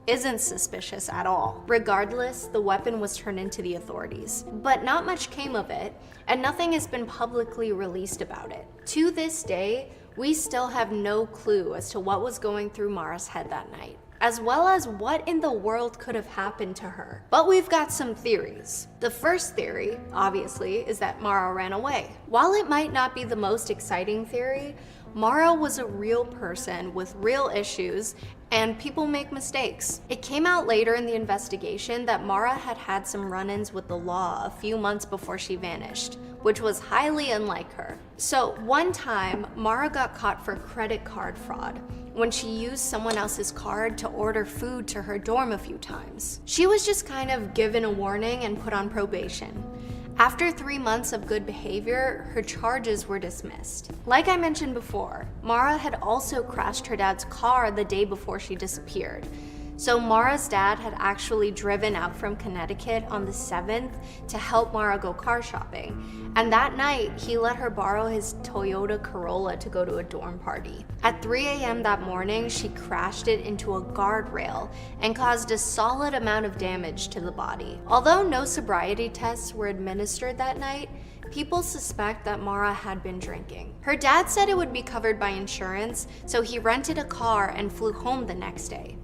isn't suspicious at all. Regardless, the weapon was turned into the authorities. But not much came of it, and nothing has been publicly released about it. To this day, we still have no clue as to what was going through MAURA's head that night, as well as what in the world could have happened to her. But we've got some theories. The first theory, obviously, is that MAURA ran away. While it might not be the most exciting theory, MAURA was a real person with real issues, and people make mistakes. It came out later in the investigation that MAURA had had some run-ins with the law a few months before she vanished, which was highly unlike her. So one time, MAURA got caught for credit card fraud when she used someone else's card to order food to her dorm a few times. She was just kind of given a warning and put on probation. After 3 months of good behavior, her charges were dismissed. Like I mentioned before, MAURA had also crashed her dad's car the day before she disappeared. So MAURA's dad had actually driven out from Connecticut on the 7th to help MAURA go car shopping. And that night, he let her borrow his Toyota Corolla to go to a dorm party. At 3 a.m. that morning, she crashed it into a guardrail and caused a solid amount of damage to the body. Although no sobriety tests were administered that night, people suspect that MAURA had been drinking. Her dad said it would be covered by insurance, so he rented a car and flew home the next day.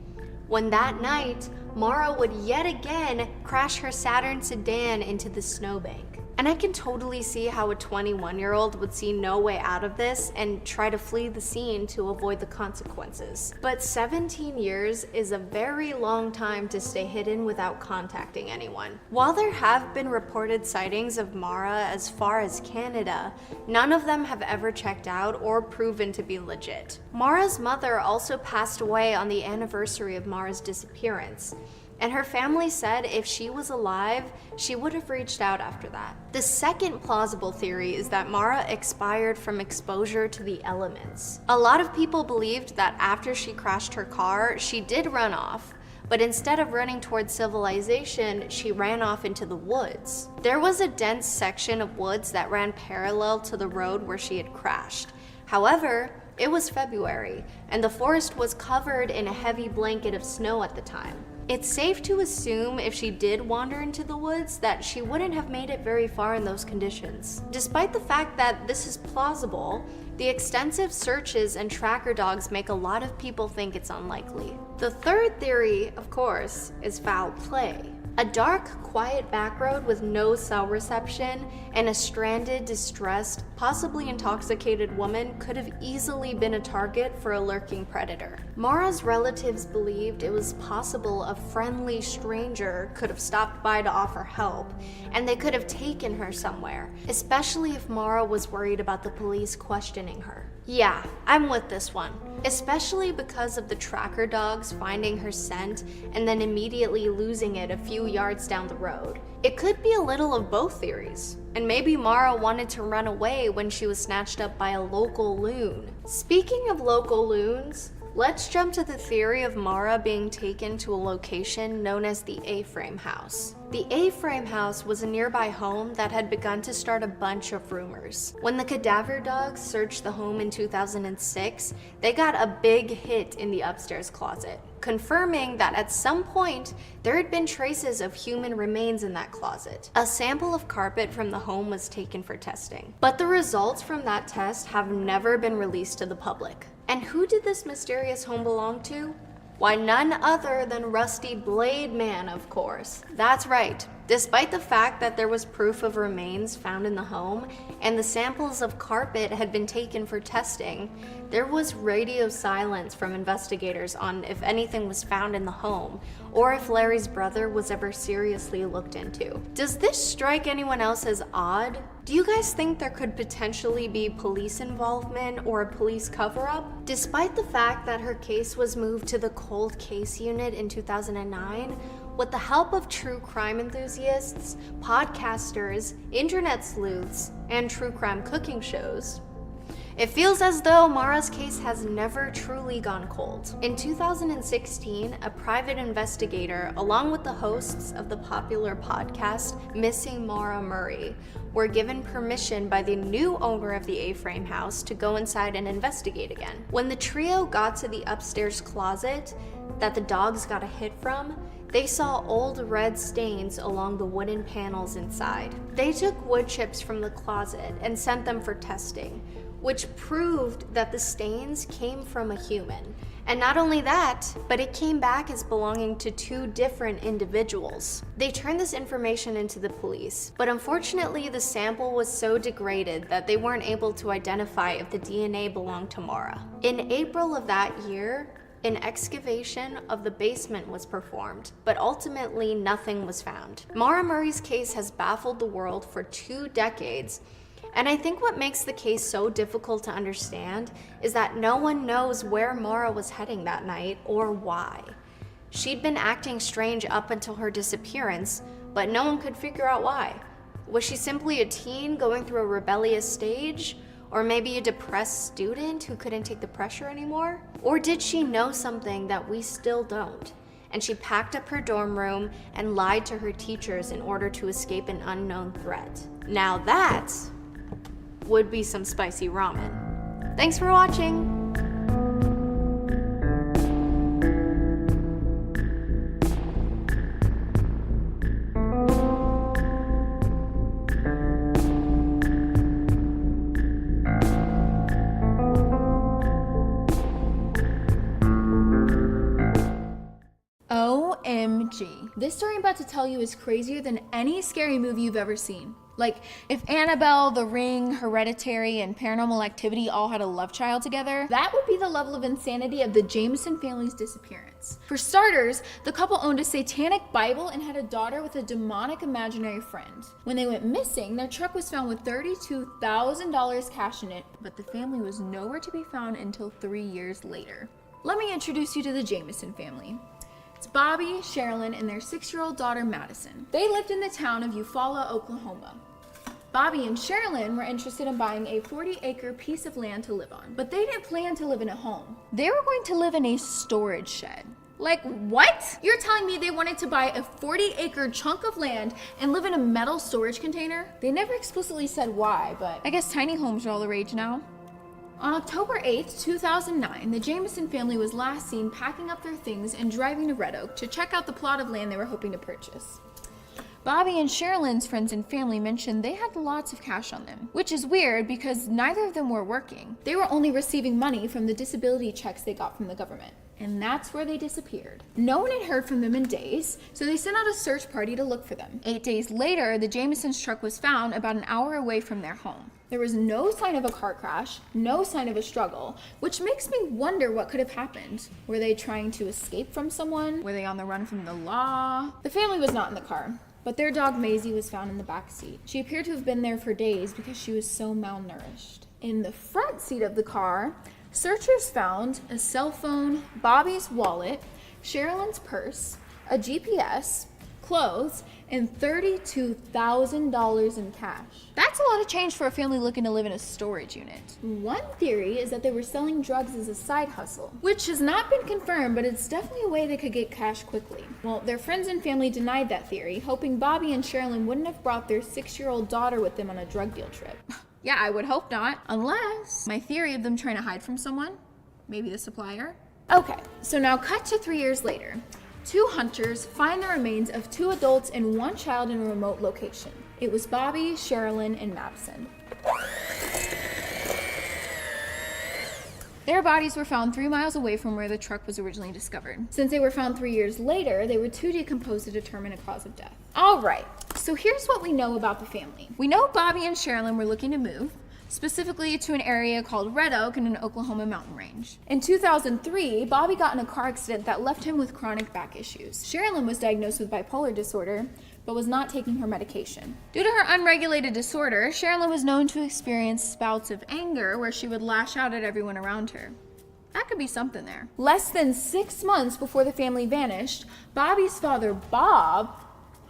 When that night, MAURA would yet again crash her Saturn sedan into the snowbank. And I can totally see how a 21-year-old would see no way out of this and try to flee the scene to avoid the consequences. But 17 years is a very long time to stay hidden without contacting anyone. While there have been reported sightings of MAURA as far as Canada, none of them have ever checked out or proven to be legit. MAURA's mother also passed away on the anniversary of MAURA's disappearance. And her family said if she was alive, she would have reached out after that. The second plausible theory is that MAURA expired from exposure to the elements. A lot of people believed that after she crashed her car, she did run off, but instead of running towards civilization, she ran off into the woods. There was a dense section of woods that ran parallel to the road where she had crashed. However, it was February, and the forest was covered in a heavy blanket of snow at the time. It's safe to assume if she did wander into the woods that she wouldn't have made it very far in those conditions. Despite the fact that this is plausible, the extensive searches and tracker dogs make a lot of people think it's unlikely. The third theory, of course, is foul play. A dark, quiet back road with no cell reception and a stranded, distressed, possibly intoxicated woman could have easily been a target for a lurking predator. MAURA's relatives believed it was possible a friendly stranger could have stopped by to offer help, and they could have taken her somewhere, especially if MAURA was worried about the police questioning her. Yeah, I'm with this one, especially because of the tracker dogs finding her scent and then immediately losing it a few yards down the road. It could be a little of both theories, and maybe MAURA wanted to run away when she was snatched up by a local loon. Speaking of local loons, let's jump to the theory of MAURA being taken to a location known as the A-frame house. The A-frame house was a nearby home that had begun to start a bunch of rumors. When the cadaver dogs searched the home in 2006, they got a big hit in the upstairs closet, confirming that at some point there had been traces of human remains in that closet. A sample of carpet from the home was taken for testing, but the results from that test have never been released to the public. And who did this mysterious home belong to? Why, none other than Rusty Blade Man, of course. That's right. Despite the fact that there was proof of remains found in the home and the samples of carpet had been taken for testing, there was radio silence from investigators on if anything was found in the home or if Larry's brother was ever seriously looked into. Does this strike anyone else as odd? Do you guys think there could potentially be police involvement or a police cover-up? Despite the fact that her case was moved to the cold case unit in 2009, with the help of true crime enthusiasts, podcasters, internet sleuths, and true crime cooking shows, it feels as though MAURA's case has never truly gone cold. In 2016, a private investigator, along with the hosts of the popular podcast Missing Maura Murray, were given permission by the new owner of the A-frame house to go inside and investigate again. When the trio got to the upstairs closet that the dogs got a hit from, they saw old red stains along the wooden panels inside. They took wood chips from the closet and sent them for testing, which proved that the stains came from a human. And not only that, but it came back as belonging to two different individuals. They turned this information into the police, but unfortunately the sample was so degraded that they weren't able to identify if the DNA belonged to MAURA. In April of that year, an excavation of the basement was performed, but ultimately nothing was found. Maura Murray's case has baffled the world for 2 decades, and I think what makes the case so difficult to understand is that no one knows where MAURA was heading that night or why. She'd been acting strange up until her disappearance, but no one could figure out why. Was she simply a teen going through a rebellious stage? Or maybe a depressed student who couldn't take the pressure anymore? Or did she know something that we still don't? and she packed up her dorm room and lied to her teachers in order to escape an unknown threat. Now that would be some spicy ramen. Thanks for watching. OMG. This story I'm about to tell you is crazier than any scary movie you've ever seen. Like, if Annabelle, The Ring, Hereditary, and Paranormal Activity all had a love child together, that would be the level of insanity of the Jamison family's disappearance. For starters, the couple owned a satanic Bible and had a daughter with a demonic imaginary friend. When they went missing, their truck was found with $32,000 cash in it, but the family was nowhere to be found until 3 years later. Let me introduce you to the Jamison family. It's Bobby, Sherilyn, and their 6-year-old daughter, Madison. They lived in the town of Eufaula, Oklahoma. Bobby and Sherilyn were interested in buying a 40-acre piece of land to live on, but they didn't plan to live in a home. They were going to live in a storage shed. Like, what? You're telling me they wanted to buy a 40-acre chunk of land and live in a metal storage container? They never explicitly said why, but I guess tiny homes are all the rage now. On October 8, 2009, the Jamison family was last seen packing up their things and driving to Red Oak to check out the plot of land they were hoping to purchase. Bobby and Sherilyn's friends and family mentioned they had lots of cash on them, which is weird because neither of them were working. They were only receiving money from the disability checks they got from the government. And that's where they disappeared. No one had heard from them in days, so they sent out a search party to look for them. 8 days later, the Jamisons' truck was found about an hour away from their home. There was no sign of a car crash, no sign of a struggle, which makes me wonder what could have happened. Were they trying to escape from someone? Were they on the run from the law? The family was not in the car, but their dog Maisie was found in the back seat. She appeared to have been there for days because she was so malnourished. In the front seat of the car, searchers found a cell phone, Bobby's wallet, Sherilyn's purse, a GPS, clothes, and $32,000 in cash. That's a lot of change for a family looking to live in a storage unit. One theory is that they were selling drugs as a side hustle, which has not been confirmed, but it's definitely a way they could get cash quickly. Well, their friends and family denied that theory, hoping Bobby and Sherilyn wouldn't have brought their 6-year-old daughter with them on a drug deal trip. Yeah, I would hope not, unless my theory of them trying to hide from someone, maybe the supplier. Okay, so now cut to 3 years later. 2 hunters find the remains of 2 adults and 1 child in a remote location. It was Bobby, Sherilyn, and Madison. Their bodies were found 3 miles away from where the truck was originally discovered. Since they were found 3 years later, they were too decomposed to determine a cause of death. All right, so here's what we know about the family. We know Bobby and Sherilyn were looking to move, specifically to an area called Red Oak in an Oklahoma mountain range. In 2003, Bobby got in a car accident that left him with chronic back issues. Sherilyn was diagnosed with bipolar disorder, but was not taking her medication. Due to her unregulated disorder, Sherilyn was known to experience spouts of anger where she would lash out at everyone around her. That could be something there. Less than 6 months before the family vanished, Bobby's father, Bob,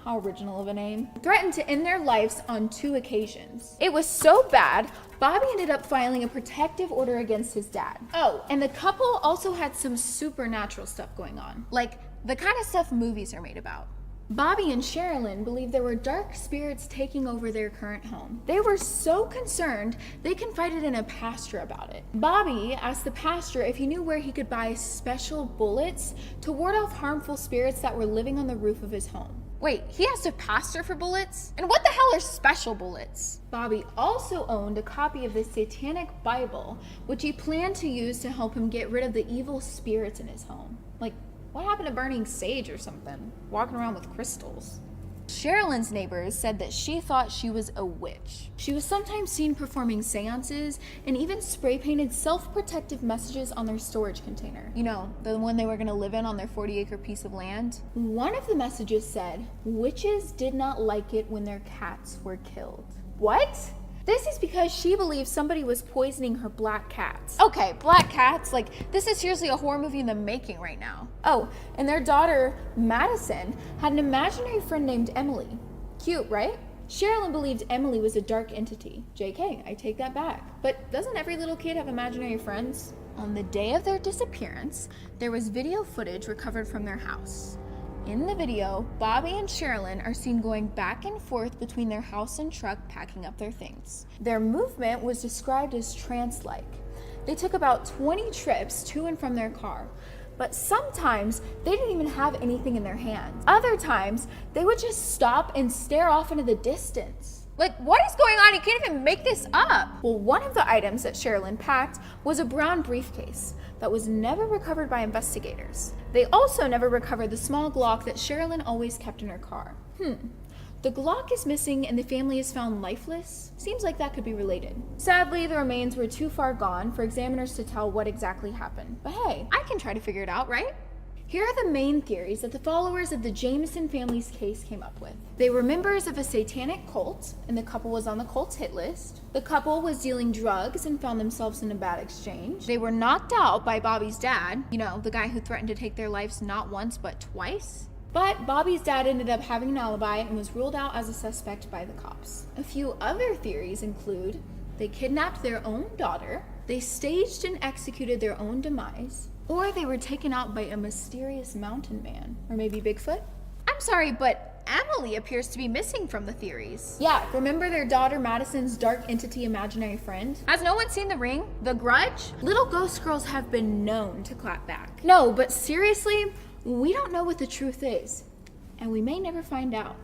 how original of a name, threatened to end their lives on 2 occasions. It was so bad, Bobby ended up filing a protective order against his dad. Oh, and the couple also had some supernatural stuff going on, like the kind of stuff movies are made about. Bobby and Sherilyn believed there were dark spirits taking over their current home. They were so concerned, they confided in a pastor about it. Bobby asked the pastor if he knew where he could buy special bullets to ward off harmful spirits that were living on the roof of his home. Wait, he asked a pastor for bullets? And what the hell are special bullets? Bobby also owned a copy of the Satanic Bible, which he planned to use to help him get rid of the evil spirits in his home. Like, what happened to burning sage or something? Walking around with crystals. Sherilyn's neighbors said that she thought she was a witch. She was sometimes seen performing seances and even spray painted self-protective messages on their storage container. You know, the one they were gonna live in on their 40-acre piece of land. One of the messages said, "Witches did not like it when their cats were killed." What? This is because she believes somebody was poisoning her black cats. Okay, black cats, like this is seriously a horror movie in the making right now. Oh, and their daughter, Madison, had an imaginary friend named Emily. Cute, right? Sherilyn believed Emily was a dark entity. JK, I take that back. But doesn't every little kid have imaginary friends? On the day of their disappearance, there was video footage recovered from their house. In the video, Bobby and Sherilyn are seen going back and forth between their house and truck packing up their things. Their movement was described as trance-like. They took about 20 trips to and from their car, but sometimes they didn't even have anything in their hands. Other times, they would just stop and stare off into the distance. Like, what is going on? You can't even make this up. Well, one of the items that Sherilyn packed was a brown briefcase that was never recovered by investigators. They also never recovered the small Glock that Sherilyn always kept in her car. The Glock is missing and the family is found lifeless. Seems like that could be related. Sadly, the remains were too far gone for examiners to tell what exactly happened. But hey, I can try to figure it out, right? Here are the main theories that the followers of the Jamison family's case came up with. They were members of a satanic cult, and the couple was on the cult's hit list. The couple was dealing drugs and found themselves in a bad exchange. They were knocked out by Bobby's dad, you know, the guy who threatened to take their lives not once but twice. But Bobby's dad ended up having an alibi and was ruled out as a suspect by the cops. A few other theories include they kidnapped their own daughter, they staged and executed their own demise, or they were taken out by a mysterious mountain man, or maybe Bigfoot. I'm sorry, but Emily appears to be missing from the theories. Yeah, remember their daughter Madison's dark entity imaginary friend? Has no one seen The Ring? The Grudge? Little ghost girls have been known to clap back. No, but seriously, we don't know what the truth is, and we may never find out.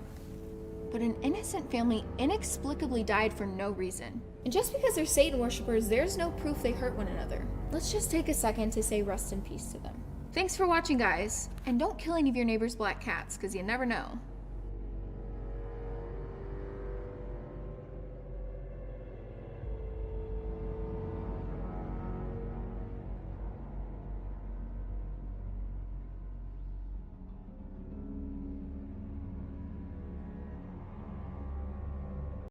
But an innocent family inexplicably died for no reason. And just because they're Satan worshippers, there's no proof they hurt one another. Let's just take a second to say rest in peace to them. Thanks for watching, guys. And don't kill any of your neighbor's black cats, because you never know.